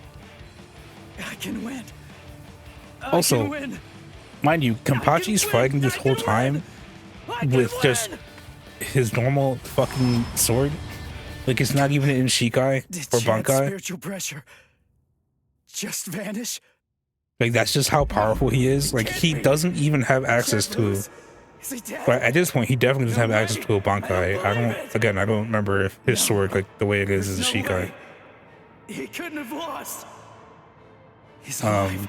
I can win. Also, I can win. Mind you, Kenpachi's fighting this whole time with just his normal fucking sword. Like, it's not even in Shikai or Bankai. Spiritual pressure just vanish. Like, that's just how powerful he is. Like, he doesn't even have access to... But at this point, he definitely doesn't have access to a Bankai. I don't remember if his sword, like, the way it is a Shikai. He couldn't have lost. He's alive.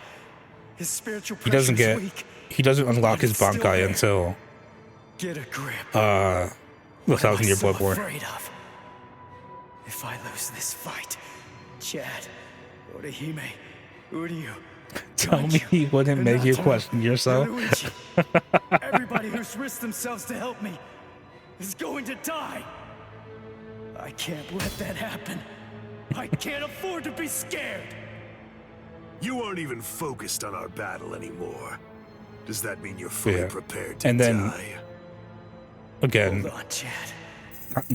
His spiritual he doesn't pressure's get weak. he doesn't unlock his It's still Bankai there. until Get a grip. the What am I 1,000-Year so Blood War. afraid of? If I lose this fight, Chad, Orihime, Uryu, Tell me he wouldn't make you question yourself. Yoruichi, everybody who's risked themselves to help me is going to die. I can't let that happen. I can't afford to be scared. You aren't even focused on our battle anymore. Does that mean you're fully Yeah. prepared to And then die? again, Hold on, Chad.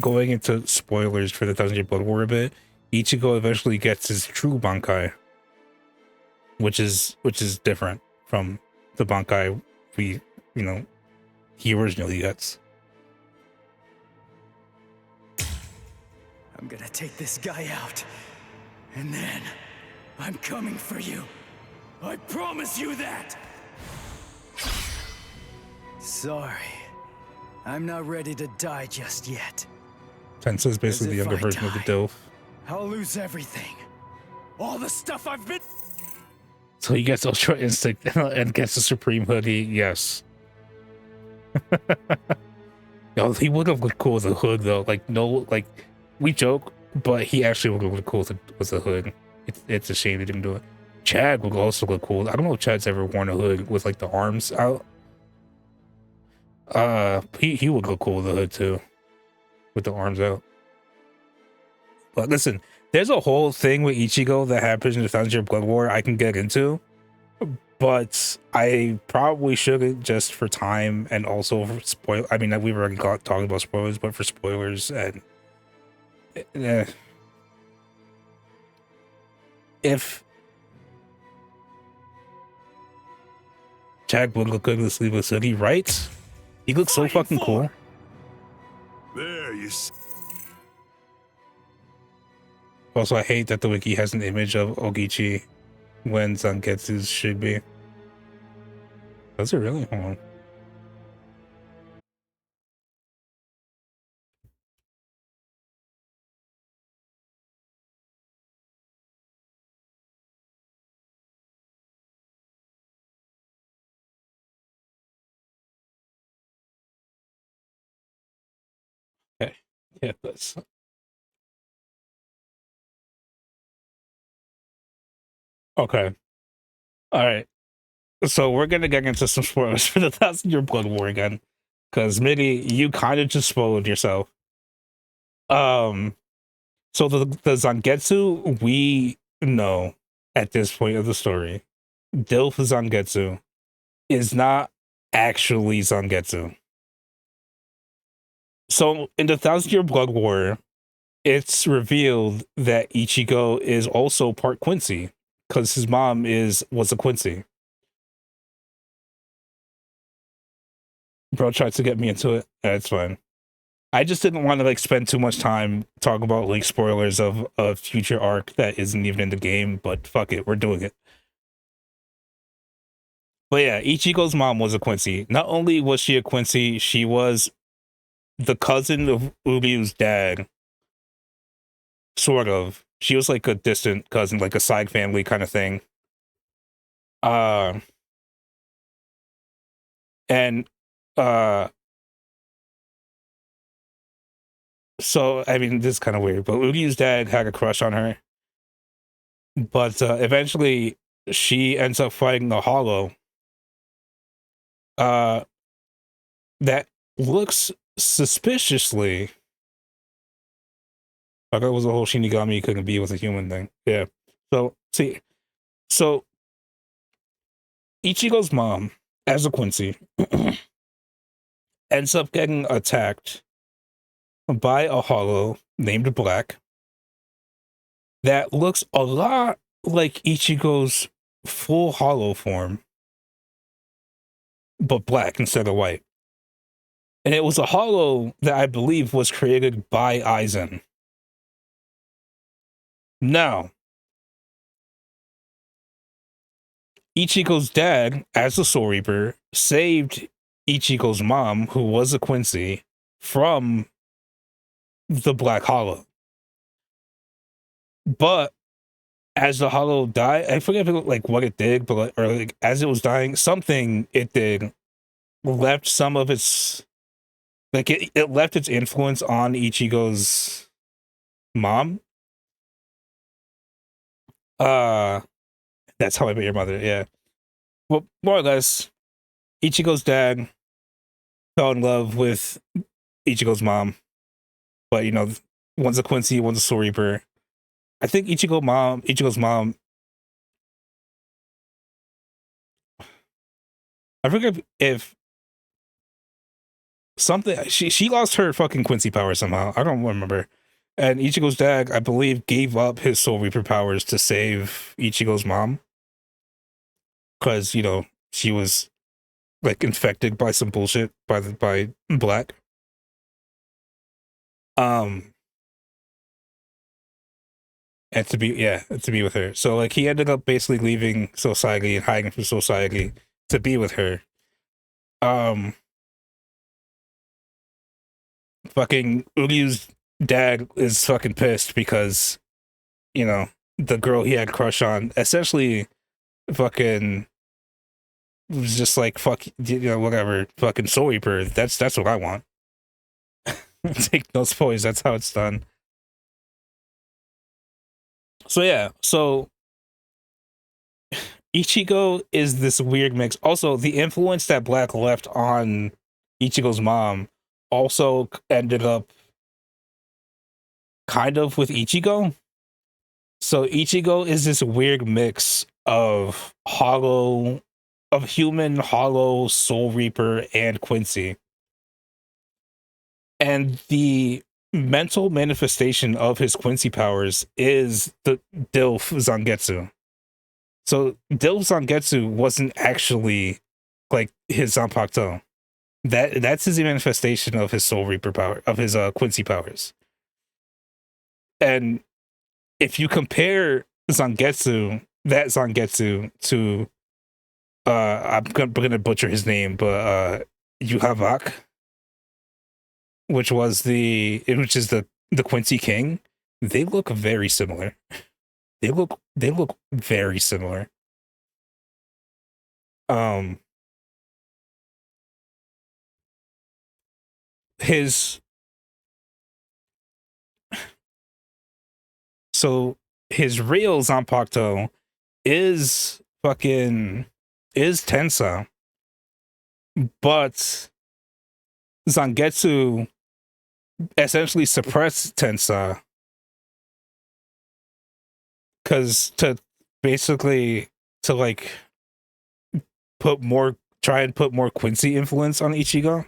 going into spoilers for the 1,000-Year Blood War a bit, Ichigo eventually gets his true Bankai, which is different from the Bankai he originally gets. I'm gonna take this guy out. And then I'm coming for you. I promise you that. Sorry. I'm not ready to die just yet. Tensa is basically the As if younger I version of the die, Dilf. I'll lose everything. All the stuff I've been... So he gets Ultra Instinct and gets the Supreme Hoodie, yes. Yo, he would have looked cool with a hood though. We joke, but he actually would have looked cool with a hood. It's a shame he didn't do it. Chad would also look cool. I don't know if Chad's ever worn a hood with like the arms out. He would look cool with a hood too, with the arms out. But listen, there's a whole thing with Ichigo that happens in the 1,000-Year Blood War I can get into, but I probably shouldn't, just for time and also for spoil. I mean, we've already talked about spoilers, but for spoilers and if Chad would look good with a sleeveless hoodie, right? He looks so fucking cool. There you see. Also, I hate that the wiki has an image of Ogichi when Zangetsu's should be. Does it really? Hold on. Okay. Yeah, that's... Okay. All right. So we're gonna get into some spoilers for the 1,000-Year Blood War again, because Mitty, you kind of just spoiled yourself. So the Zangetsu we know at this point of the story, Dilf Zangetsu, is not actually Zangetsu. So in the 1,000-Year Blood War, it's revealed that Ichigo is also part Quincy, because his mom was a Quincy. Bro tried to get me into it. That's fine. I just didn't want to spend too much time talking about spoilers of a future arc that isn't even in the game, but fuck it, we're doing it. But yeah, Ichigo's mom was a Quincy. Not only was she a Quincy, she was the cousin of Uryu's dad. Sort of. She was like a distant cousin, like a side family kind of thing. So, I mean, this is kind of weird, but Uryu's dad had a crush on her. But eventually, she ends up fighting the Hollow. That looks suspiciously like it was a whole Shinigami couldn't be with a human thing. Yeah. So, Ichigo's mom, as a Quincy, ends up getting attacked by a Hollow named Black that looks a lot like Ichigo's full Hollow form, but black instead of white. And it was a Hollow that I believe was created by Aizen. Now, Ichigo's dad, as the Soul Reaper, saved Ichigo's mom, who was a Quincy, from the Black Hollow. But as the hollow died, I forget like what it did, but like, or like as it was dying, something it did left some of its like it left its influence on Ichigo's mom. That's How I Met Your Mother. Yeah, well, more or less, Ichigo's dad fell in love with Ichigo's mom, but you know, one's a Quincy, one's a Soul Reaper. I think Ichigo's mom. I forget if something she lost her fucking Quincy power somehow. I don't remember. And Ichigo's dad, I believe, gave up his Soul Reaper powers to save Ichigo's mom, because you know she was like infected by some bullshit by Black. And to be with her. So like he ended up basically leaving society and hiding from society to be with her. Fucking Uryu's dad is fucking pissed because, you know, the girl he had a crush on essentially fucking was just like, fuck, you know, whatever, fucking Soul Reaper. That's what I want. Take those boys. That's how it's done. So yeah, so Ichigo is this weird mix. Also, the influence that Black left on Ichigo's mom also ended up kind of with Ichigo. So Ichigo is this weird mix of human, hollow, Soul Reaper, and Quincy. And the mental manifestation of his Quincy powers is the Dilf Zangetsu. So Dilf Zangetsu wasn't actually like his Zanpakuto. That's his manifestation of his Soul Reaper power, of his Quincy powers. And if you compare that Zangetsu to I'm gonna butcher his name, but Yuhavak, which is the Quincy King, they look very similar. They look very similar. His real Zanpakuto is Tensa, but Zangetsu essentially suppressed Tensa because to like try and put more Quincy influence on Ichigo.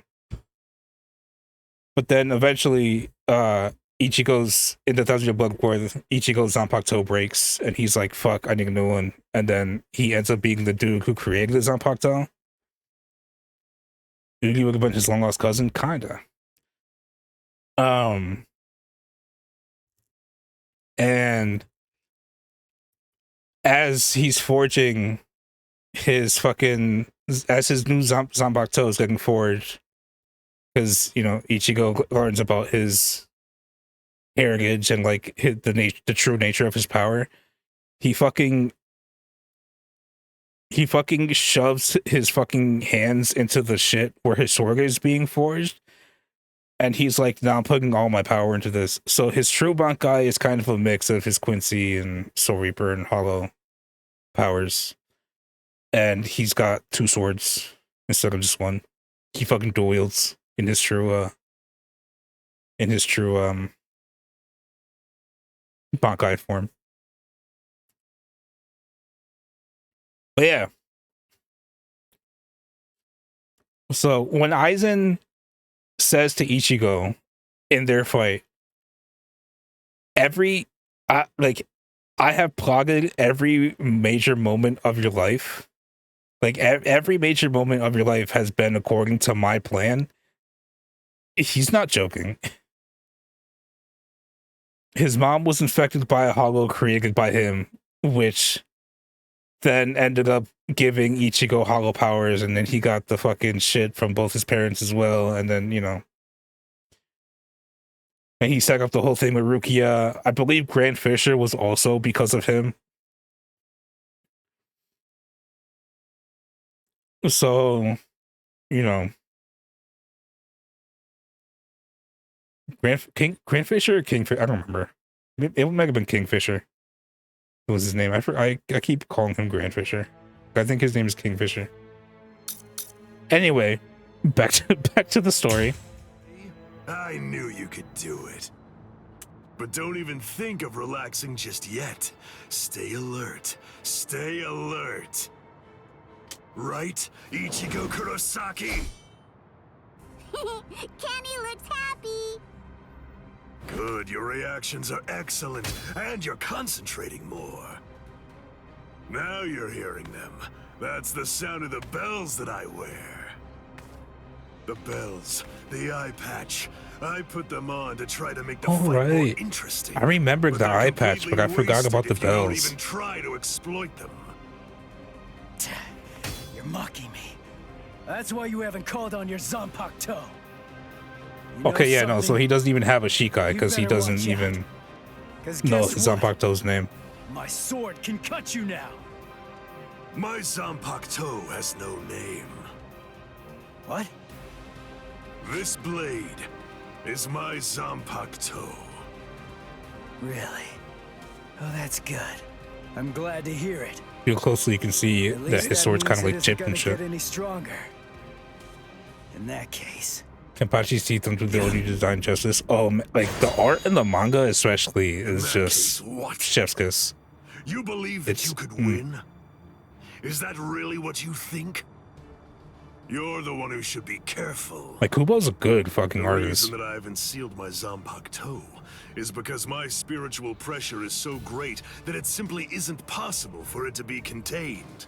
But then eventually Ichigo's in the Thousand Year Blood War, Ichigo's Zanpakuto breaks and he's like, fuck, I need a new one. And then he ends up being the dude who created the Zanpakuto. He would have been his long lost cousin, kinda. And as he's forging his new Zanpakuto is getting forged, because you know Ichigo learns about his heritage and like the true nature of his power, he fucking shoves his fucking hands into the shit where his sword is being forged, and he's like, "Now I'm putting all my power into this." So his true Bankai is kind of a mix of his Quincy and Soul Reaper and Hollow powers, and he's got two swords instead of just one. He fucking dual wields in his true Bankai form. But yeah. So when Aizen says to Ichigo in their fight, I have plotted every major moment of your life. Like every major moment of your life has been according to my plan. He's not joking. His mom was infected by a hollow created by him, which then ended up giving Ichigo hollow powers, and then he got the fucking shit from both his parents as well, and then, you know. And he set up the whole thing with Rukia. I believe Grand Fisher was also because of him. So, you know, Grandfisher or Kingfisher? I don't remember. It might have been Kingfisher. What was his name? I keep calling him Grandfisher. I think his name is Kingfisher. Anyway, back to the story. I knew you could do it. But don't even think of relaxing just yet. Stay alert. Stay alert. Right, Ichigo Kurosaki? Kenny looks happy. Good, your reactions are excellent, and you're concentrating more. Now you're hearing them. That's the sound of the bells that I wear. The bells, the eye patch. I put them on to try to make the fight more interesting. I remembered the eye patch, but I forgot about the bells. Don't even try to exploit them. You're mocking me. That's why you haven't called on your Zanpakuto. Okay, yeah, no, so he doesn't even have a Shikai because he doesn't even know Zanpakuto's name. My sword can cut you now. My Zanpakuto has no name. What? This blade is my Zanpakuto. Really? Oh, that's good. I'm glad to hear it. Feel closely, you can see that his sword's kind of like chipped and shit. Any stronger? In that case, Kenpachi's teeth under the ability to design justice. Oh, like the art in the manga, especially, is just chef's kiss. You believe that you could win? Is that really what you think? You're the one who should be careful. Like Kubo's a good fucking artist. The reason that I haven't sealed my Zanpakuto is because my spiritual pressure is so great that it simply isn't possible for it to be contained.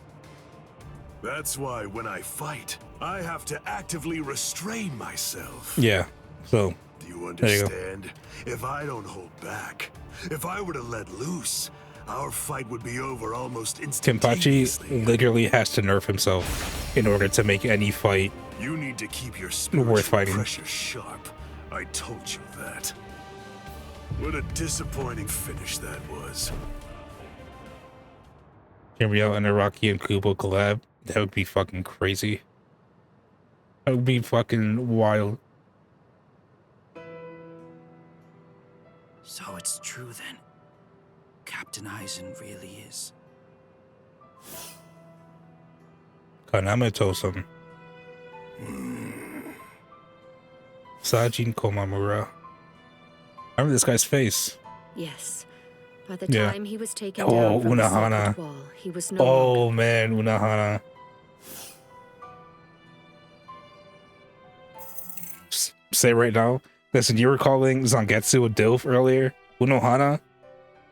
That's why when I fight, I have to actively restrain myself. Yeah, so do you understand? If I don't hold back, if I were to let loose, our fight would be over almost instantaneously. Kenpachi literally has to nerf himself in order to make any fight you need to keep your spiritual worth fighting. Pressure sharp. I told you that. What a disappointing finish that was. Kimrio and Araki and Kubo collab. That would be fucking crazy. That would be fucking wild. So it's true then. Captain Aizen really is. Kaname-to-san. Sajin Komamura. I remember this guy's face. Yes. By the time he was taken down from Unahana. the sacred wall, he was no longer... man, Unahana. Say right now, listen, you were calling Zangetsu a DILF earlier. Unohana,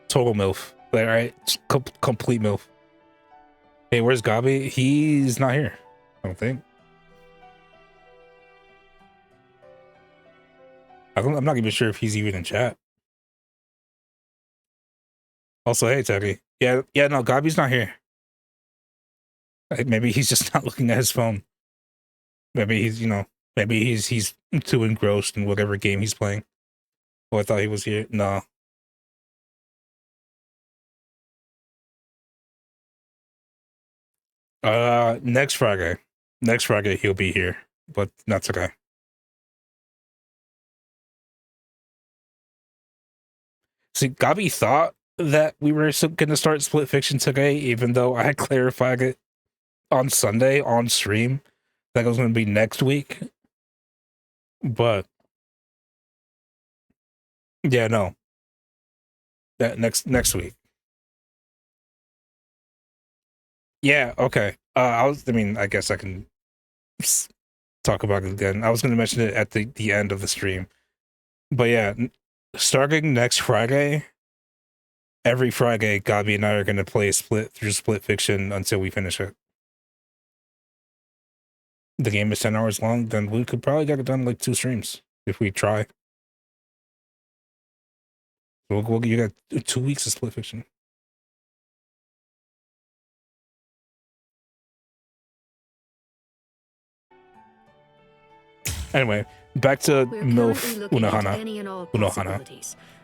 total MILF. Like, right? Complete MILF. Hey, where's Gabi? He's not here, I don't think. I'm not even sure if he's even in chat. Also, hey, Teddy. Yeah, no, Gabi's not here. Maybe he's just not looking at his phone. Maybe he's, maybe he's too engrossed in whatever game he's playing. Oh, I thought he was here. No. Next Friday. Next Friday he'll be here, but that's okay. See, Gabi thought that we were going to start Split Fiction today, even though I had clarified it on Sunday on stream that it was going to be next week. But yeah, no. That next week. Yeah, okay. I guess I can talk about it again. I was going to mention it at the end of the stream. But yeah, starting next Friday, every Friday, Gabi and I are going to play Split Fiction until we finish it. The game is 10 hours long, then we could probably get it done in like 2 streams if we try. You got 2 weeks of Split Fiction. Anyway, back to MILF Unohana.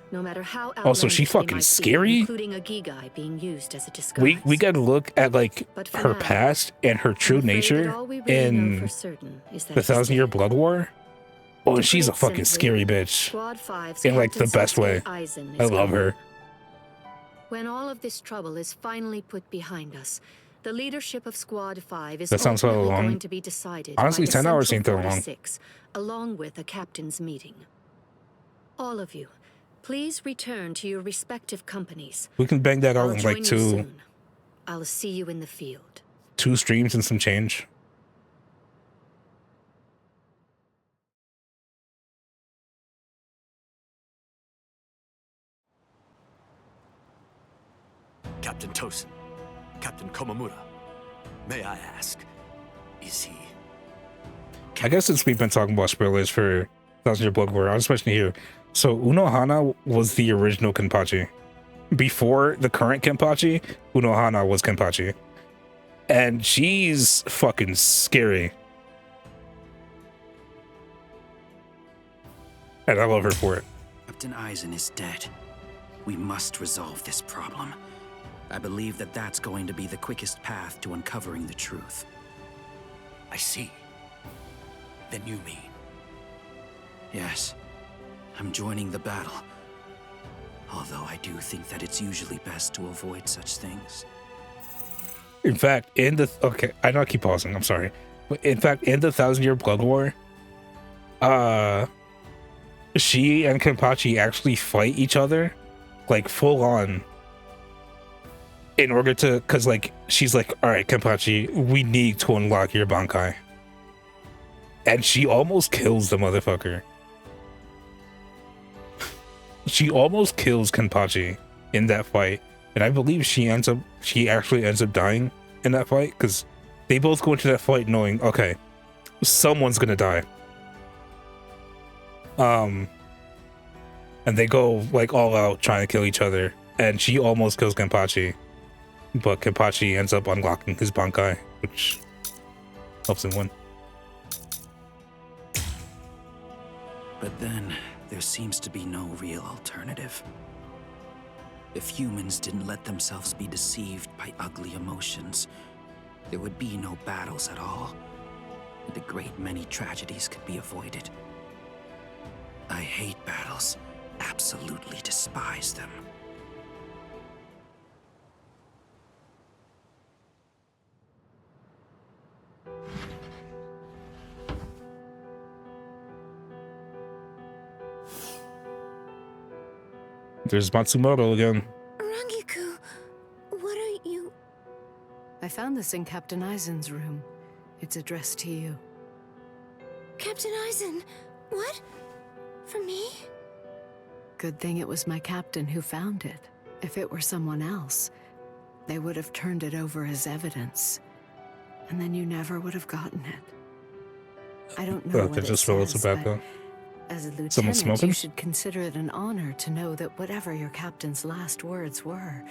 No matter how Also, she outlandish they fucking might scary. seem, including a Gigai being used as a disguise. We got to look at like But for her now, past and her true I'm afraid that nature all we really know in for certain is that the she's 1,000 Year dead. Blood War. Oh, To and she's a put it fucking simply, scary bitch. Squad 5's In like the Captain best way. Seireitei Eisen I is love gone. her. When all of this trouble is finally put behind us, the leadership of Squad 5 is That sounds so ultimately long. going to be decided Honestly, by the 10 hours Central ain't that 46, long. along with a captain's meeting. All of you, please return to your respective companies. We can bang that out I'll in join like you soon. I'll see you in the field. 2 streams and some change. Captain Tosin, Captain Komamura, may I ask, is he... I guess since we've been talking about spoilers for 1,000 Year Blood War, I'll just mention here. So Unohana was the original Kenpachi. Before the current Kenpachi, Unohana was Kenpachi. And she's fucking scary. And I love her for it. Captain Eisen is dead. We must resolve this problem. I believe that that's going to be the quickest path to uncovering the truth. I see. Then you mean... Yes. I'm joining the battle. Although I do think that it's usually best to avoid such things. In fact, in the... Okay, I know I keep pausing, I'm sorry. But in fact, in the 1,000 Year Blood War, she and Kenpachi actually fight each other, like, full on. In order to... Because, like, she's like, alright, Kenpachi, we need to unlock your Bankai. And she almost kills the motherfucker. She almost kills Kenpachi in that fight. And I believe she actually ends up dying in that fight, because they both go into that fight knowing, okay, someone's gonna die. And they go like all out trying to kill each other, and she almost kills Kenpachi, but Kenpachi ends up unlocking his Bankai, which helps him win. But then, there seems to be no real alternative. If humans didn't let themselves be deceived by ugly emotions, there would be no battles at all, and a great many tragedies could be avoided. I hate battles, absolutely despise them. There's Matsumoto again. Rangiku, what are you... I found this in Captain Eisen's room. It's addressed to you. Captain Eisen, what? For me? Good thing it was my captain who found it. If it were someone else, they would have turned it over as evidence. And then you never would have gotten it. I don't know what it says, but as a lieutenant, you should consider it an honor to know that whatever your captain's last words were,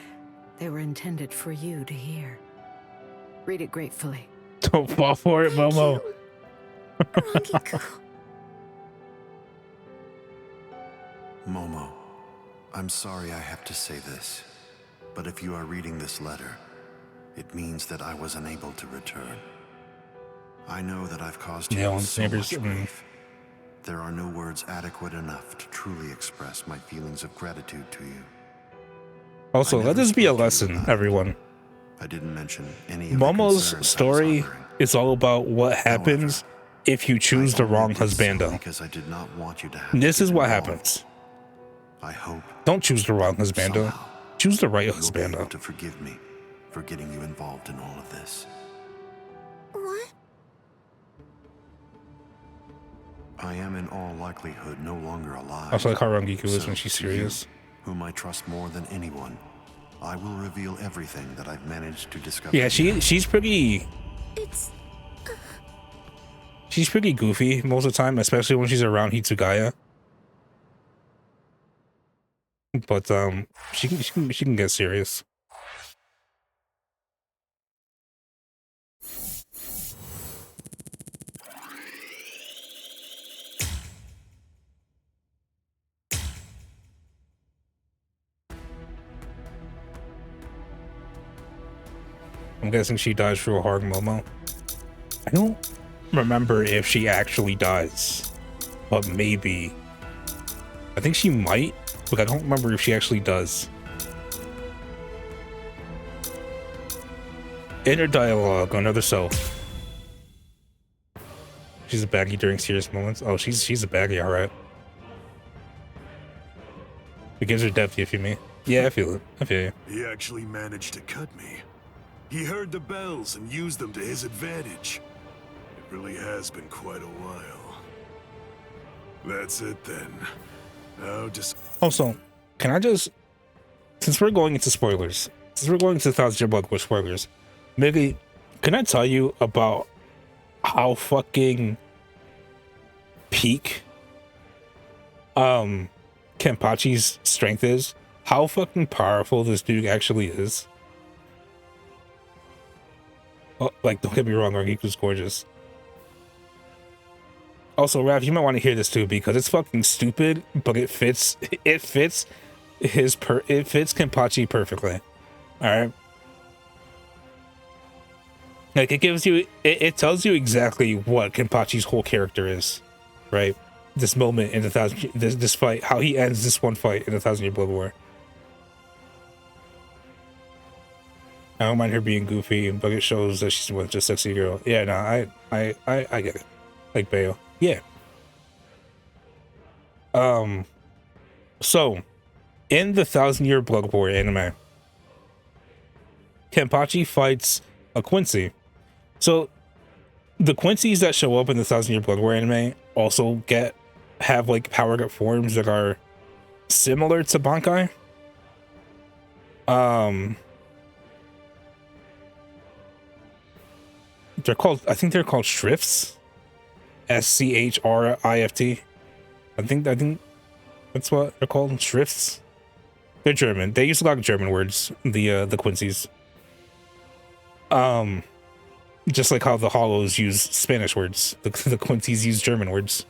they were intended for you to hear. Read it gratefully. Don't fall for it, Momo. Momo, I'm sorry I have to say this, but if you are reading this letter, it means that I was unable to return. I know that I've caused you so much grief. There are no words adequate enough to truly express my feelings of gratitude to you. Also, let this be a lesson, everyone. I didn't mention any of Momo's story is all about what happens if you choose the wrong husbando. Because I did not want you to have This is what happens. I hope. Don't choose the wrong husbando. Choose the right husbando. To forgive me for getting you involved in all of this. What? I am in all likelihood no longer alive. Also like how Rangiku is when she's serious. Whom I trust more than anyone, I will reveal everything that I've managed to discover. Yeah, she's pretty... She's pretty goofy most of the time, especially when she's around Hitsugaya. But she can get serious. I'm guessing she dies through a hard Momo. I don't remember if she actually dies, but maybe. I think she might, but I don't remember if she actually does. Inner dialogue, another self. She's a baggie during serious moments. Oh, she's a baggie, alright. It gives her depth, if you mean. Yeah, I feel it. I feel you. He actually managed to cut me. He heard the bells and used them to his advantage. It really has been quite a while. That's it then. Now just... Also, can I just... Since we're going into spoilers, since we're going into 1,000 Year Blood War spoilers, maybe, can I tell you about how fucking peak Kenpachi's strength is? How fucking powerful this dude actually is? Oh, like, don't get me wrong, Argiku's gorgeous. Also, Rav, you might want to hear this too, because it's fucking stupid, but it fits Kenpachi perfectly. Alright? Like, it gives you, it tells you exactly what Kenpachi's whole character is, right? This moment in this fight, how he ends this one fight in the 1,000 Year Blood War. I don't mind her being goofy, but it shows that she's just a sexy girl. Yeah, no, I get it. Like Bayo. Yeah. So, in the 1,000 Year Blood War anime, Kenpachi fights a Quincy. So, the Quincy's that show up in the 1,000 Year Blood War anime also have like powered up forms that are similar to Bankai. They're called, I think they're called Shrifts. SCHRIFT. I think that's what they're called, Shrifts. They're German. They use a lot of German words, the Quincy's. Just like how the Hollows use Spanish words, the Quincy's use German words.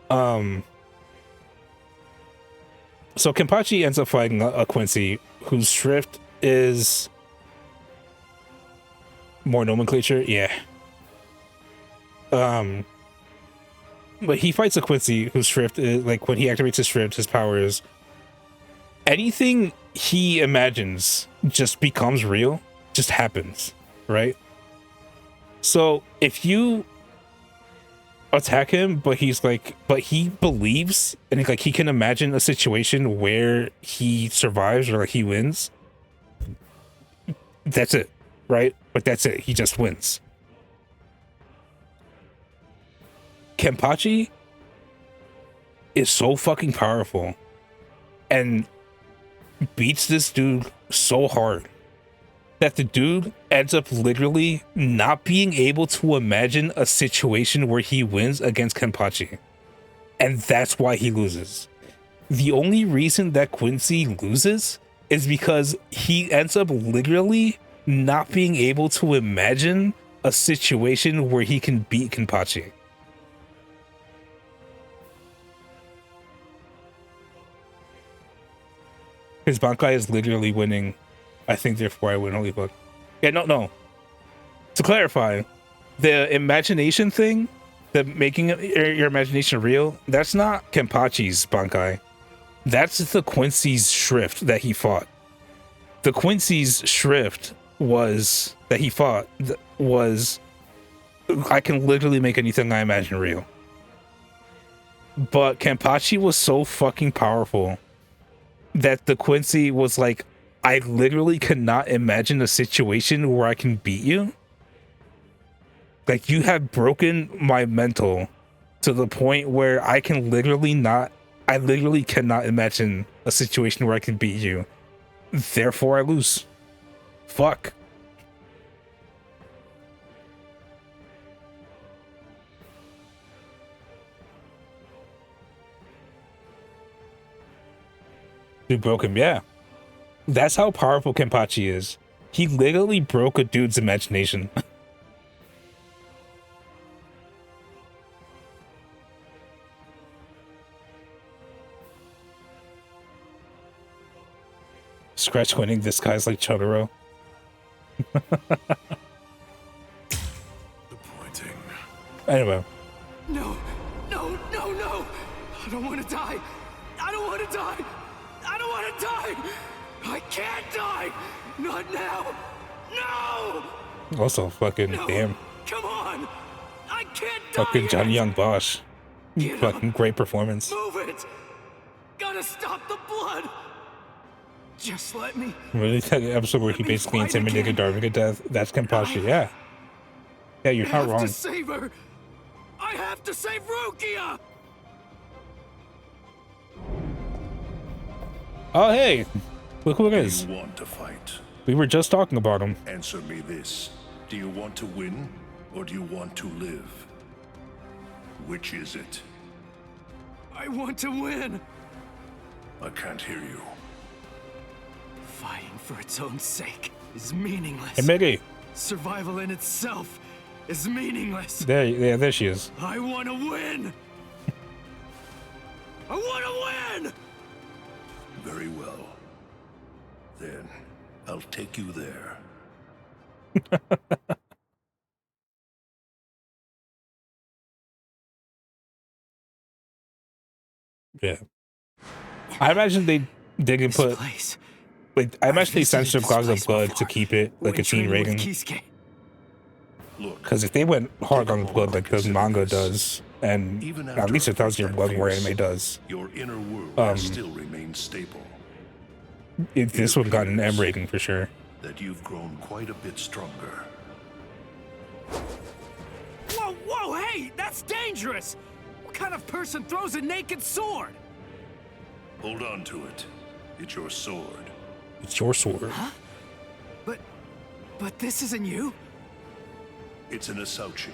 So Kenpachi ends up fighting a Quincy whose Shrift is more nomenclature, yeah. But he fights a Quincy whose Shrift is, like, when he activates his Shrift, his power is anything he imagines just becomes real, just happens, right? So if you attack him, but he believes, and like he can imagine a situation where he survives or like he wins, that's it, right? But that's it, he just wins. Kenpachi is so fucking powerful and beats this dude so hard that the dude ends up literally not being able to imagine a situation where he wins against Kenpachi. And that's why he loses. The only reason that Quincy loses is because he ends up literally not being able to imagine a situation where he can beat Kenpachi. His Bankai is literally winning. I think, therefore I win. Holy fuck. Yeah, no. To clarify, the imagination thing, the making your imagination real, that's not Kenpachi's Bankai. That's the Quincy's Shrift that he fought. The Quincy's Shrift was that he fought was I can literally make anything I imagine real. But Kenpachi was so fucking powerful that the Quincy was like, I literally cannot imagine a situation where I can beat you. Like, you have broken my mental to the point where I literally cannot imagine a situation where I can beat you. Therefore, I lose. Fuck. Dude broke him, yeah. That's how powerful Kenpachi is. He literally broke a dude's imagination. Scratch winning, this guy's like Chotaro. Anyway. No, no, no, no! I don't want to die! I don't want to die! I don't want to die! I can't die! Not now! No! Also, fucking No. damn. Come on! I can't die! Fucking Johnny Young Bosch. Fucking great performance. Move it! Gotta stop the blood! Just let me. Really, that episode where he basically intimidated Darvin to death. That's Kenpachi, yeah. Yeah, you're I not have wrong. to save her! I have to save Rukia! Oh, hey! Look who it is. Do you want to fight? We were just talking about him. Answer me this. Do you want to win, or do you want to live? Which is it? I want to win! I can't hear you. Fighting for its own sake is meaningless. Hey, Maggie. Survival in itself is meaningless. There she is. I want to win! I want to win! Very well. Then, I'll take you there. Yeah. I imagine they didn't put... Like, I imagine they censored Clouds of Blood to keep it like a teen rating. Because if they went hard on the blood like the manga does, and at least 1,000 Year Blood War anime does, Your inner world still remains stable. this would have gotten an M rating for sure. That you've grown quite a bit stronger. Whoa, whoa, hey! That's dangerous! What kind of person throws a naked sword? Hold on to it. It's your sword. It's your sword. Huh? But this isn't you? It's an Asauchi.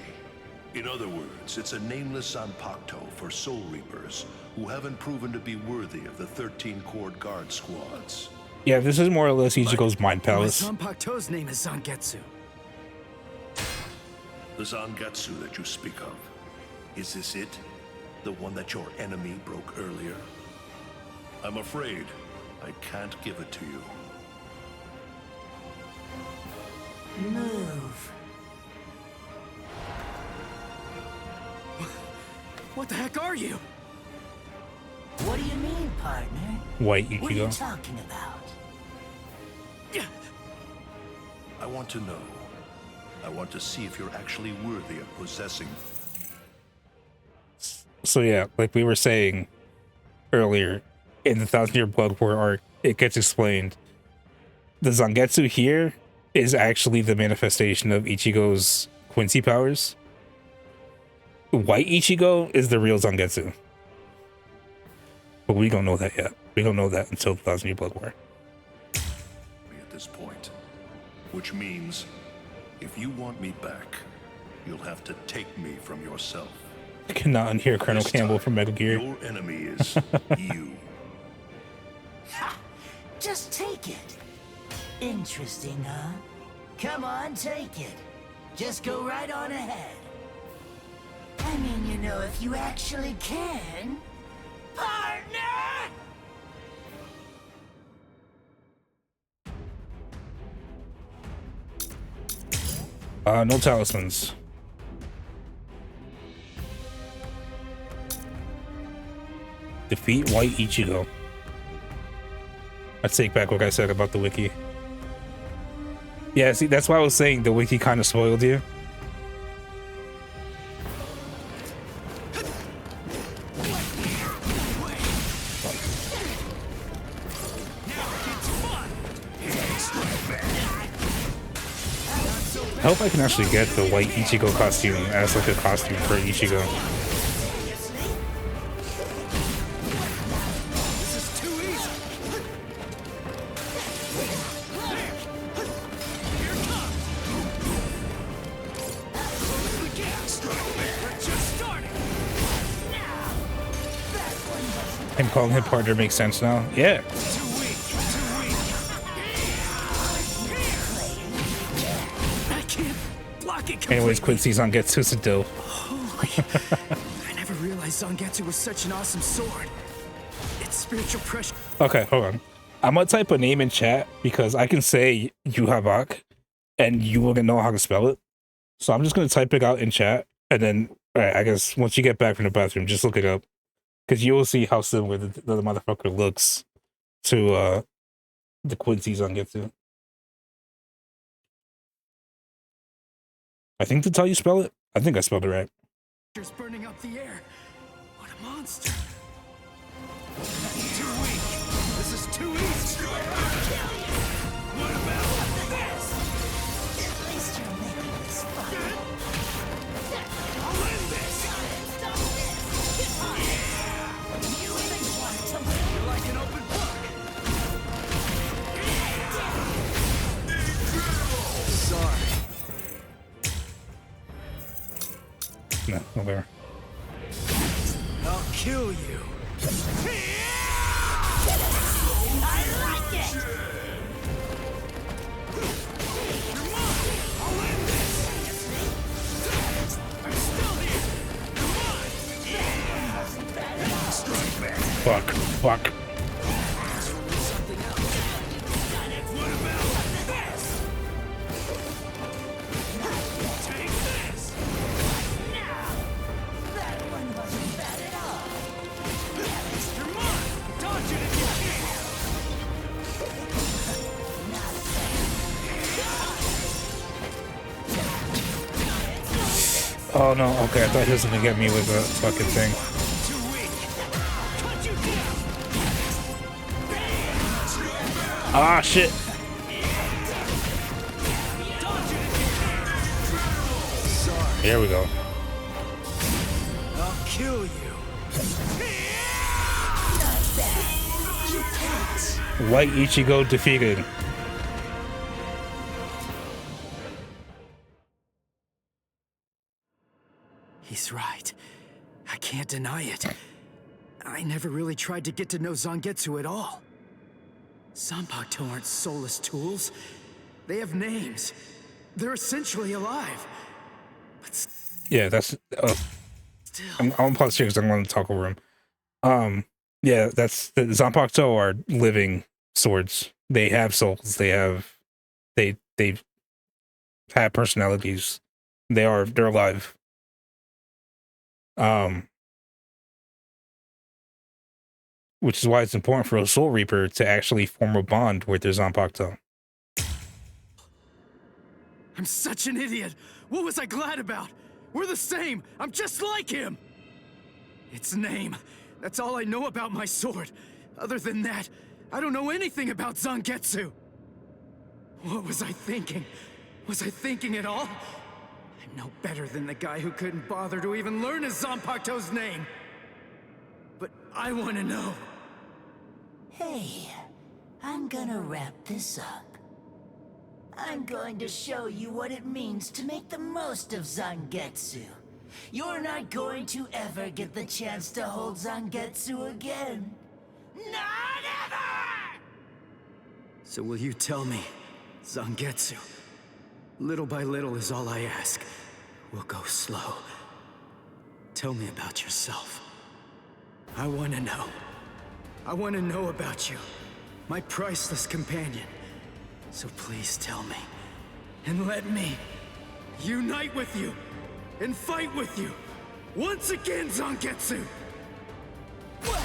In other words, it's a nameless Zanpakuto for Soul Reapers who haven't proven to be worthy of the 13 Court Guard squads. Yeah, this is more or less Ichigo's Mind Palace. Zanpakuto's name is Zangetsu. The Zangetsu that you speak of. Is this it? The one that your enemy broke earlier? I'm afraid I can't give it to you. Move. What the heck are you? What do you mean, partner? White What are you Ichigo. talking about? I want to know. I want to see if you're actually worthy of possessing. So yeah, like we were saying earlier, in the 1,000 Year Blood War arc, it gets explained. The Zangetsu here is actually the manifestation of Ichigo's Quincy powers. White Ichigo is the real Zangetsu. But we don't know that yet. We don't know that until the 1,000 Year Blood War. At this point. Which means, if you want me back, you'll have to take me from yourself. I cannot unhear Colonel Campbell from Metal Gear. Your enemy is you. Just take it. Interesting, huh? Come on, take it. Just go right on ahead. I mean, you know, if you actually can. Partner! No talismans. Defeat White Ichigo. I take back what I said about the wiki. Yeah, see, that's why I was saying the wiki kind of spoiled you. I hope I can actually get the white Ichigo costume as like a costume for Ichigo. Him calling him partner makes sense now. Yeah. Anyways, Quincy's on Getsu Sado. I never realized Zangetsu was such an awesome sword. It's spiritual pressure. Okay, hold on. I'm gonna type a name in chat because I can say Yuhavak, and you wouldn't know how to spell it. So I'm just gonna type it out in chat, and then I guess once you get back from the bathroom, just look it up, because you will see how similar the motherfucker looks to the Quincy Zangetsu. I think that's how you spell it. I think I spelled it right. Just burning up the air. What a monster! Too weak. This is too easy. What about this? At least you're making this fun. I'll end this. You even want to You're like an open book. Sorry. No, whatever. I'll kill you. I like it! You're mine! I'll end this! I'm still here! Come on! Strike back! Fuck. Something else. What about this? Take this! That one wasn't bad at all. You're mine! Dodge it if you can! Oh no, okay, I thought he was gonna get me with the fucking thing. Too weak! Cut you down! Ah, shit! Here we go. I'll kill you! White Ichigo defeated. He's right. I can't deny it. I never really tried to get to know Zangetsu at all. Zanpakuto aren't soulless tools. They have names. They're essentially alive. But Yeah, that's. I'm positive because I'm going to talk over him. Yeah, that's the Zanpakuto are living swords. They have souls. They have personalities. They're alive. Which is why it's important for a Soul Reaper to actually form a bond with their Zanpakuto. I'm such an idiot. What was I glad about? We're the same. I'm just like him. Its name. That's all I know about my sword. Other than that, I don't know anything about Zangetsu. What was I thinking? Was I thinking at all? I'm no better than the guy who couldn't bother to even learn his Zanpakuto's name. But I want to know. Hey, I'm gonna wrap this up. I'm going to show you what it means to make the most of Zangetsu. You're not going to ever get the chance to hold Zangetsu again. Not ever! So will you tell me, Zangetsu? Little by little is all I ask. We'll go slow. Tell me about yourself. I want to know. I want to know about you, my priceless companion. So please tell me, and let me unite with you, and fight with you, once again, Zangetsu! What?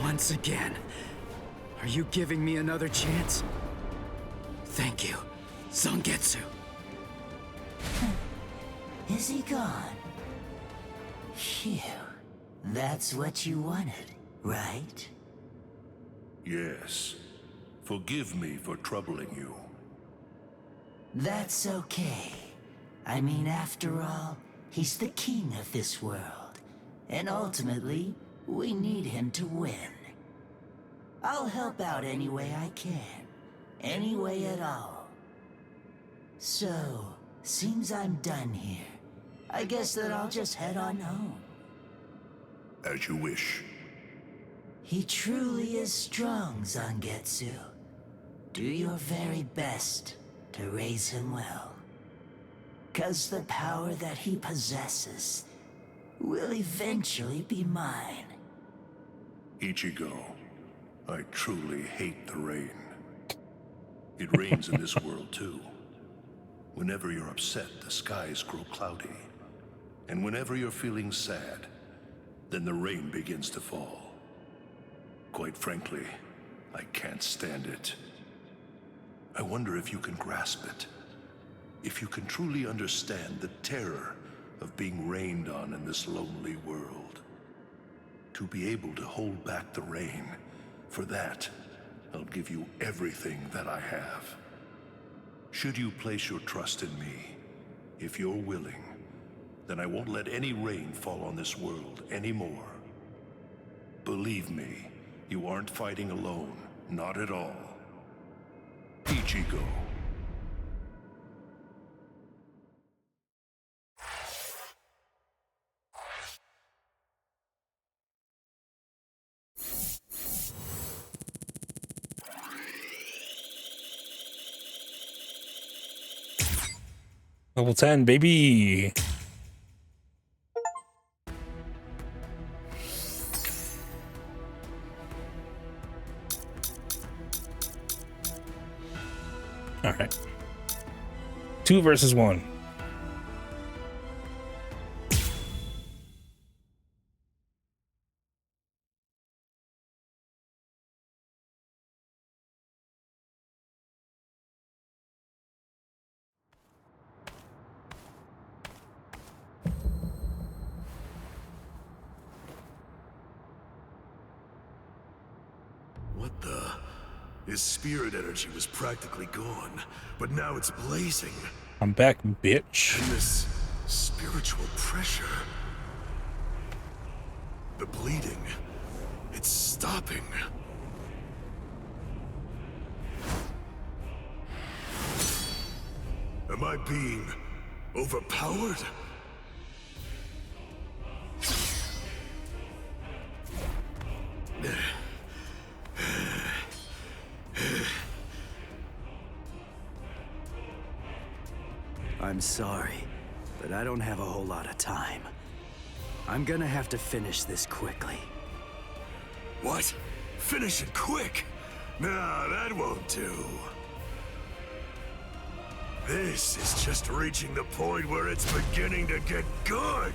Once again. Are you giving me another chance? Thank you, Zangetsu. Is he gone? Phew. That's what you wanted, right? Yes. Forgive me for troubling you. That's okay. I mean, after all, he's the king of this world. And ultimately, we need him to win. I'll help out any way I can. Any way at all. So, seems I'm done here. I guess that I'll just head on home. As you wish. He truly is strong, Zangetsu. Do your very best to raise him well. 'Cause the power that he possesses will eventually be mine. Ichigo, I truly hate the rain. It rains in this world too. Whenever you're upset, the skies grow cloudy. And whenever you're feeling sad, then the rain begins to fall. Quite frankly, I can't stand it. I wonder if you can grasp it. If you can truly understand the terror of being rained on in this lonely world. To be able to hold back the rain, for that, I'll give you everything that I have. Should you place your trust in me, if you're willing, then I won't let any rain fall on this world anymore. Believe me, you aren't fighting alone, not at all. Ichigo. Level 10, baby. All right. 2 versus 1. What the? His spirit energy was practically gone, but now it's blazing. I'm back, bitch. And this spiritual pressure. The bleeding. It's stopping. Am I being overpowered? I'm sorry, but I don't have a whole lot of time. I'm gonna have to finish this quickly. What? Finish it quick? Nah, that won't do. This is just reaching the point where it's beginning to get good.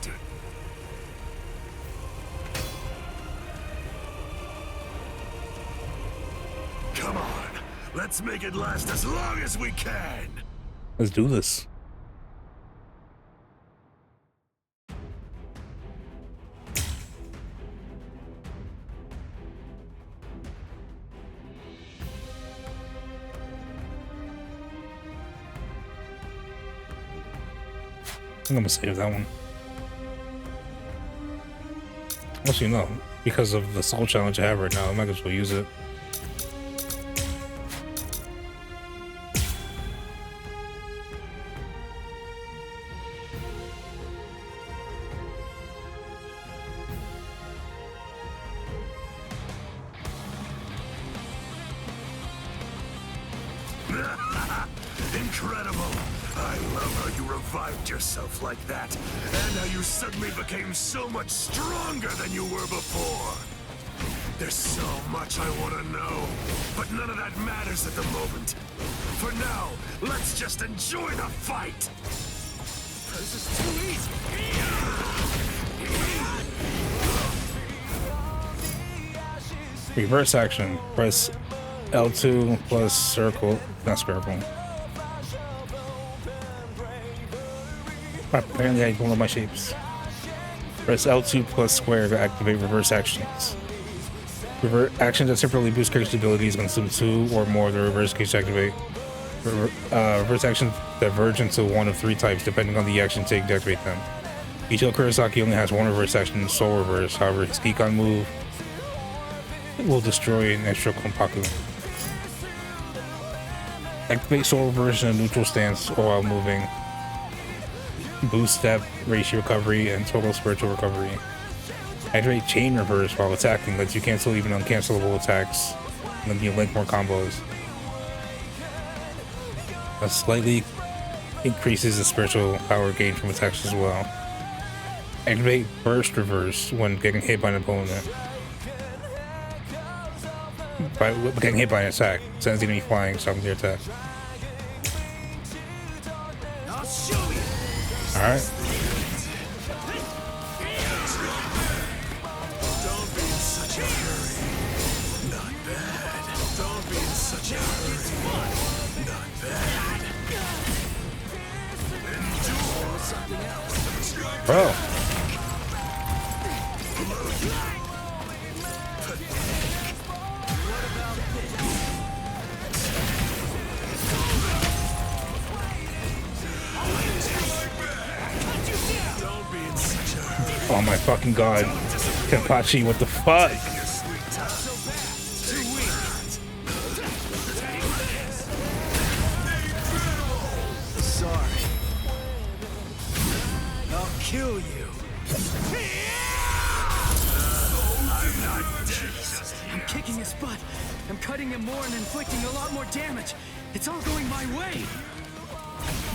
Come on, let's make it last as long as we can. Let's do this. I'm gonna save that one. Actually, no, because of the soul challenge I have right now, I might as well use it. Incredible! I love how you revived yourself like that, and how you suddenly became so much stronger than you were before. There's so much I want to know, but none of that matters at the moment. For now, let's just enjoy the fight! This is too easy! Reverse action. Press L2 plus circle. Not circle. Apparently I don't know my shapes. Press L2 plus square to activate reverse actions. Actions that separately boost character abilities consume 2 or more of the reverse case to activate. Reverse actions diverge into one of 3 types depending on the action taken to activate them. Ichigo Kurosaki only has one reverse action, Soul Reverse. However, his Geekon move will destroy an extra Konpaku. Activate Soul Reverse in a neutral stance while moving. Boost step, ratio recovery, and total spiritual recovery. Activate Chain Reverse while attacking, lets you cancel even uncancelable attacks, and then you link more combos. That slightly increases the spiritual power gain from attacks as well. Activate Burst Reverse when getting hit by an opponent. by getting hit by an attack. Sends enemy flying, summons your attack. Alright. Don't be in such a hurry. Not bad. Don't be in such a hurry. Not bad. Endure something else. Bro. Oh my fucking god. Kenpachi, what the fuck? Sorry. I'll kill you. I'm kicking his butt. I'm cutting him more and inflicting a lot more damage. It's all going my way.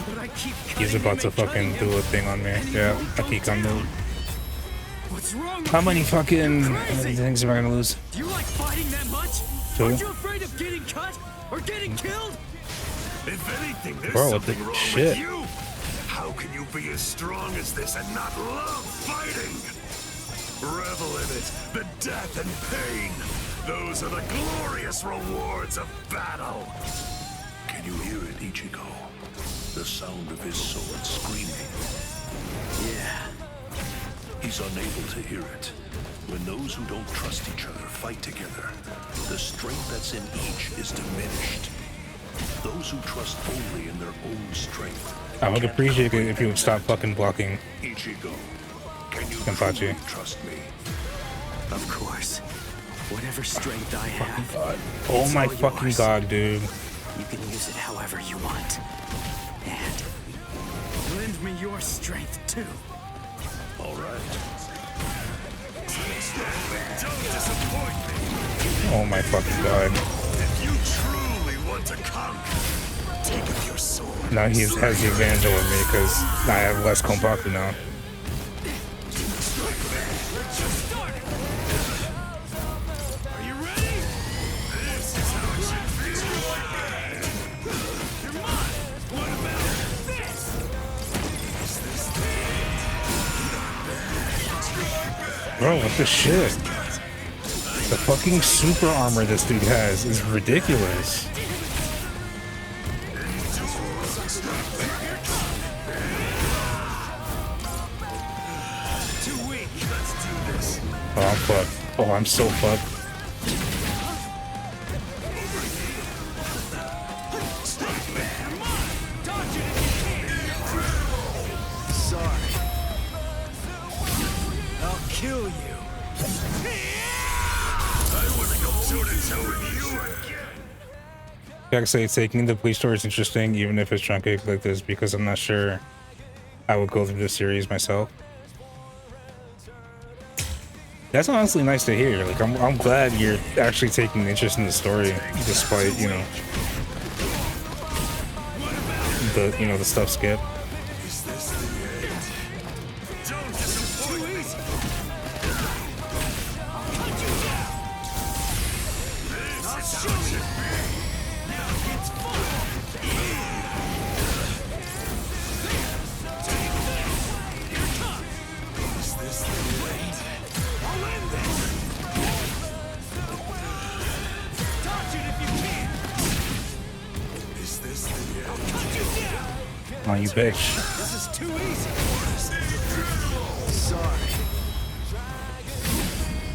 But I keep He's about to fucking do a thing on me. Yeah, I keep on moving. How many things am I gonna lose? Do you like fighting that much? Two? Aren't you afraid of getting cut or getting killed? If anything, there's Bro, what the something wrong shit? with you. How can you be as strong as this and not love fighting? Revel in it, the death and pain. Those are the glorious rewards of battle. Can you hear it, Ichigo? The sound of his sword screaming. Yeah. He's unable to hear it. When those who don't trust each other fight together, the strength that's in each is diminished. Those who trust only in their own strength. I would appreciate it if you would stop fucking blocking Ichigo, can you Kenpachi. truly trust me? Of course. Whatever strength I have. Oh my all fucking yours. god, dude. You can use it however you want. And Lend me your strength too. All right. Don't disappoint me. Oh my fucking god. If you truly want to conquer, take up your sword. Now he has the advantage over me because I have less Konpaku now. Are you ready? This is how it should feel. You're mine. What about this? Is this Bro, what the shit? The fucking super armor this dude has is ridiculous. too weak? Let's do this. Oh, I'm fucked. Oh, I'm so fucked. Sorry. I'll kill you. I want to go toe-to-toe with you again. Gotta say, taking the Bleach story is interesting, even if it's truncated like this, because I'm not sure I would go through this series myself. That's honestly nice to hear. Like, I'm glad you're actually taking an interest in the story, despite, you know, the stuff skip. Is this the end? Don't disappoint me. This is how it should be. Now it's fun. Here it comes. Is this the end? I'll end this. Dodge it if you can. Is this the end? Oh, you bitch. This is too easy. Sorry.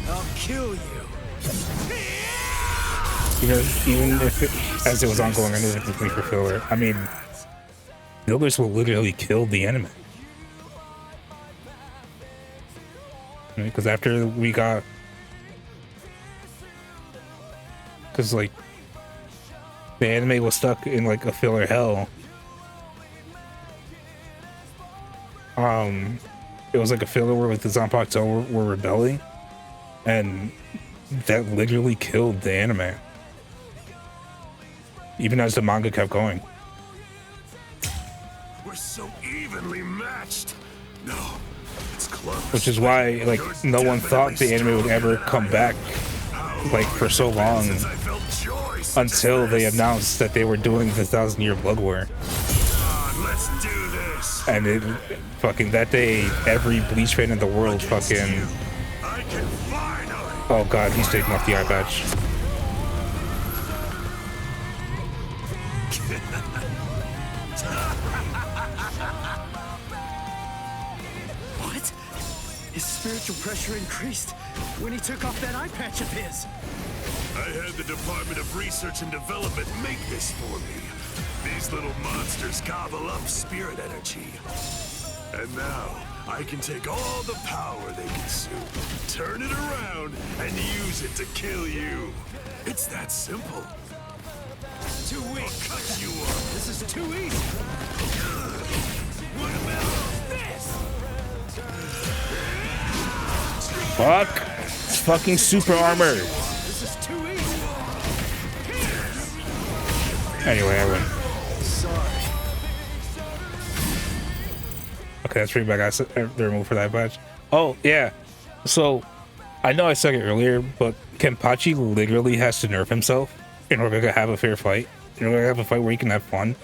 I'll kill you. Even if as it was ongoing, I knew it was me for filler. I mean, fillers will literally kill the enemy. Because after we got, because like the anime was stuck in like a filler hell. It was like a filler where like the Zanpakuto were rebelling, and that literally killed the anime. Even as the manga kept going. We're so evenly matched. No, it's close. Which is why, like, no one thought the anime would ever come back, like, for so long. until they announced that they were doing the 1,000-year Blood War. Let's do this. And it fucking that day, every Bleach fan in the world fucking. Oh god, he's taking off the eye patch. What? His spiritual pressure increased when he took off that eye patch of his. I had the Department of Research and Development make this for me. These little monsters gobble up spirit energy. And now, I can take all the power they consume, turn it around, and use it to kill you. It's that simple. Too weak. I'll cut you off. This is too easy. What about this? Fuck! It's fucking super armor. This is too easy. Anyway, I win. Sorry. Okay, that's pretty bad. I said the remove for that badge. Oh yeah. So I know I said it earlier, but Kenpachi literally has to nerf himself in order to have a fair fight. In order to have a fight where he can have fun.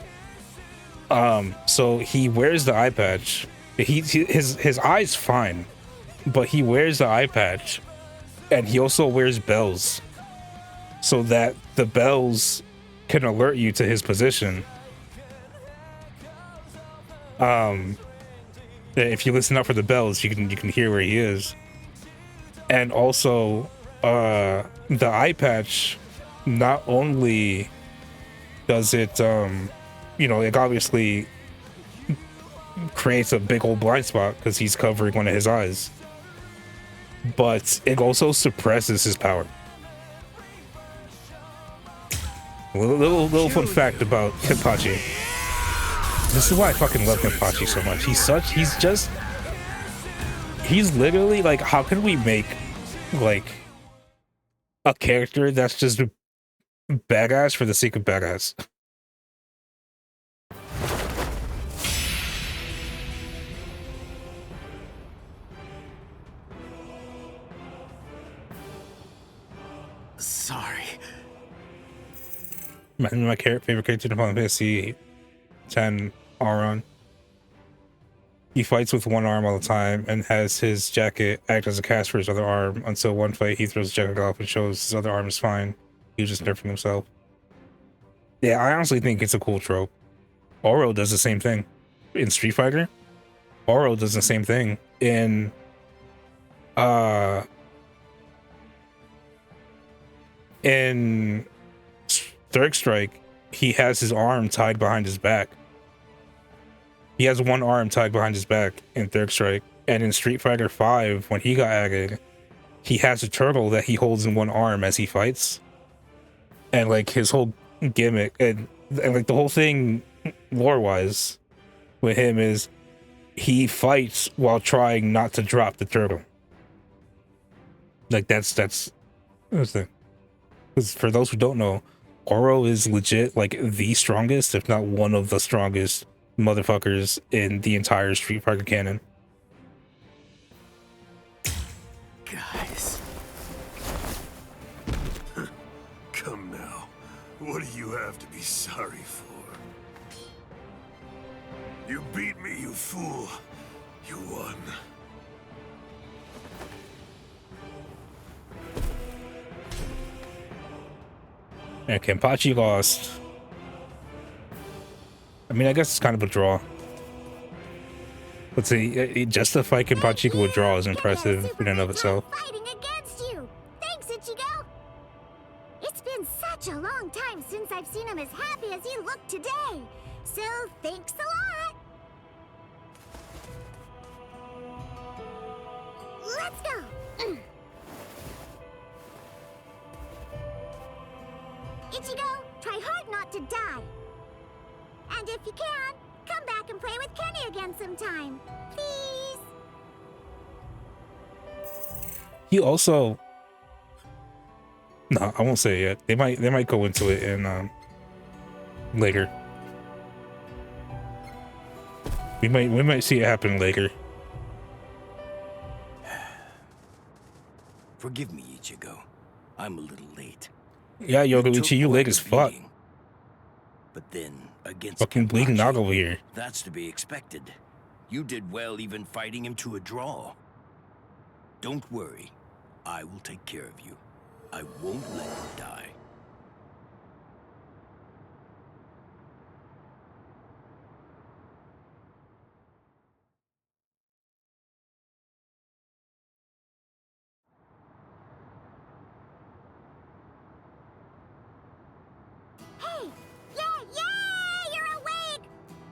So he wears the eye patch. His eye's fine, but he wears the eye patch, and he also wears bells, so that the bells can alert you to his position. If you listen up for the bells, you can hear where he is. And also, the eye patch, not only does it, it obviously creates a big old blind spot because he's covering one of his eyes, but it also suppresses his power. Little fun fact about Kenpachi. This is why I fucking love Kenpachi so much. He's literally like, how can we make like a character that's just badass for the sake of badass? Sorry. My favorite character in Final Fantasy 10, Auron. He fights with one arm all the time and has his jacket act as a cast for his other arm until one fight he throws his jacket off and shows his other arm is fine. He was just nerfing himself. Yeah, I honestly think it's a cool trope. Oro does the same thing in Street Fighter. Oro does the same thing in Third Strike. He has his arm tied behind his back. He has one arm tied behind his back in Third Strike. And in Street Fighter 5, when he got added, he has a turtle that he holds in one arm as he fights. And like his whole gimmick and like the whole thing lore-wise with him is he fights while trying not to drop the turtle. Like that's the thing. Because for those who don't know, Oro is legit like the strongest, if not one of the strongest motherfuckers in the entire Street Fighter canon. Guys. Come now. What do you have to be sorry for? You beat me, you fool. You won. And Kenpachi lost. I mean, I guess it's kind of a draw. Let's see, just to fight Kenpachi to a draw is impressive in and of itself. Fighting against you. Thanks, Ichigo. It's been such a long time since I've seen him as happy as he looked today. So thanks a lot. Let's go. Ichigo, try hard not to die. And if you can, come back and play with Kenny again sometime. Please. He also... No, I won't say it yet. They might go into it in later. We might see it happen later. Forgive me, Ichigo. I'm a little late. Yeah, yo, Luigi, you late as fuck. But then, against Fucking bleeding Kenpachi, dog over here. that's to be expected. You did well even fighting him to a draw. Don't worry. I will take care of you. I won't let you die. Hey! Yeah! You're awake!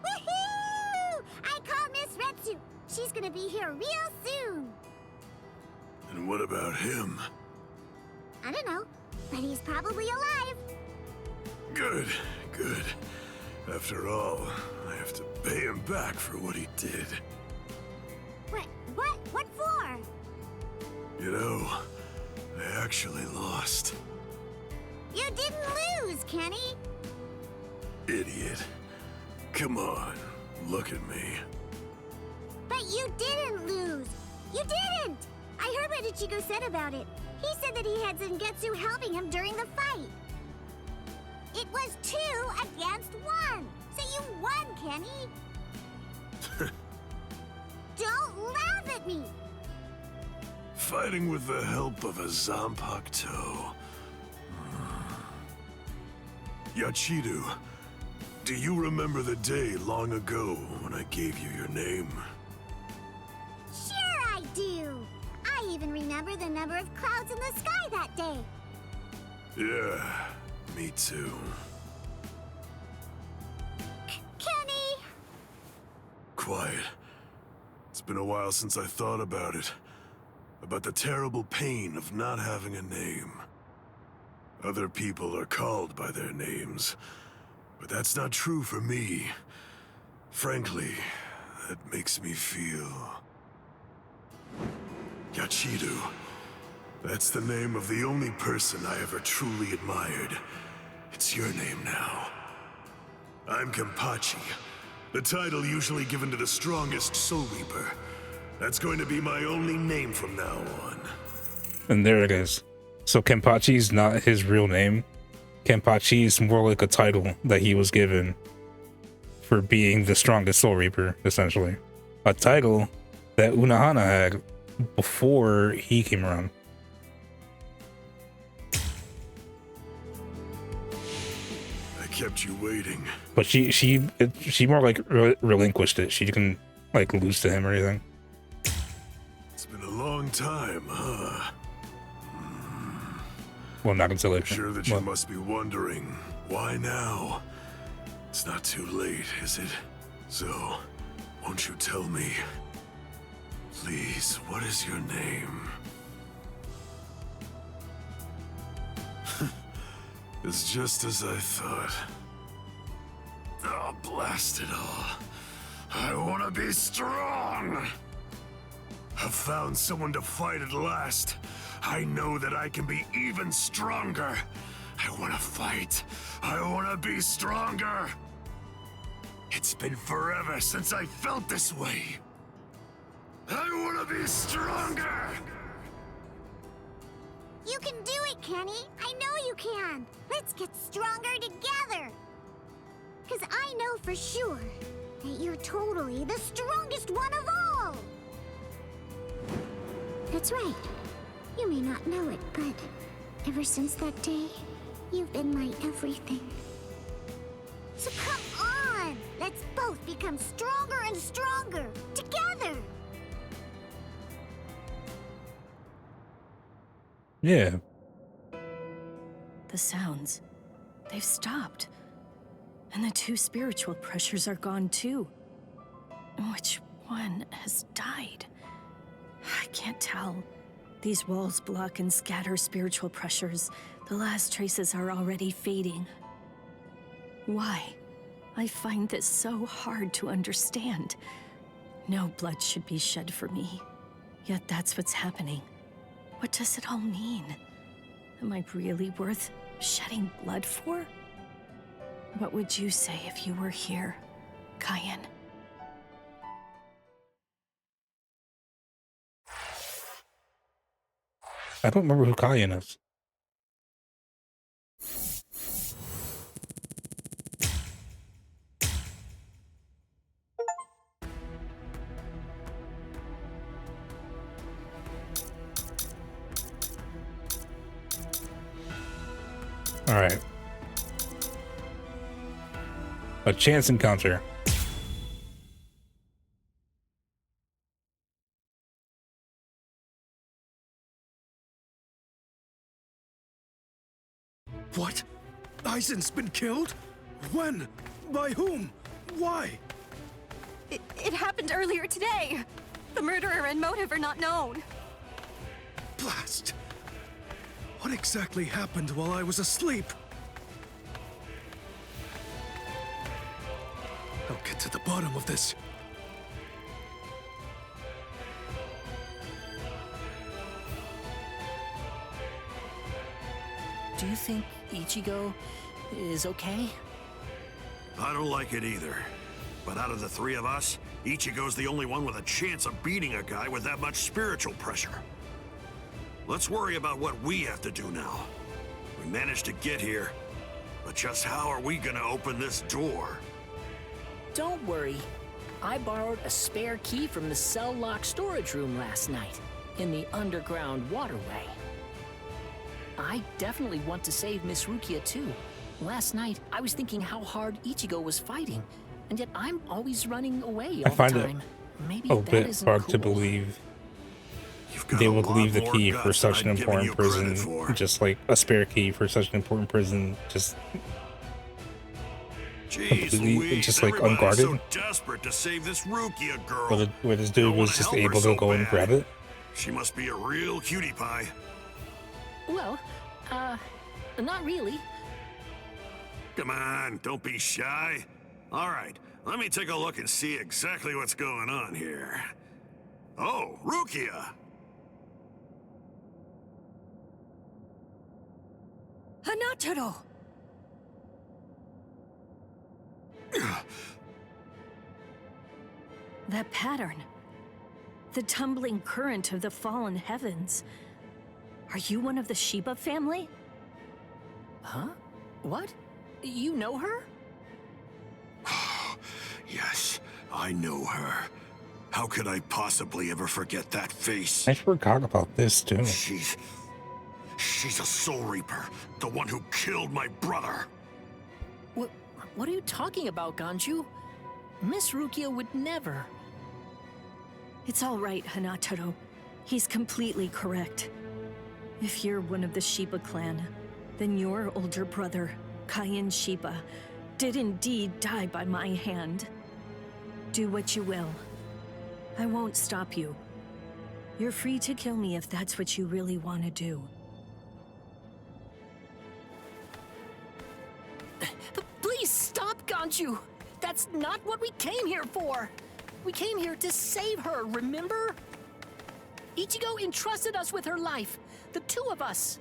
Woohoo! I called Miss Retsu. She's gonna be here real soon. And what about him? I don't know, but he's probably alive. Good, good. After all, I have to pay him back for what he did. What for? You know, I actually lost. You didn't lose, Kenny. Idiot. Come on, look at me. But you didn't lose. You didn't. I heard what Ichigo said about it. He said that he had Zangetsu helping him during the fight. It was 2 against 1. So you won, Kenny. Don't laugh at me. Fighting with the help of a Zanpakuto. Yachiru, do you remember the day long ago when I gave you your name? Sure I do. I even remember the number of clouds in the sky that day. Yeah, me too. Kenny! Quiet. It's been a while since I thought about it. About the terrible pain of not having a name. Other people are called by their names, but that's not true for me. Frankly, that makes me feel... Yachiru. That's the name of the only person I ever truly admired. It's your name now. I'm Kenpachi, the title usually given to the strongest Soul Reaper. That's going to be my only name from now on. And there it is. So Kenpachi's not his real name. Kenpachi is more like a title that he was given for being the strongest Soul Reaper, essentially. A title that Unohana had before he came around. I kept you waiting. But she more like relinquished it. She didn't like lose to him or anything. It's been a long time, huh? Well, not until I'm like, sure that you must be wondering, why now? It's not too late, is it? So, won't you tell me? Please, what is your name? It's just as I thought. Oh, blast it all. I want to be strong! I've found someone to fight at last. I know that I can be even stronger. I want to fight. I want to be stronger. It's been forever since I felt this way. I want to be stronger. You can do it, Kenny. I know you can. Let's get stronger together. Because I know for sure that you're totally the strongest one of all. That's right. You may not know it, but ever since that day, you've been my everything. So come on! Let's both become stronger and stronger, together! Yeah. The sounds, they've stopped. And the 2 spiritual pressures are gone too. Which one has died? I can't tell. These walls block and scatter spiritual pressures. The last traces are already fading. Why? I find this so hard to understand. No blood should be shed for me. Yet that's what's happening. What does it all mean? Am I really worth shedding blood for? What would you say if you were here, Kaien? I don't remember who Kaien is. All right. A chance encounter. What? Aizen's been killed? When? By whom? Why? It happened earlier today. The murderer and motive are not known. Blast! What exactly happened while I was asleep? I'll get to the bottom of this. Do you think Ichigo is okay? I don't like it either. But out of the three of us, Ichigo's the only one with a chance of beating a guy with that much spiritual pressure. Let's worry about what we have to do now. We managed to get here, but just how are we gonna open this door? Don't worry. I borrowed a spare key from the cell lock storage room last night, in the underground waterway. I definitely want to save Miss Rukia too. Last night, I was thinking how hard Ichigo was fighting, and yet I'm always running away all the time. Maybe a bit hard to believe they would leave the key for such an important prison, just like a spare key for such an important prison, just completely, just like unguarded. So desperate to save this Rukia girl. Where this dude was just able to go and grab it. She must be a real cutie pie. Well, not really. Come on, don't be shy. All right, let me take a look and see exactly what's going on here. Oh, Rukia! Hanataro! That pattern. The tumbling current of the fallen heavens. Are you one of the Shiba family? Huh? What? You know her? Yes, I know her. How could I possibly ever forget that face? I forgot about this too. She's a Soul Reaper, the one who killed my brother. What are you talking about, Ganju? Miss Rukia would never. It's all right, Hanataro. He's completely correct. If you're one of the Shiba clan, then your older brother, Kaien Shiba, did indeed die by my hand. Do what you will. I won't stop you. You're free to kill me if that's what you really want to do. Please stop, Ganju! That's not what we came here for! We came here to save her, remember? Ichigo entrusted us with her life, the two of us.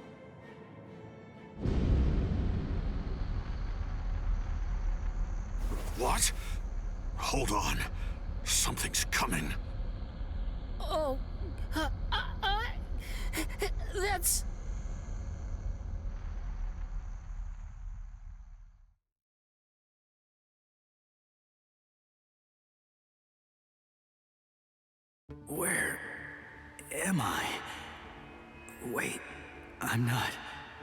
What? Hold on. Something's coming. Oh, that's... Where am I? Wait, I'm not.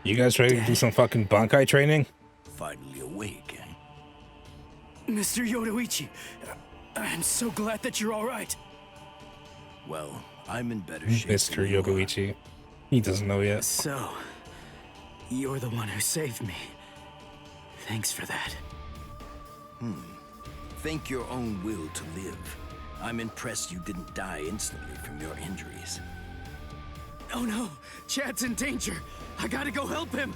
You guys ready to do some fucking Bankai training? Finally awake, eh? Mr. Yoruichi, I'm so glad that you're all right. Well, I'm in better shape. Mr. Yoruichi. He doesn't know yet. So, you're the one who saved me. Thanks for that. Think your own will to live. I'm impressed you didn't die instantly from your injuries. Oh no! Chad's in danger! I gotta go help him!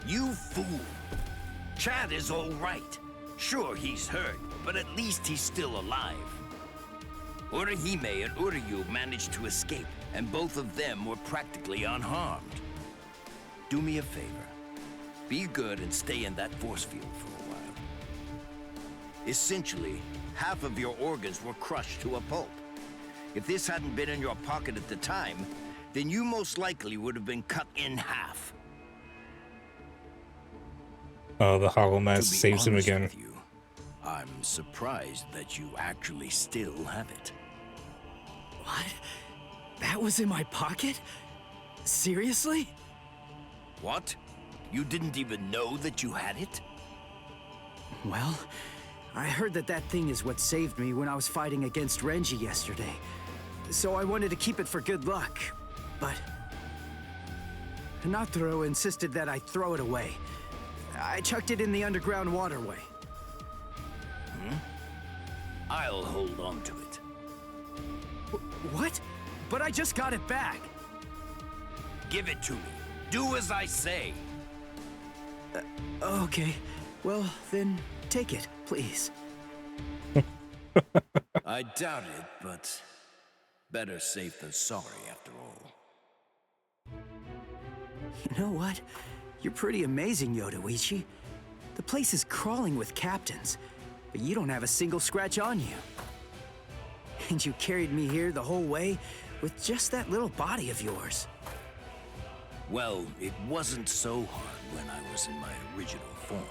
You fool! Chad is all right. Sure, he's hurt, but at least he's still alive. Orihime and Uryu managed to escape, and both of them were practically unharmed. Do me a favor. Be good and stay in that force field for a while. Essentially, half of your organs were crushed to a pulp. If this hadn't been in your pocket at the time, then you most likely would have been cut in half. Oh, the Hollow Mask saves him again. I'm surprised that you actually still have it. What? That was in my pocket? Seriously? What? You didn't even know that you had it? Well, I heard that that thing is what saved me when I was fighting against Renji yesterday. So I wanted to keep it for good luck, but Hinataro insisted that I throw it away. I chucked it in the underground waterway. I'll hold on to it. What? But I just got it back. Give it to me. Do as I say. Okay. Well, then take it, please. I doubt it, but better safe than sorry after all. You know what? You're pretty amazing, Yodoichi. The place is crawling with captains, but you don't have a single scratch on you. And you carried me here the whole way with just that little body of yours. Well, it wasn't so hard when I was in my original form.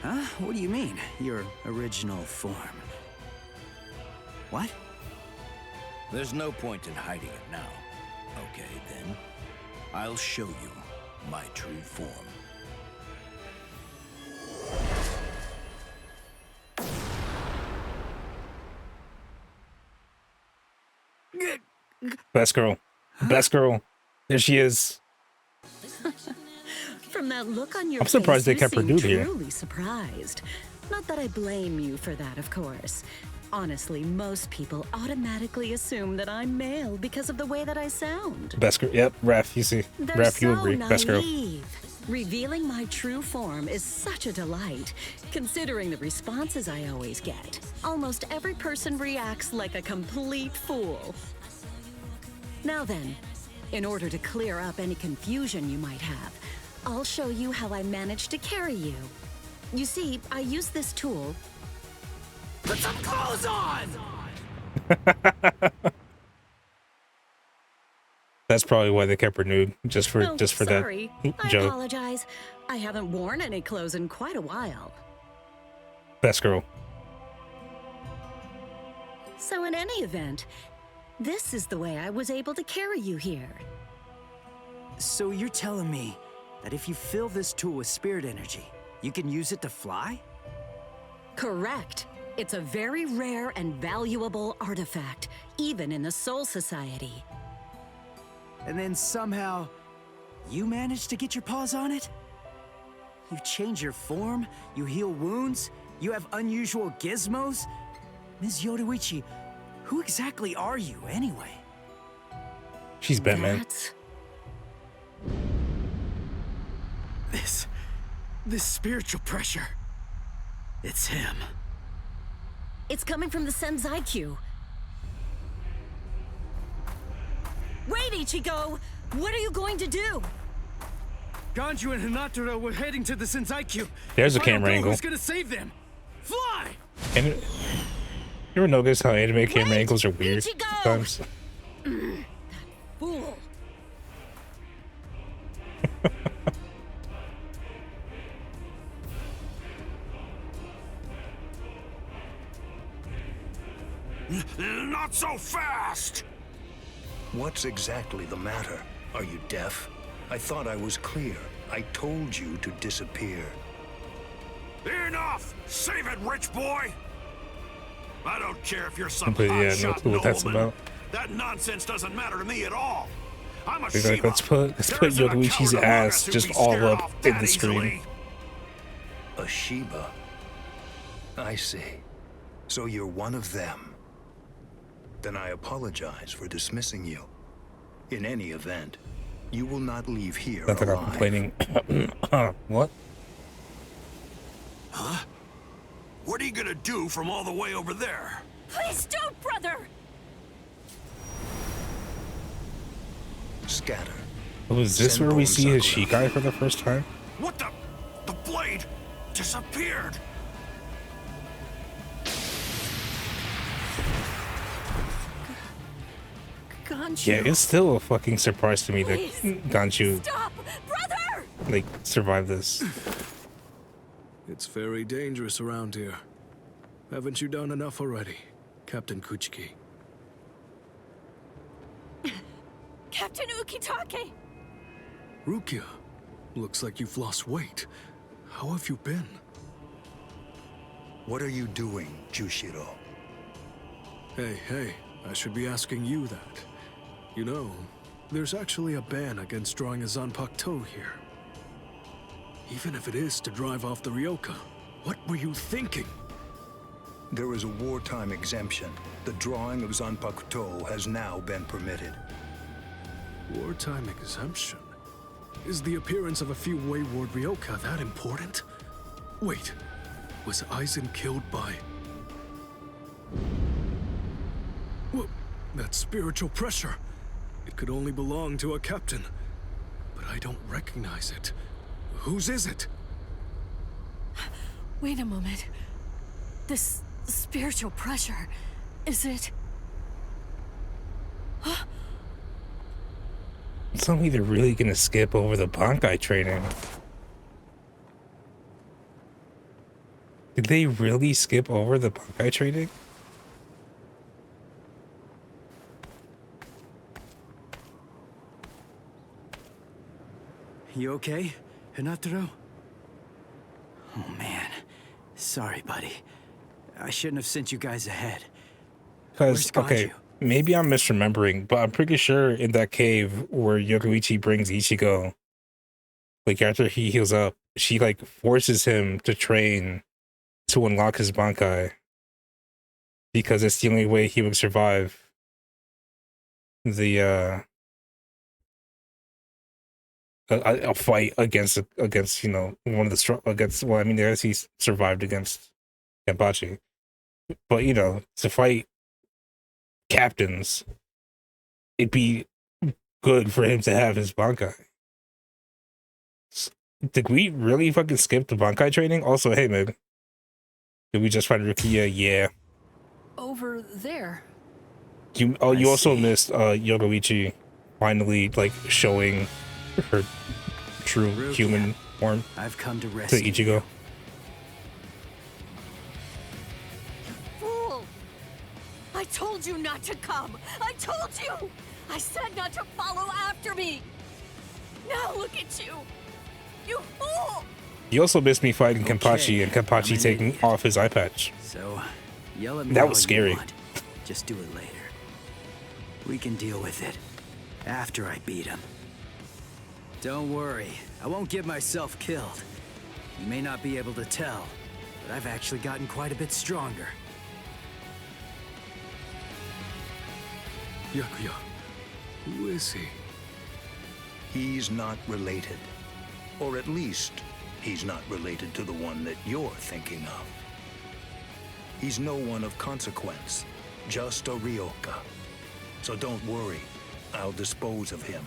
Huh? What do you mean, your original form? What? There's no point in hiding it now. Okay, then. I'll show you my true form. Best girl. Best girl. There she is. From that look on your I'm surprised face, they kept her you nude seem here. truly surprised. Not that I blame you for that, of course. Honestly, most people automatically assume that I'm male because of the way that I sound. Best girl. Yep, Ref, you see. They're Ref, you so agree. Best girl. naive. Revealing my true form is such a delight, considering the responses I always get. Almost every person reacts like a complete fool. Now then, in order to clear up any confusion you might have, I'll show you how I managed to carry you. You see, I use this tool. Put some clothes on! That's probably why they kept her nude, just for Sorry. that I joke. apologize. I haven't worn any clothes in quite a while. Best girl. So in any event, this is the way I was able to carry you here. So you're telling me that if you fill this tool with spirit energy, you can use it to fly? Correct. It's a very rare and valuable artifact, even in the Soul Society. And then somehow, you managed to get your paws on it? You change your form, you heal wounds, you have unusual gizmos? Ms. Yodoichi, who exactly are you, anyway? She's Batman. This spiritual pressure. It's him. It's coming from the Senzaikyu. Wait, Ichigo! What are you going to do? Ganju and Hinataro were heading to the Senzaikyu. There's a If I don't camera go, angle. Who's gonna save them? Fly! And you ever notice how anime camera angles are weird sometimes? That fool. Not so fast! What's exactly the matter? Are you deaf? I thought I was clear. I told you to disappear. Enough! Save it, rich boy! I don't care if you're some Completely, no hotshot clue what that's nobleman. about. That nonsense doesn't matter to me at all. I'm a He's like, Shiva. let's put There isn't a Yodoichi's coward among ass us who'd just be all scared up off in that the screen. easily. A Shiva. I see. So you're one of them. Then I apologize for dismissing you. In any event, you will not leave here Not that I'm alive. complaining. What? Huh? What are you gonna do from all the way over there? Please don't, brother! Scatter. Oh, is this where we see his Shikai for the first time? What the? The blade disappeared! Ganju. Yeah, it's still a fucking surprise to me that Ganju Stop! Brother! like survived this. It's very dangerous around here. Haven't you done enough already, Captain Kuchiki? Captain Ukitake! Rukia, looks like you've lost weight. How have you been? What are you doing, Jushiro? Hey, I should be asking you that. You know, there's actually a ban against drawing a Zanpakuto here. Even if it is to drive off the Ryoka, what were you thinking? There is a wartime exemption. The drawing of Zanpakuto has now been permitted. Wartime exemption? Is the appearance of a few wayward Ryoka that important? Wait, was Aizen killed by... Well, that spiritual pressure. It could only belong to a captain. But I don't recognize it. Whose is it? Wait a moment. This spiritual pressure, is it... Tell me they're really gonna skip over the Bankai training. Did they really skip over the Bankai training? You okay, Hinataro? Oh man, sorry buddy. I shouldn't have sent you guys ahead. Because, okay, maybe I'm misremembering, but I'm pretty sure in that cave where Yoruichi brings Ichigo, like after he heals up, she like forces him to train to unlock his Bankai. Because it's the only way he would survive the a fight against you know, one of the against, well, I mean, I guess he survived against Kenpachi, but you know, to fight captains, it'd be good for him to have his Bankai. Did we really fucking skip the Bankai training? Also, hey man, did we just find Rukia? Yeah. Over there. You also missed Yoruichi finally like showing her true Rukia, human form. I've come to rescue Ichigo. Fool! I told you not to come! I told you! I said not to follow after me! Now look at you! You fool! You also missed me fighting Kenpachi and Kenpachi taking off his eye patch. So, yell at me That was all scary. you want. Just do it later. We can deal with it after I beat him. Don't worry, I won't get myself killed. You may not be able to tell, but I've actually gotten quite a bit stronger. Yakuya, who is he? He's not related. Or at least, he's not related to the one that you're thinking of. He's no one of consequence, just a Ryoka. So don't worry, I'll dispose of him.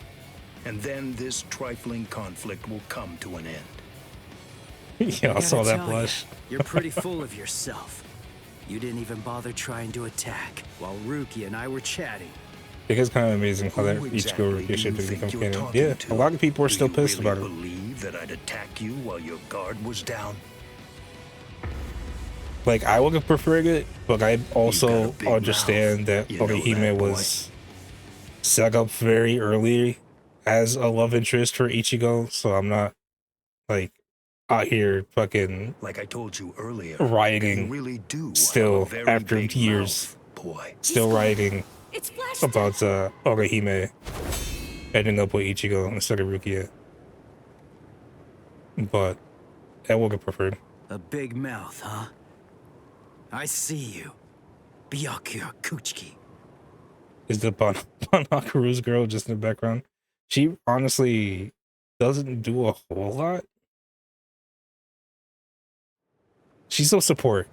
And then this trifling conflict will come to an end. Yeah, I saw that blush. You're pretty full of yourself. You didn't even bother trying to attack while Rukia and I were chatting. It is kind of amazing how that Ichigo Rukia ship has become canon. Yeah, a lot of people are still pissed about it. Believe that I'd attack you while your guard was down? Like, I would have preferred it, but I also understand that Orihime was set up very early as a love interest for Ichigo, so I'm not, like, out here fucking, like I told you earlier, rioting you really do still have a very after big years, mouth, boy. still rioting about Orihime ending up with Ichigo instead of Rukia. But I would have preferred. A big mouth, huh? I see you. Byakuya Kuchiki. Is the Banakaru's girl just in the background? She honestly doesn't do a whole lot. She's still support.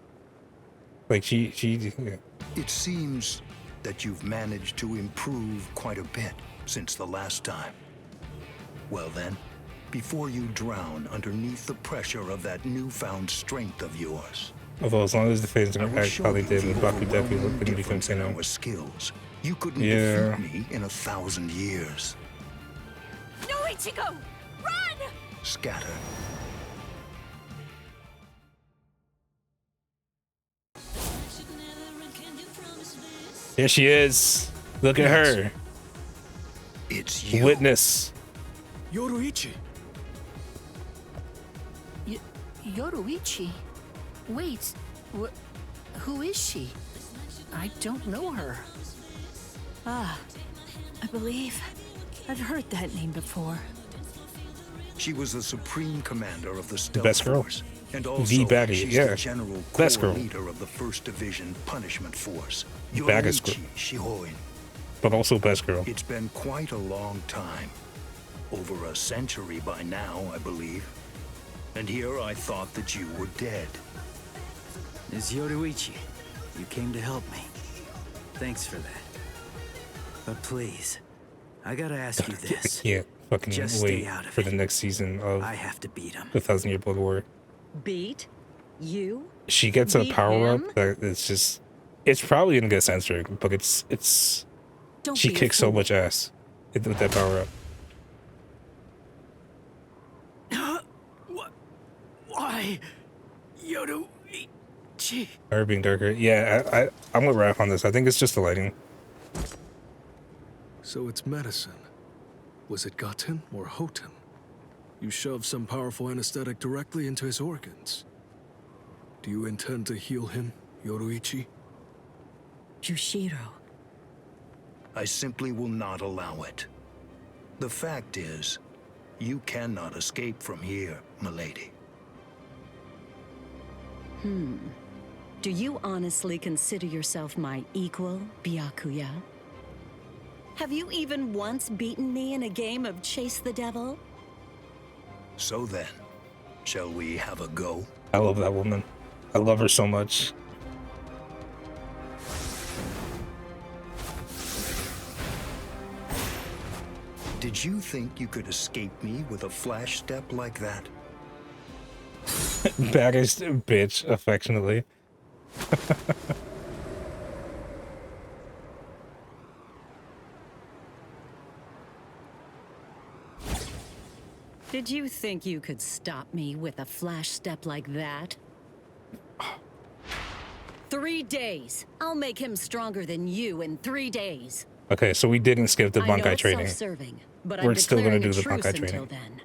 Like yeah. It seems that you've managed to improve quite a bit since the last time. Well then, before you drown underneath the pressure of that newfound strength of yours, Although as long as the fans don't act how they did with Bakudeku, we're gonna become canon. skills. You couldn't defeat me in 1,000 years. No, Ichigo! Run! Scatter. There she is. Look at her. It's you. Witness. Yoruichi. Yoruichi? Wait, who is she? I don't know her. Ah, I believe I've heard that name before. She was the supreme commander of the Stealth Best girl. Force, and also The baddie, she's yeah. the general Best core girl. leader of the 1st Division Punishment Force. Baddest girl. Shihoin. But also best girl. It's been quite a long time. Over a century by now, I believe. And here I thought that you were dead. Ms. Yoruichi, you came to help me. Thanks for that. But please, I gotta ask you this. Yeah, fucking Just wait stay out of for it. the next season of I have to beat him. the 1,000-Year Blood War. Beat? You? She gets a Beat power up him? that it's just, it's probably gonna get censored, but it's Don't she be a kicks so fool. much ass with that power up. Why? Yoruichi. Her being darker. Yeah, I'm with Raph on this. I think it's just the lighting. So it's medicine. Was it Gaten or Hoten? You shoved some powerful anesthetic directly into his organs. Do you intend to heal him, Yoruichi? Jushiro. I simply will not allow it. The fact is, you cannot escape from here, milady. Do you honestly consider yourself my equal, Byakuya? Have you even once beaten me in a game of Chase the Devil? So then, shall we have a go? I love that woman. I love her so much. Did you think you could escape me with a flash step like that? Baddest bitch, affectionately. Did you think you could stop me with a flash step like that? 3 days. I'll make him stronger than you in 3 days. Okay, so we didn't skip the I know Bankai it's training. self-serving, but We're I'm still gonna declaring do a the truce Bankai until training. then.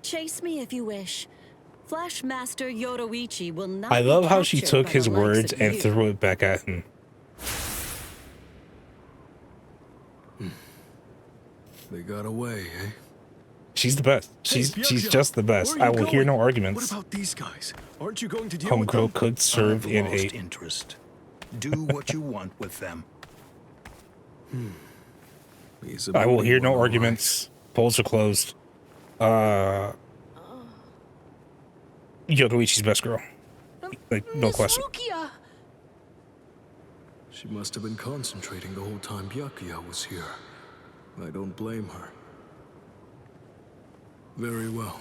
Chase me if you wish. Flashmaster Yoruichi will not I be love how she captured took by his the likes words of and you. threw it back at him. They got away, eh? She's the best. She's just the best. Where are I you will hear going? no arguments. What about these guys? Aren't you going to deal with them? Homegirl could serve I've in lost a interest. Do what you want with them. I will hear no arguments. Polls are closed. Yoruichi's best girl. Like, no question. Rukia! She must have been concentrating the whole time Byakuya was here. I don't blame her. Very well.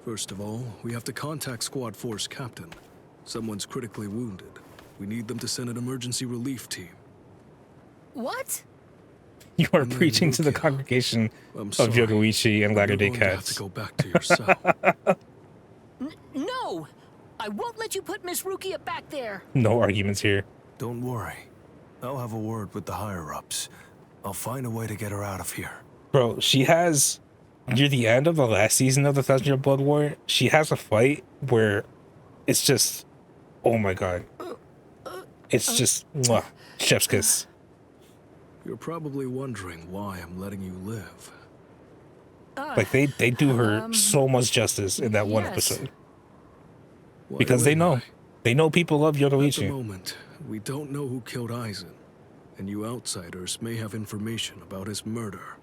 First of all, we have to contact Squad Force Captain. Someone's critically wounded. We need them to send an emergency relief team. What? You are preaching to the congregation of sorry. Yoruichi and Latter-day You're going to have Cats. to go back to your cell. No! I won't let you put Miss Rukia back there. No arguments here. Don't worry. I'll have a word with the higher-ups. I'll find a way to get her out of here. Bro, she has, near the end of the last season of the 1,000-Year Blood War, she has a fight where it's just, oh my god. It's just, mwah, chef's kiss. You're probably wondering why I'm letting you live. Like, they do her so much justice in that one yes. episode. Why Because they wouldn't know. They know people love At the Yoruichi. moment, we don't know who killed Aizen, and you outsiders may have information about his murder.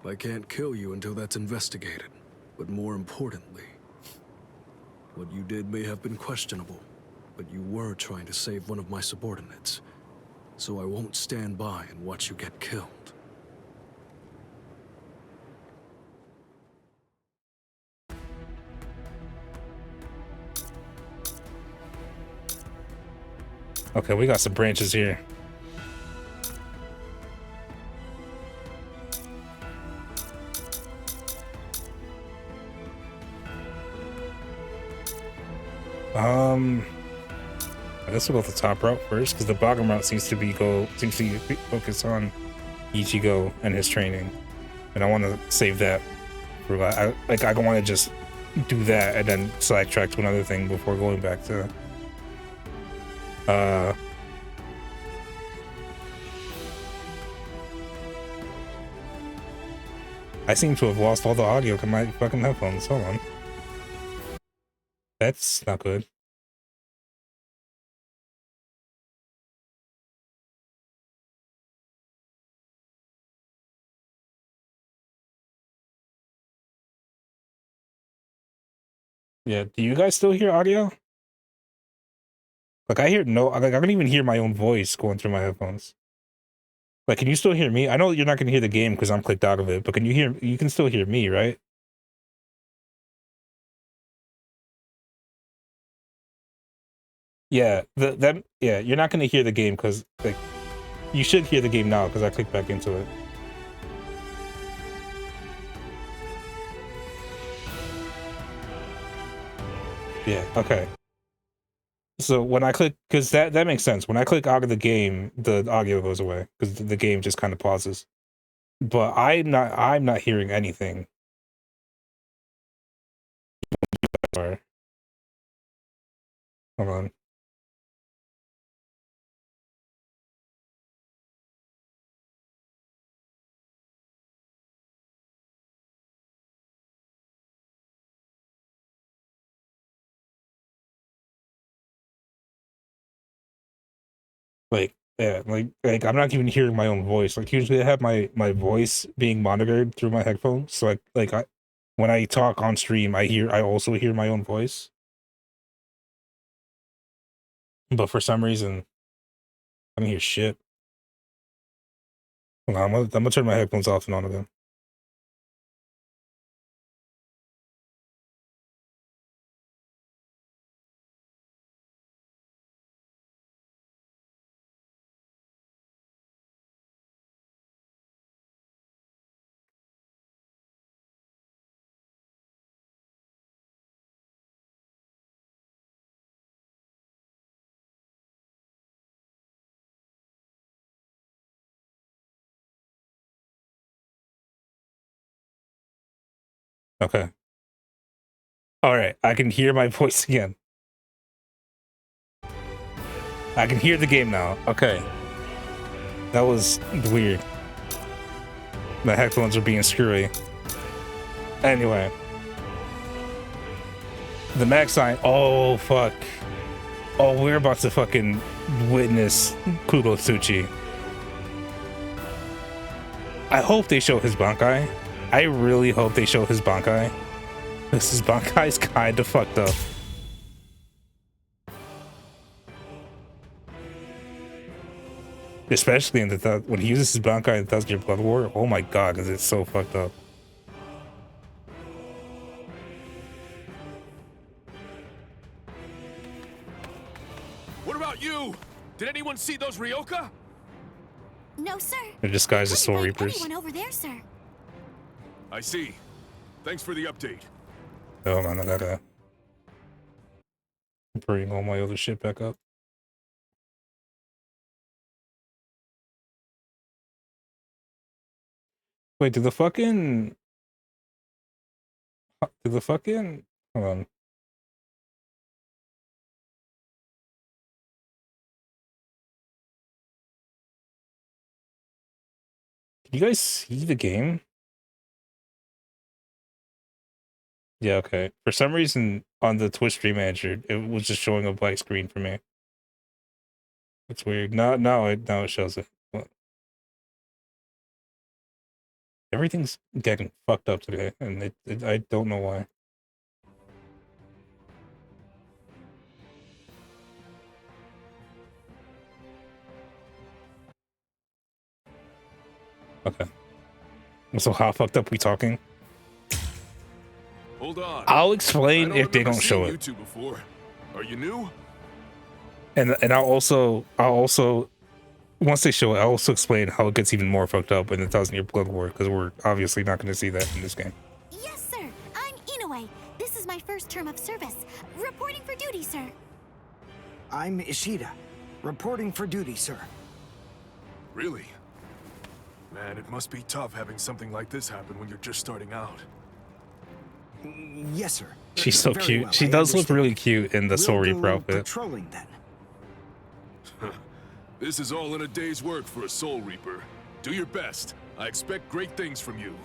I can't kill you until that's investigated, but more importantly, what you did may have been questionable, but you were trying to save one of my subordinates, so I won't stand by and watch you get killed. Okay, we got some branches here. I guess we'll go with the top route first, because the bottom route seems to be focused on Ichigo and his training, and I want to save that for I don't want to just do that and then sidetrack to another thing before going back to I seem to have lost all the audio to my fucking headphones. Hold on. That's not good. Yeah, do you guys still hear audio? Like I hear no, like I don't even hear my own voice going through my headphones. Like, can you still hear me? I know you're not gonna hear the game because I'm clicked out of it, but can you hear? You can still hear me, right? Yeah, yeah, you're not gonna hear the game because like you should hear the game now because I clicked back into it. Yeah, okay. So when I click, because that makes sense. When I click out of the game, the audio goes away because the game just kind of pauses. But I'm not hearing anything. Sorry. Hold on. Like, yeah, like I'm not even hearing my own voice. Like usually I have my voice being monitored through my headphones. So when I talk on stream, I also hear my own voice. But for some reason, I don't hear shit. Hold on, I'm gonna turn my headphones off and on again. Okay. All right, I can hear my voice again. I can hear the game now. Okay. That was weird. My headphones are being screwy. Anyway. The mag sign. Oh, fuck. Oh, we're about to fucking witness Kugotsuchi. I hope they show his Bankai. I really hope they show his Bankai. Because his Bankai's kind of fucked up. Especially in the when he uses his Bankai in the 1000-Year Blood War. Oh my god, because it's so fucked up. What about you? Did anyone see those Ryoka? No, sir. They're disguised as Soul Reapers. Anyone over there, sir. I see. Thanks for the update. Oh man, I gotta bring all my other shit back up. Wait, did the fucking hold on. Can you guys see the game? Yeah, okay. For some reason on the Twitch stream manager, it was just showing a black screen for me. It's weird. Now it shows it. Well, everything's getting fucked up today, and I don't know why. Okay. So how fucked up we talking? Hold on. I'll explain if they don't show it. You two before. Are you new? And I'll also once they show it, I'll also explain how it gets even more fucked up in the 1000-Year Blood War, because we're obviously not going to see that in this game. Yes, sir. I'm Inoue. This is my first term of service. Reporting for duty, sir. I'm Ishida. Reporting for duty, sir. Really? Man, it must be tough having something like this happen when you're just starting out. Yes, sir. She's so Very cute. well, she I does look understand. really cute in the Soul We'll Reaper go outfit. patrolling then. This is all in a day's work for a Soul Reaper. Do your best. I expect great things from you.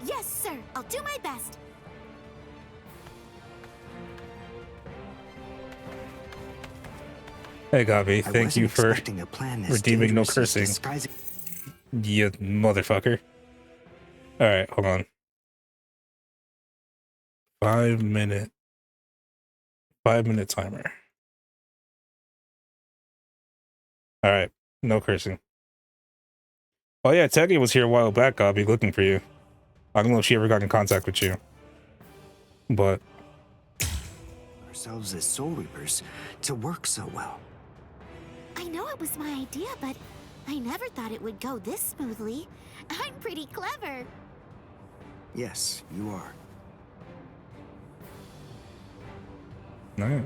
Yes, sir. I'll do my best. Hey, Gabi, thank you for expecting a plan this redeeming no dangerous as cursing. disguising- You motherfucker. Alright, hold on. 5 minute timer. Alright, no cursing. Oh yeah, Teddy was here a while back, Gabi, looking for you. I don't know if she ever got in contact with you. But ourselves as Soul Reapers to work so well. I know it was my idea, but I never thought it would go this smoothly. I'm pretty clever. Yes, you are. no.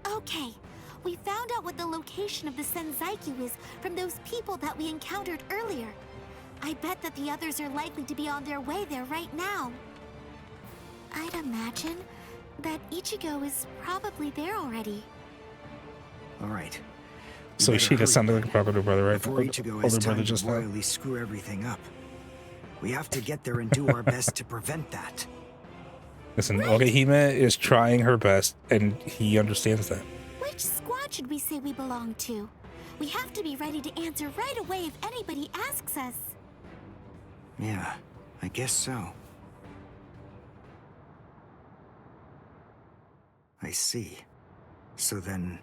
Okay, we found out what the location of the Senzaiku is from those people that we encountered earlier. I bet that the others are likely to be on their way there right now. I'd imagine that Ichigo is probably there already. All right. So Ishida sounded like a proper brother, right? Before Ichigo has time to royally screw everything up. We have to get there and do our best to prevent that. Listen, Orihime is trying her best, and he understands that. Which squad should we say we belong to? We have to be ready to answer right away if anybody asks us. Yeah, I guess so. I see. So then,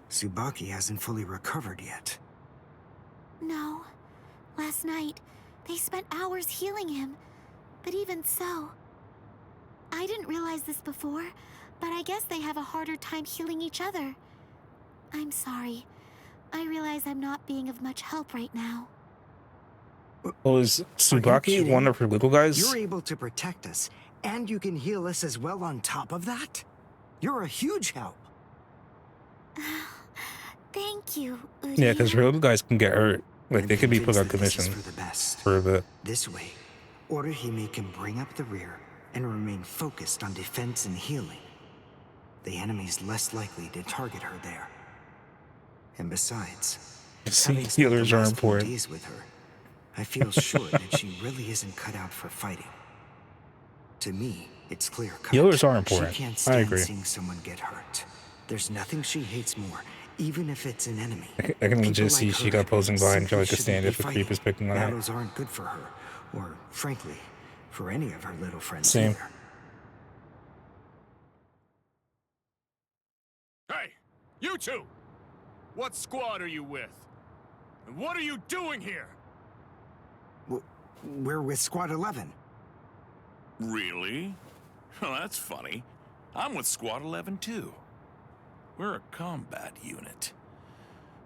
Tsubaki hasn't fully recovered yet. No. Last night, they spent hours healing him. But even so... I didn't realize this before, but I guess they have a harder time healing each other. I'm sorry. I realize I'm not being of much help right now. Well, is Tsubaki one of her little guys? You're able to protect us, and you can heal us as well on top of that? You're a huge help. Thank you, Uri. Yeah, because her little guys can get hurt. Like, they could be put on commission for a bit. This way, Orihime can bring up the rear and remain focused on defense and healing. The enemy's less likely to target her there. And besides, See, having spent healers the are last few important. days with her, I feel sure that she really isn't cut out for fighting. To me, it's clear cut. Healers are important. She can't I stand agree. seeing someone get hurt. There's nothing she hates more, even if it's an enemy. I can legit People see like she her got posing behind simply like a shouldn't stand be if a creep fighting. is picking on her. Battles aren't good for her, or frankly, for any of her little friends Same. either. Hey, you two! What squad are you with? And what are you doing here? We're with Squad 11. Really? Well, that's funny. I'm with Squad 11 too. We're a combat unit.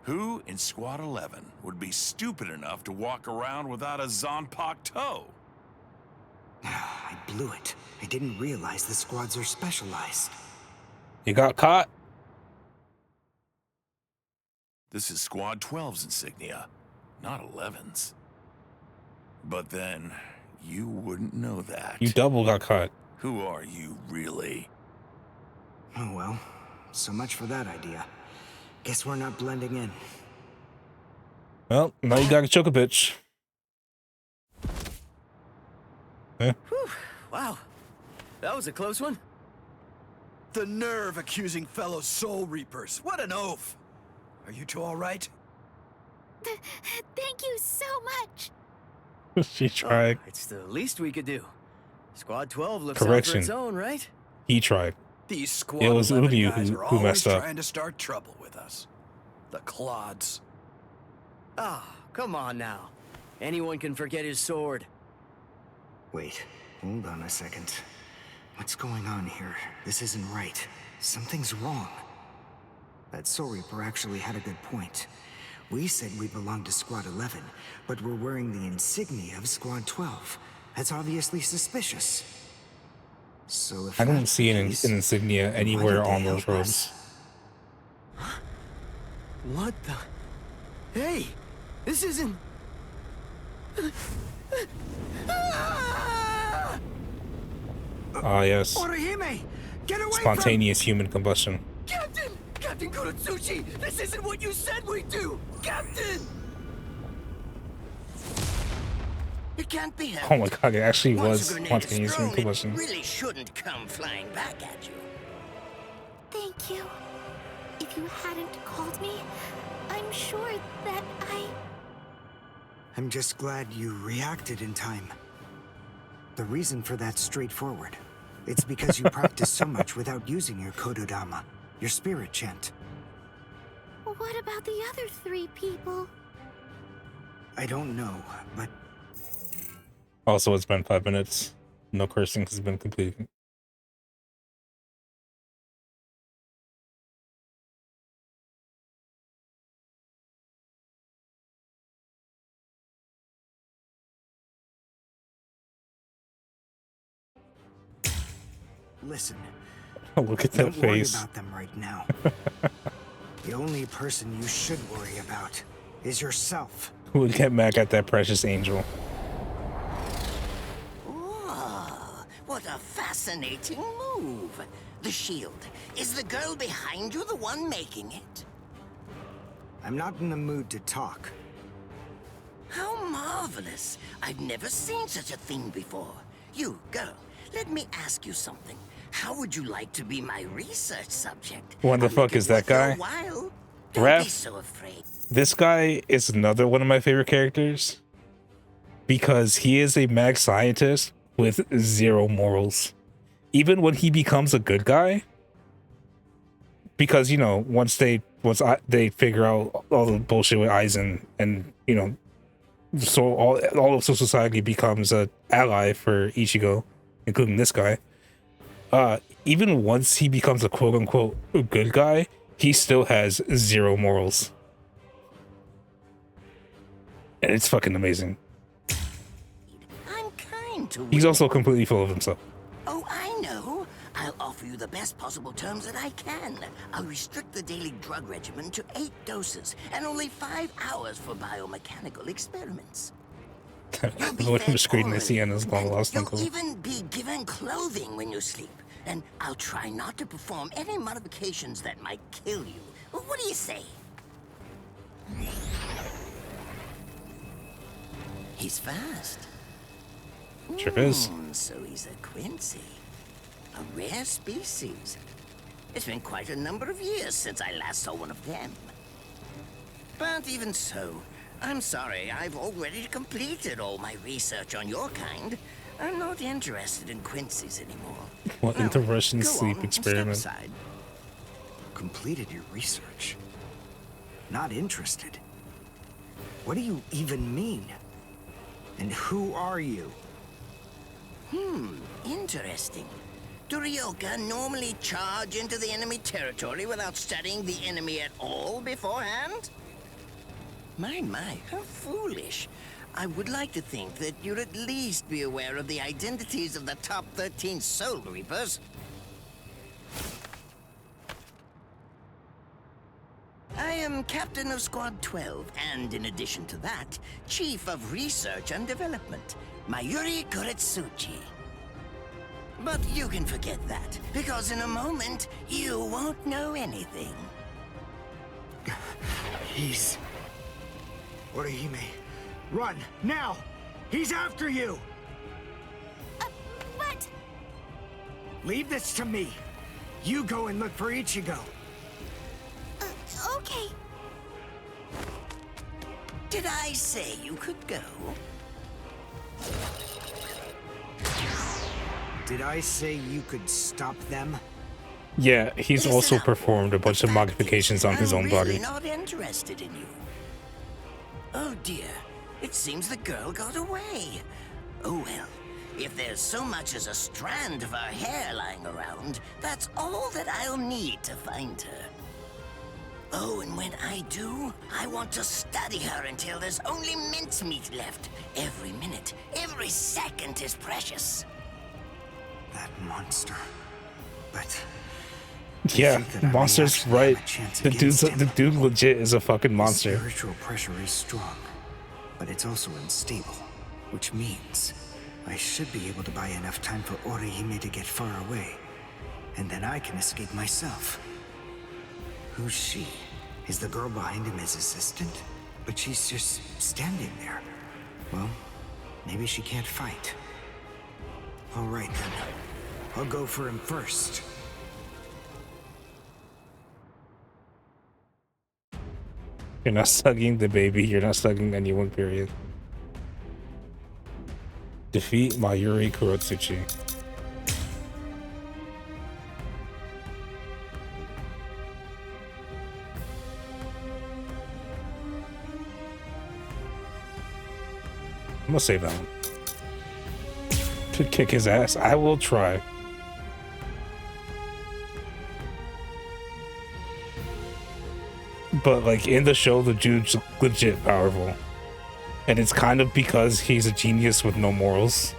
Who in Squad 11 would be stupid enough to walk around without a Zanpakuto toe? I blew it. I didn't realize the squads are specialized. You got caught? This is Squad 12's insignia, not 11's. But then, you wouldn't know that. You double got caught. Who are you, really? Oh well, so much for that idea. Guess we're not blending in. Well, now you gotta choke a bitch. Eh? Whew, wow, that was a close one. The nerve accusing fellow Soul Reapers. What an oaf. Are you two all right? Thank you so much. She tried. It's the least we could do. Squad 12 looks Correction. out for its own, right? He tried. These Squad It was 11 Uryu guys who are always messed up. trying to start trouble with us. The clods. Ah, come on now. Anyone can forget his sword. Wait, hold on a second. What's going on here? This isn't right. Something's wrong. That Soul Reaper actually had a good point. We said we belonged to Squad 11, but we're wearing the insignia of Squad 12. That's obviously suspicious. So if I don't that's see the an case, insignia why anywhere did they on those help robes. us? What the? Hey, this isn't... Ah, yes. Orihime, get away Spontaneous human combustion. Captain! Captain Kuratsuchi! This isn't what you said we'd do! Captain! It can't be helped. Oh my god, it actually Once was a grenade is spontaneous human thrown, combustion. It really shouldn't come flying back at you. Thank you. If you hadn't called me, I'm sure that I'm just glad you reacted in time. The reason for that's straightforward. It's because you practiced so much without using your Kododama, your spirit chant. What about the other 3 people? I don't know, but Also, it's been 5 minutes. No cursing has been completed. listen. Look at that Don't worry face. about them right now. The only person you should worry about is yourself. Who would get mad at that precious angel? Oh, what a fascinating move. The shield. Is the girl behind you the one making it? I'm not in the mood to talk. How marvelous. I've never seen such a thing before. You, girl, let me ask you something. How would you like to be my research subject? What the fuck is that guy? Don't be so afraid. This guy is another one of my favorite characters because he is a mad scientist with 0 morals. Even when he becomes a good guy, because, you know, once they figure out all the bullshit with Aizen, and, you know, so all of society becomes an ally for Ichigo, including this guy. Even once he becomes a quote-unquote good guy, he still has 0 morals. And it's fucking amazing. I'm kind to He's also completely full of himself. Oh, I know. I'll offer you the best possible terms that I can. I'll restrict the daily drug regimen to 8 doses and only 5 hours for biomechanical experiments. What him screaming at the end is long lost uncle. You'll even be given clothing when you sleep. And I'll try not to perform any modifications that might kill you. What do you say? He's fast. Sure is. So he's a Quincy. A rare species. It's been quite a number of years since I last saw one of them. But even so, I'm sorry, I've already completed all my research on your kind. I'm not interested in Quincy's anymore. What Now, into Russian go sleep on and step experiment? aside. Completed your research? Not interested? What do you even mean? And who are you? Interesting. Do Ryoka normally charge into the enemy territory without studying the enemy at all beforehand? My, how foolish. I would like to think that you'd at least be aware of the identities of the top 13 Soul Reapers. I am Captain of Squad 12, and in addition to that, Chief of Research and Development, Mayuri Kuretsuchi. But you can forget that, because in a moment, you won't know anything. He's... Orihime, run, now! He's after you! What? Leave this to me. You go and look for Ichigo. Okay. Did I say you could go? Did I say you could stop them? Yeah, he's also performed a bunch of modifications on his own I'm body. really not interested in you. Oh dear, it seems the girl got away. Oh well, if there's so much as a strand of her hair lying around, that's all that I'll need to find her. Oh, and when I do, I want to study her until there's only mincemeat left. Every minute, every second is precious. That monster. But Yeah, monster's right. The dude legit is a fucking monster. Spiritual pressure is strong, but it's also unstable, which means I should be able to buy enough time for Orihime to get far away, and then I can escape myself. Who's she? Is the girl behind him his assistant? But she's just standing there. Well, maybe she can't fight. All right then, I'll go for him first. You're not slugging the baby, you're not slugging anyone, period. Defeat Mayuri Kurotsuchi. I'm gonna save that one. To kick his ass, I will try. But like in the show, the dude's legit powerful. And it's kind of because he's a genius with no morals.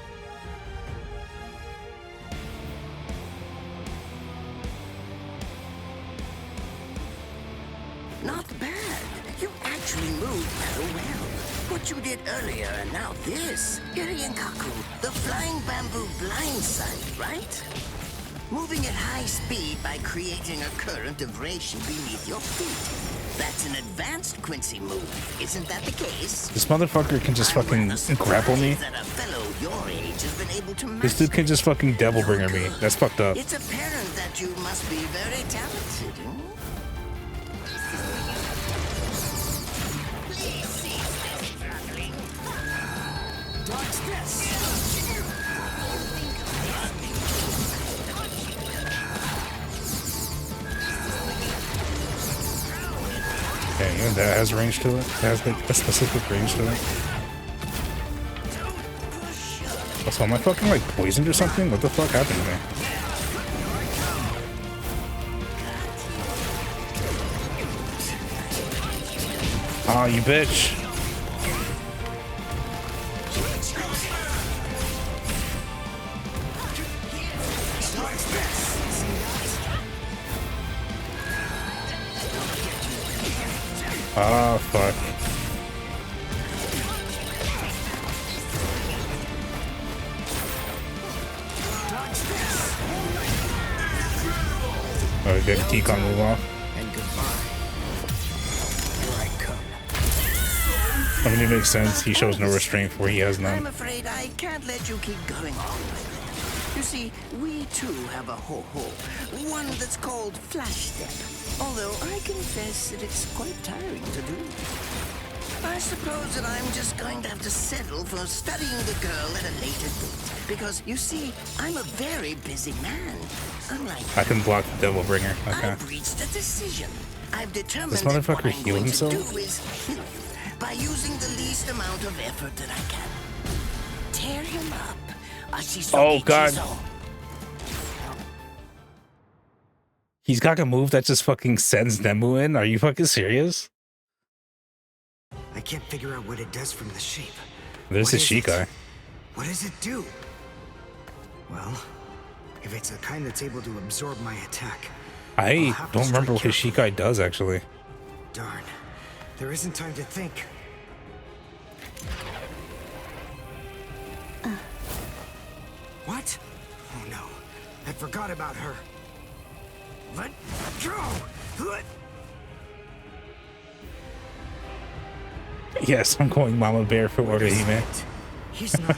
Not bad. You actually moved rather well. What you did earlier and now this. Irienkaku, the flying bamboo blindside, right? Moving at high speed by creating a current of reishi beneath your feet. That's an advanced Quincy move, isn't that the case? This motherfucker can just fucking grapple me. That a fellow your age has been able to This dude can just fucking devil bringer me. That's fucked up. It's apparent that you must be very talented. Okay, yeah, that has range to it. That has like a specific range to it. Also, am I fucking like poisoned or something? What the fuck happened to me? Aw, you bitch. Ah, fuck. Oh, good. T-Con move off. I mean, it makes sense. He shows no restraint for he has none. I'm afraid I can't let you keep going on with it. You see, we too have a ho-ho. One that's called Flash Step. Although I confess that it's quite tiring to do. I suppose that I'm just going to have to settle for studying the girl at a later date. Because, you see, I'm a very busy man. Unlike I can block the Devil Bringer. Okay. I've reached a decision. I've determined This that motherfucker what I'm heal going himself? to do is heal you by using the least amount of effort that I can. Tear him up. Oh, God. He's got a move that just fucking sends Nemu in? Are you fucking serious? I can't figure out what it does from the shape. There's the Shikai. What does it do? Well, if it's a kind that's able to absorb my attack. I don't remember what his Shikai does, actually. Darn. There isn't time to think. What? Oh no. I forgot about her. Let go! Yes, I'm going Mama Bear for Orihime. He's not.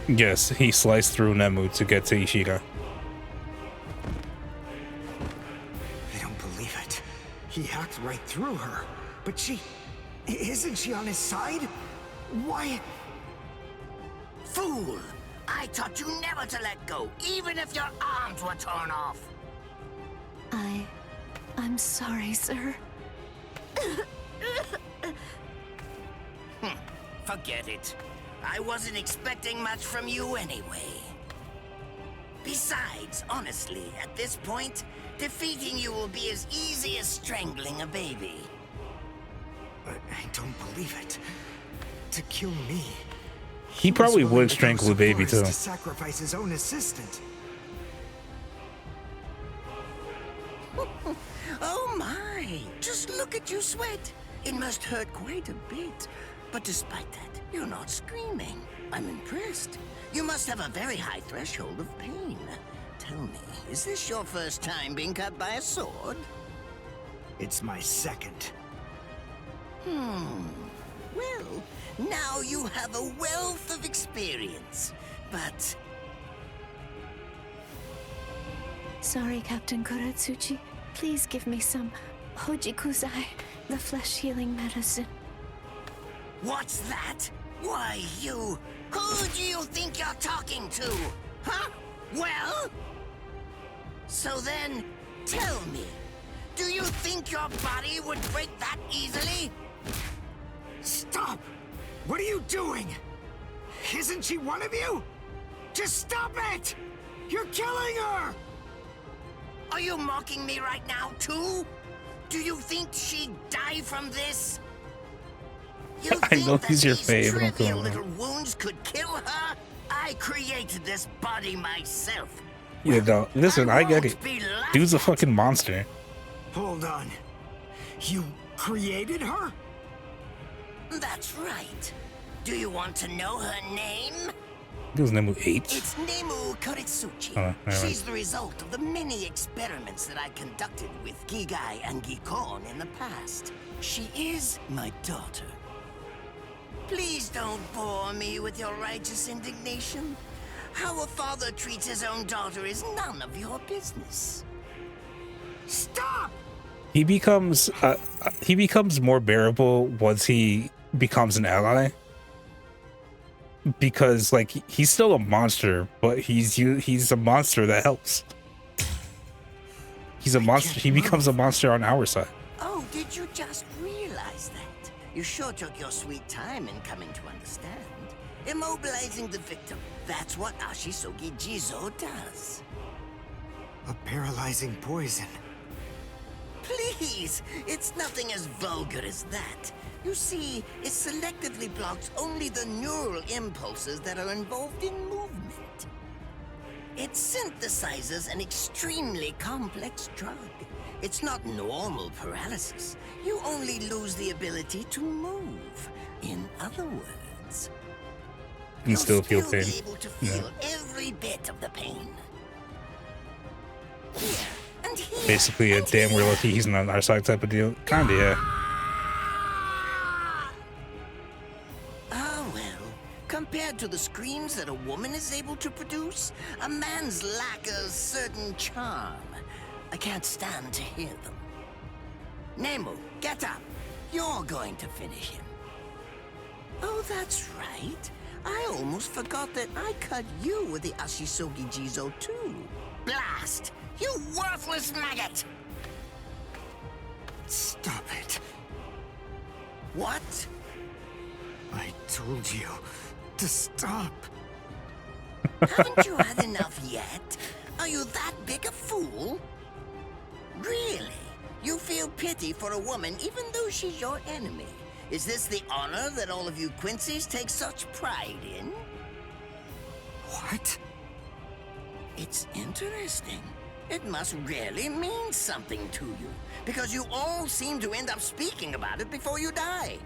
Yes, he sliced through Nemu to get to Ishiga. I don't believe it. He hacked right through her. But isn't she on his side? Why? Fool! I taught you never to let go, even if your arms were torn off. I'm sorry, sir. Forget it. I wasn't expecting much from you anyway. Besides, honestly, at this point, defeating you will be as easy as strangling a baby. But I don't believe it. To kill me, He probably would strangle a baby too. To sacrifice his own assistant. Oh my! Just look at you sweat. It must hurt quite a bit. But despite that, you're not screaming. I'm impressed. You must have a very high threshold of pain. Tell me, is this your first time being cut by a sword? It's my second. Well, now you have a wealth of experience. But... Sorry, Captain Kuratsuchi. Please give me some Hojikuzai, the flesh-healing medicine. What's that? Why, you... Who do you think you're talking to? Huh? Well? So then, tell me, do you think your body would break that easily? Stop! What are you doing? Isn't she one of you? Just stop it! You're killing her! Are you mocking me right now, too? Do you think she'd die from this? You I know he's your fave. trivial little wounds could kill her? I created this body myself. Yeah, no, listen, I get it. Dude's a fucking monster. Hold on. You created her? That's right. Do you want to know her name? It was Nemu 8. It's Nemu Kuratsuchi. Oh, She's the result of the many experiments that I conducted with Gigai and Gikon in the past. She is my daughter. Please don't bore me with your righteous indignation. How a father treats his own daughter is none of your business. Stop! He becomes more bearable once he becomes an ally. Because like he's still a monster, but he's a monster that helps. He's a monster. He becomes a monster on our side. Oh, did you just realize that? You sure took your sweet time in coming to understand. Immobilizing the victim. That's what Ashisogi Jizo does. A paralyzing poison. Please, it's nothing as vulgar as that. You see, it selectively blocks only the neural impulses that are involved in movement. It synthesizes an extremely complex drug. It's not normal paralysis. You only lose the ability to move. In other words, You can still feel pain. be able to feel every bit of the pain. Here and here. Basically, a damn we're lucky he's not on our side type of deal. Kinda, yeah. Ah, well, compared to the screams that a woman is able to produce, a man's lack a certain charm. I can't stand to hear them. Nemu, get up. You're going to finish him. Oh, that's right. I almost forgot that I cut you with the Ashisogi Jizo too. Blast! You worthless maggot! Stop it. What? I told you to stop. Haven't you had enough yet? Are you that big a fool? Really? You feel pity for a woman even though she's your enemy? Is this the honor that all of you Quincy's take such pride in? What? It's interesting. It must really mean something to you, because you all seem to end up speaking about it before you die.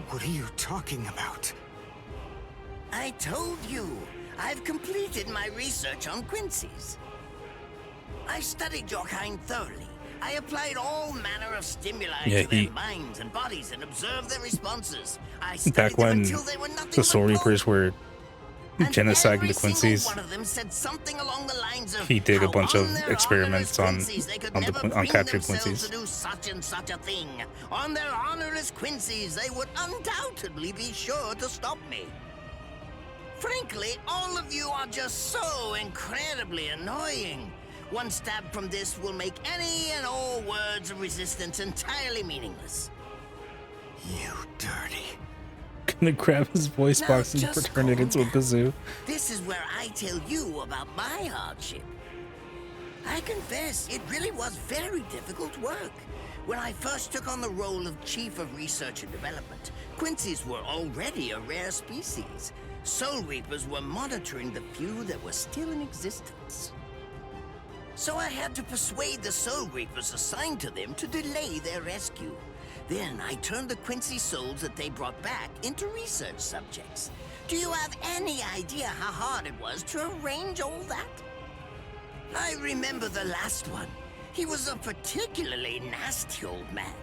What are you talking about? I told you, I've completed my research on Quincy's. I studied your kind thoroughly. I applied all manner of stimuli to their minds and bodies and observed their responses. I studied Back when them until they were nothing the Soul Reapers were genociding the Quincy's, one of them said something along the lines of he did a bunch of their experiments on captured themselves Quincy's. to do such and such a thing. On their honorless Quincy's, they would undoubtedly be sure to stop me. Frankly, all of you are just so incredibly annoying. One stab from this will make any and all words of resistance entirely meaningless. You dirty. Gonna grab his voice box and turn it into a kazoo. This is where I tell you about my hardship. I confess, it really was very difficult work. When I first took on the role of Chief of Research and Development, Quincy's were already a rare species. Soul Reapers were monitoring the few that were still in existence. So I had to persuade the Soul Reapers assigned to them to delay their rescue. Then I turned the Quincy souls that they brought back into research subjects. Do you have any idea how hard it was to arrange all that? I remember the last one. He was a particularly nasty old man.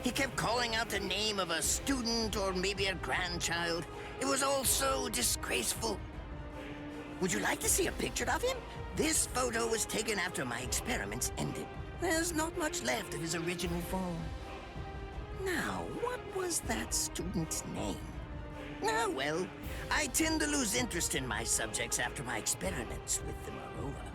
He kept calling out the name of a student or maybe a grandchild. It was all so disgraceful. Would you like to see a picture of him? This photo was taken after my experiments ended. There's not much left of his original form. Now, what was that student's name? Ah, well, I tend to lose interest in my subjects after my experiments with them are over.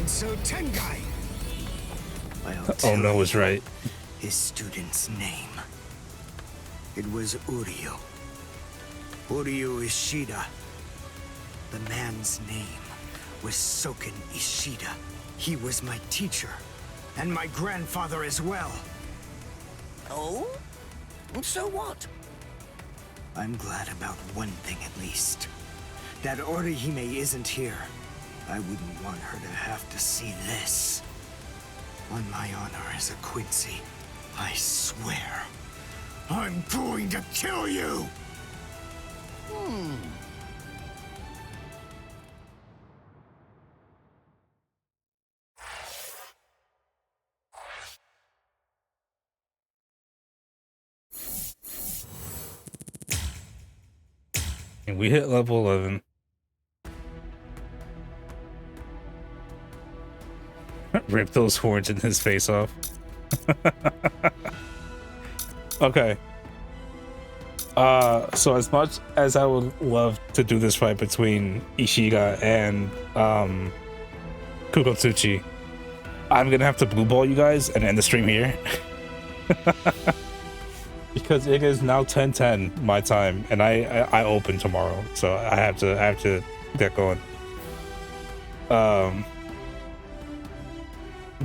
So Tengai. Oh no, was right. His student's name. It was Uryu. Uryu Ishida. The man's name was Soken Ishida. He was my teacher, and my grandfather as well. Oh? So what? I'm glad about one thing at least. That Orihime isn't here. I wouldn't want her to have to see this. On my honor as a Quincy, I swear, I'm going to kill you! And we hit level 11. Rip those horns in his face off. Okay. So as much as I would love to do this fight between Ishida and Kukotsuchi, I'm gonna have to blue ball you guys and end the stream here. Because it is now 10:10 my time and I open tomorrow, so I have to get going.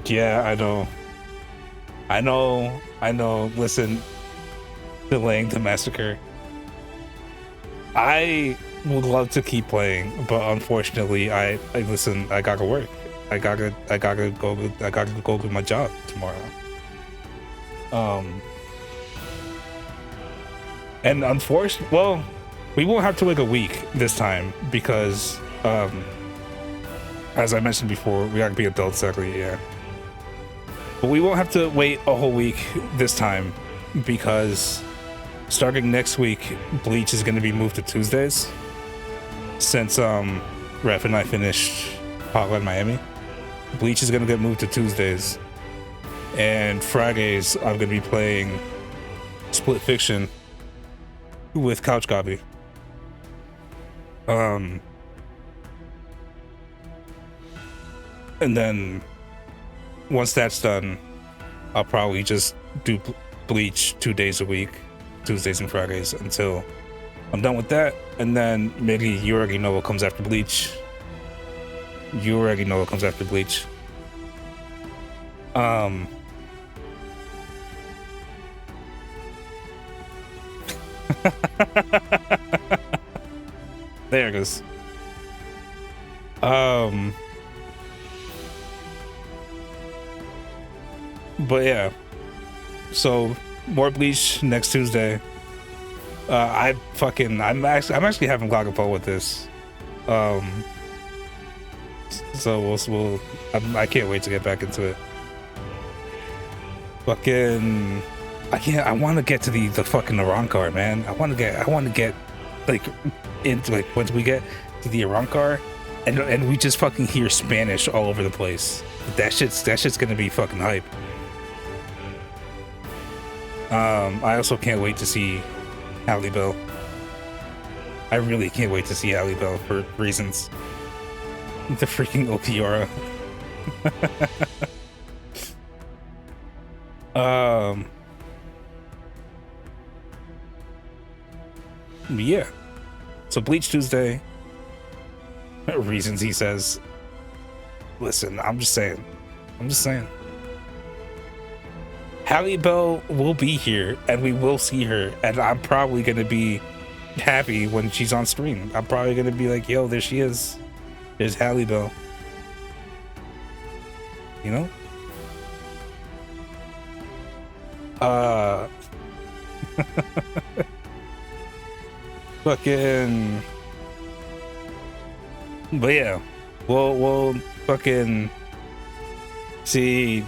Yeah, I know. Listen, delaying the massacre. I would love to keep playing, but unfortunately, I listen. I gotta work. I gotta go do my job tomorrow. And unfortunately, well, we won't have to wait a week this time because, as I mentioned before, we gotta be adults, exactly. Yeah. But we won't have to wait a whole week this time because starting next week, Bleach is going to be moved to Tuesdays since Ref and I finished Hotline Miami. Bleach is going to get moved to Tuesdays, and Fridays I'm going to be playing Split Fiction with Couch Copy. And then once that's done, I'll probably just do Bleach 2 days a week, Tuesdays and Fridays, until I'm done with that. And then maybe you already know what comes after Bleach. There it goes. But yeah, so more Bleach next Tuesday. I'm actually having Glagapo with this. So I can't wait to get back into it. I want to get to the fucking Arankar, man. I want to get like into like once we get to the Arankar and we just fucking hear Spanish all over the place. That shit's gonna be fucking hype. I also can't wait to see Halle Bell. I really can't wait to see Halle Bell for reasons. The freaking Okiora. Yeah. So Bleach Tuesday. Reasons, he says. Listen, I'm just saying. Halle Bell will be here and we will see her, and I'm probably gonna be happy when she's on screen. I'm probably gonna be like, yo, there she is. There's Halle Bell. You know? Fucking. But yeah, we'll fucking see.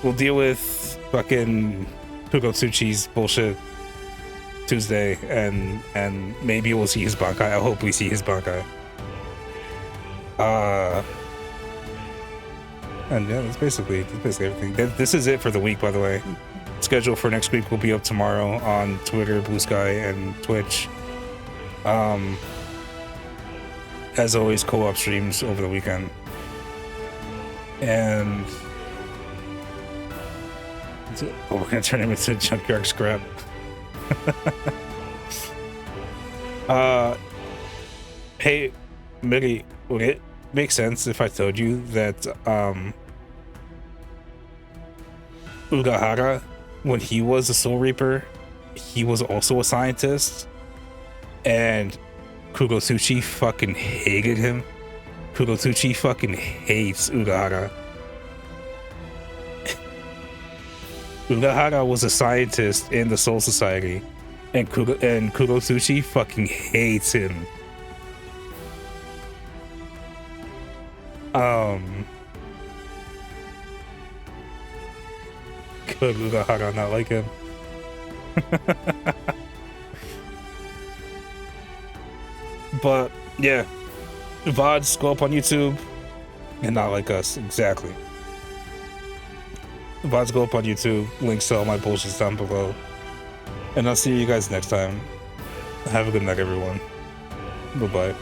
We'll deal with fucking Kugotsuchi's bullshit Tuesday, and maybe we'll see his Bankai. I hope we see his Bankai. And yeah, that's basically everything. This is it for the week, by the way. Schedule for next week will be up tomorrow on Twitter, Blue Sky, and Twitch. As always, co-op streams over the weekend. And we're gonna turn him into junkyard scrap. Hey, Millie, would it make sense if I told you that Urahara, when he was a Soul Reaper, he was also a scientist, and Kugotsuchi fucking hated him? Kugotsuchi fucking hates Urahara. Urahara was a scientist in the Soul Society, and Kugotsuchi fucking hates him. Could Urahara not like him? But yeah, VODs go up on YouTube and not like us. Exactly. VODs go up on YouTube. Links to all my bullshit's down below. And I'll see you guys next time. Have a good night, everyone. Bye-bye.